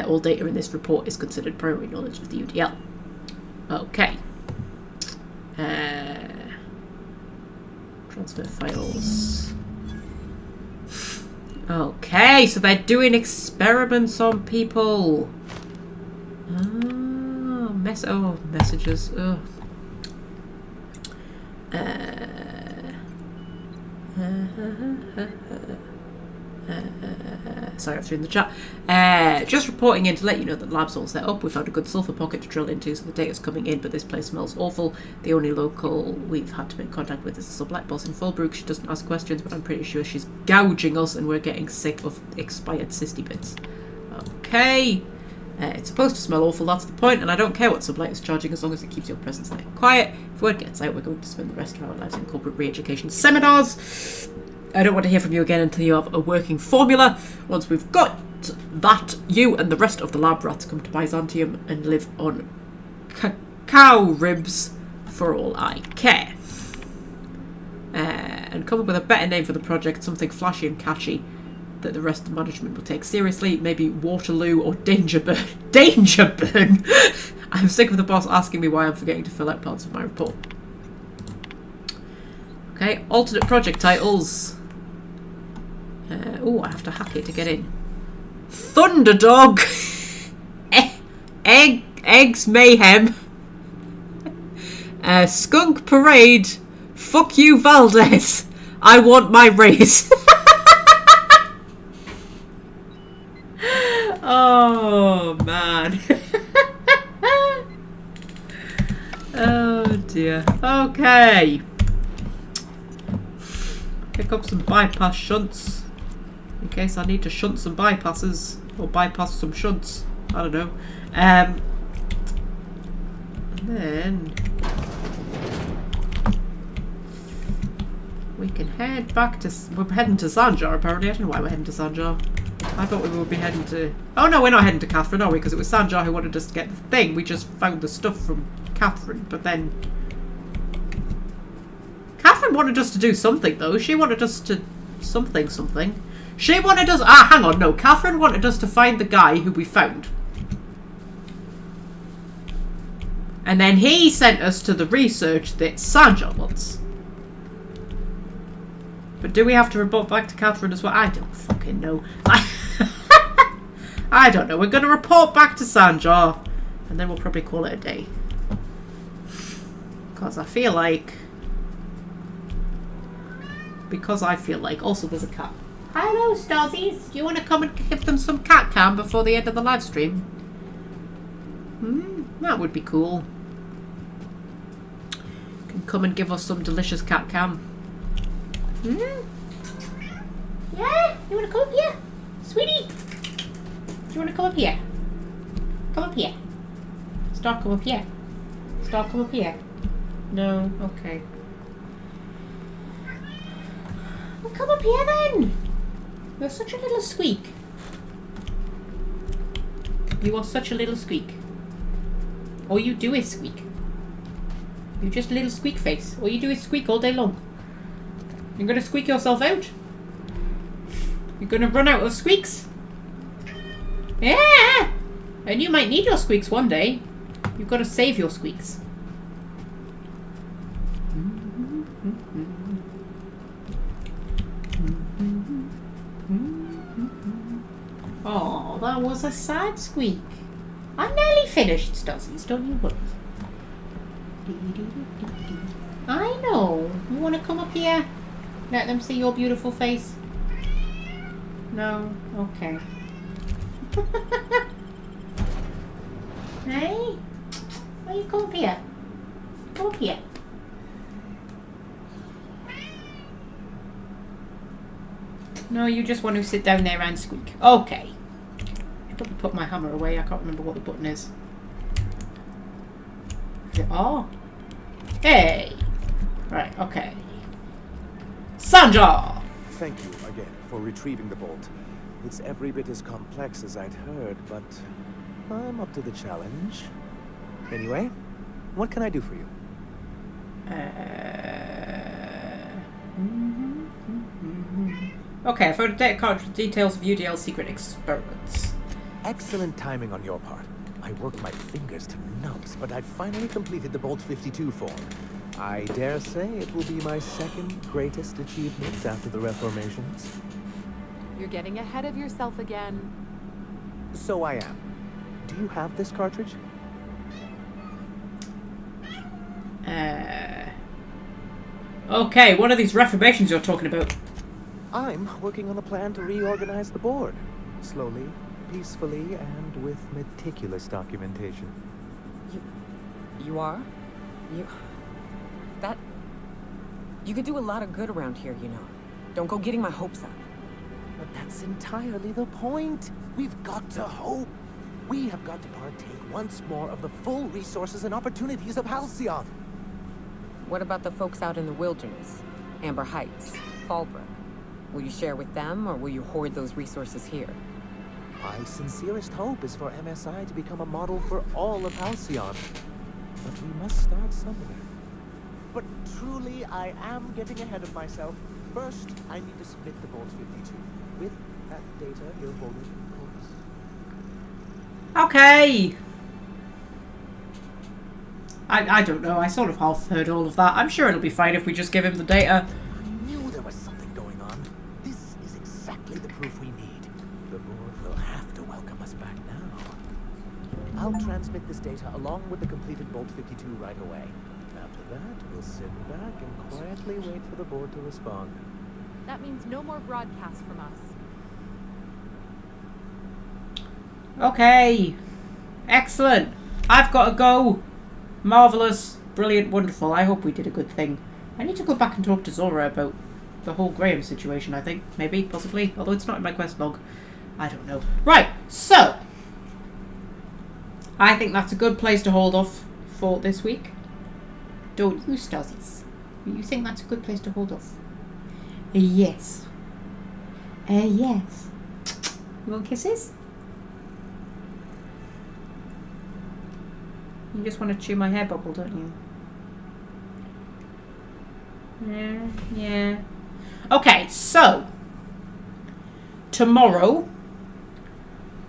All data in this report is considered primary knowledge of the UDL. Okay. Transfer files. Okay, so they're doing experiments on people. Messages. Ugh. Sorry, I was reading the chat. Just reporting in to let you know that the lab's all set up. We found a good sulfur pocket to drill into, so the data's coming in, but this place smells awful. The only local we've had to make contact with is the sublet boss in Fulbrook. She doesn't ask questions, but I'm pretty sure she's gouging us and we're getting sick of expired cysty bits. Okay. It's supposed to smell awful, that's the point, and I don't care what sublet is charging as long as it keeps your presence there quiet. If word gets out, we're going to spend the rest of our lives in corporate re-education seminars. I don't want to hear from you again until you have a working formula. Once we've got that, you and the rest of the lab rats come to Byzantium and live on cow ribs for all I care. And come up with a better name for the project, something flashy and catchy that the rest of the management will take seriously. Maybe Waterloo or Dangerburn. Dangerburn! I'm sick of the boss asking me why I'm forgetting to fill out parts of my report. Okay, alternate project titles. Oh, I have to hack it to get in. Thunderdog! Eggs Mayhem. Skunk Parade. Fuck you, Valdez. I want my raise. Oh, man. Oh, dear. Okay. Pick up some bypass shunts. In case I need to shunt some bypasses. Or bypass some shunts. I don't know. And then we can head back to... We're heading to Zanjar, apparently. I don't know why we're heading to Zanjar. I thought we would be heading to... Oh no, we're not heading to Catherine, are we? Because it was Sanjar who wanted us to get the thing. We just found the stuff from Catherine, but then... Catherine wanted us to do something, though. She wanted us to... Something. She wanted us... Ah, hang on, no. Catherine wanted us to find the guy who we found. And then he sent us to the research that Sanjar wants. But do we have to report back to Catherine as well? I don't fucking know. I don't know. We're going to report back to Sanjar. And then we'll probably call it a day. Because I feel like... Also, there's a cat. Hello, Stozzies. Do you want to come and give them some cat cam before the end of the live stream? That would be cool. You can come and give us some delicious cat cam. Yeah? You want to come up here? Sweetie? Do you want to come up here? Come up here. Star, come up here. Star, come up here. No? Okay. Well, come up here then. You're such a little squeak. You are such a little squeak. All you do is squeak. You're just a little squeak face. All you do is squeak all day long. You're going to squeak yourself out. You're gonna run out of squeaks. Yeah! And you might need your squeaks one day. You've got to save your squeaks. Oh, that was a sad squeak. I'm nearly finished, Stuzzies, don't you worry. I know. You want to come up here? Let them see your beautiful face? No? Okay. Hey? Why you come up here? Come up here. No, you just want to sit down there and squeak. Okay. I should probably put my hammer away. I can't remember what the button is. Is it R? Hey! Right, okay. Sanja! Thank you again for retrieving the bolt. It's every bit as complex as I'd heard, but I'm up to the challenge. Anyway, what can I do for you? Okay, I found a data card with details of UDL's secret experiments. Excellent timing on your part. I worked my fingers to nubs, but I've finally completed the Bolt 52 form. I dare say it will be my second greatest achievement after the Reformations. You're getting ahead of yourself again. So I am. Do you have this cartridge? Okay, what are these reformations you're talking about? I'm working on a plan to reorganize the board. Slowly, peacefully, and with meticulous documentation. You are? You could do a lot of good around here, you know. Don't go getting my hopes up. But that's entirely the point. We've got to hope. We have got to partake once more of the full resources and opportunities of Halcyon. What about the folks out in the wilderness? Amber Heights, Fallbrook. Will you share with them, or will you hoard those resources here? My sincerest hope is for MSI to become a model for all of Halcyon. But we must start somewhere. But truly, I am getting ahead of myself. First, I need to submit the Bolt 52. With that data you're holding, of course. Okay. I don't know. I sort of half heard all of that. I'm sure it'll be fine if we just give him the data. I knew there was something going on. This is exactly the proof we need. The board will have to welcome us back now. I'll transmit this data along with the completed Bolt 52 right away. After that, we'll sit back and quietly wait for the board to respond. That means no more broadcasts from us. Okay. Excellent. I've got to go. Marvellous. Brilliant. Wonderful. I hope we did a good thing. I need to go back and talk to Zora about the whole Graham situation, I think. Maybe. Possibly. Although it's not in my quest log. I don't know. Right. So. I think that's a good place to hold off for this week. Don't you, Stuzzies? You think that's a good place to hold off? Yes. Yes. You want kisses? You just want to chew my hair bubble, don't you? Yeah. Okay, so tomorrow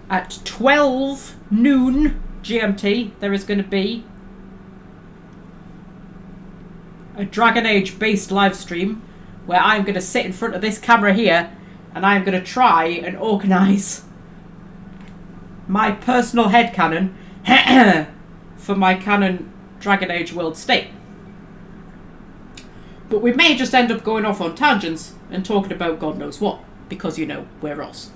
at 12 noon GMT, there is going to be a Dragon Age based live stream where I'm going to sit in front of this camera here and I'm going to try and organise my personal headcanon for my canon Dragon Age World State. But we may just end up going off on tangents and talking about God knows what, because, you know, we're Ross.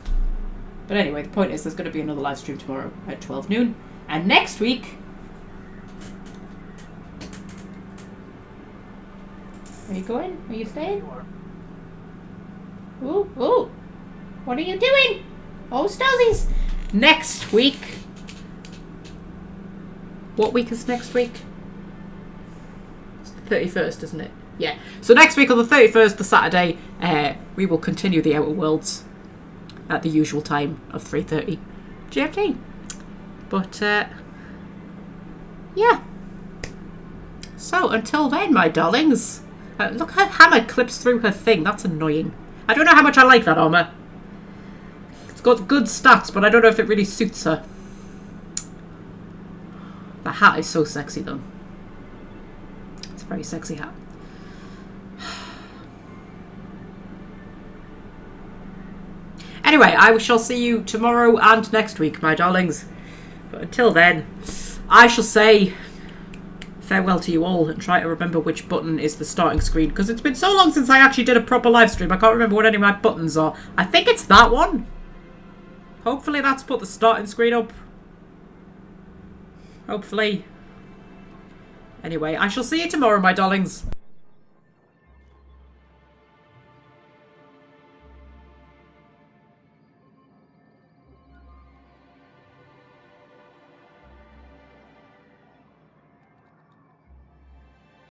But anyway, the point is there's going to be another live stream tomorrow at 12 noon. And next week... Are you going? Are you staying? Ooh, ooh. What are you doing? Oh, Stuzzies. Next week... What week is next week? It's the 31st, isn't it? Yeah. So next week on the 31st, the Saturday, we will continue the Outer Worlds at the usual time of 3:30 GMT. But, yeah. So, until then, my darlings. Look, her hammer clips through her thing. That's annoying. I don't know how much I like that armour. got good stats, but I don't know if it really suits her. The hat is so sexy, though. It's a very sexy hat. Anyway, I shall see you tomorrow and next week, my darlings. But until then, I shall say farewell to you all and try to remember which button is the starting screen, because it's been so long since I actually did a proper live stream. I can't remember what any of my buttons are. I think it's that one. Hopefully that's put the starting screen up. Hopefully. Anyway, I shall see you tomorrow, my darlings.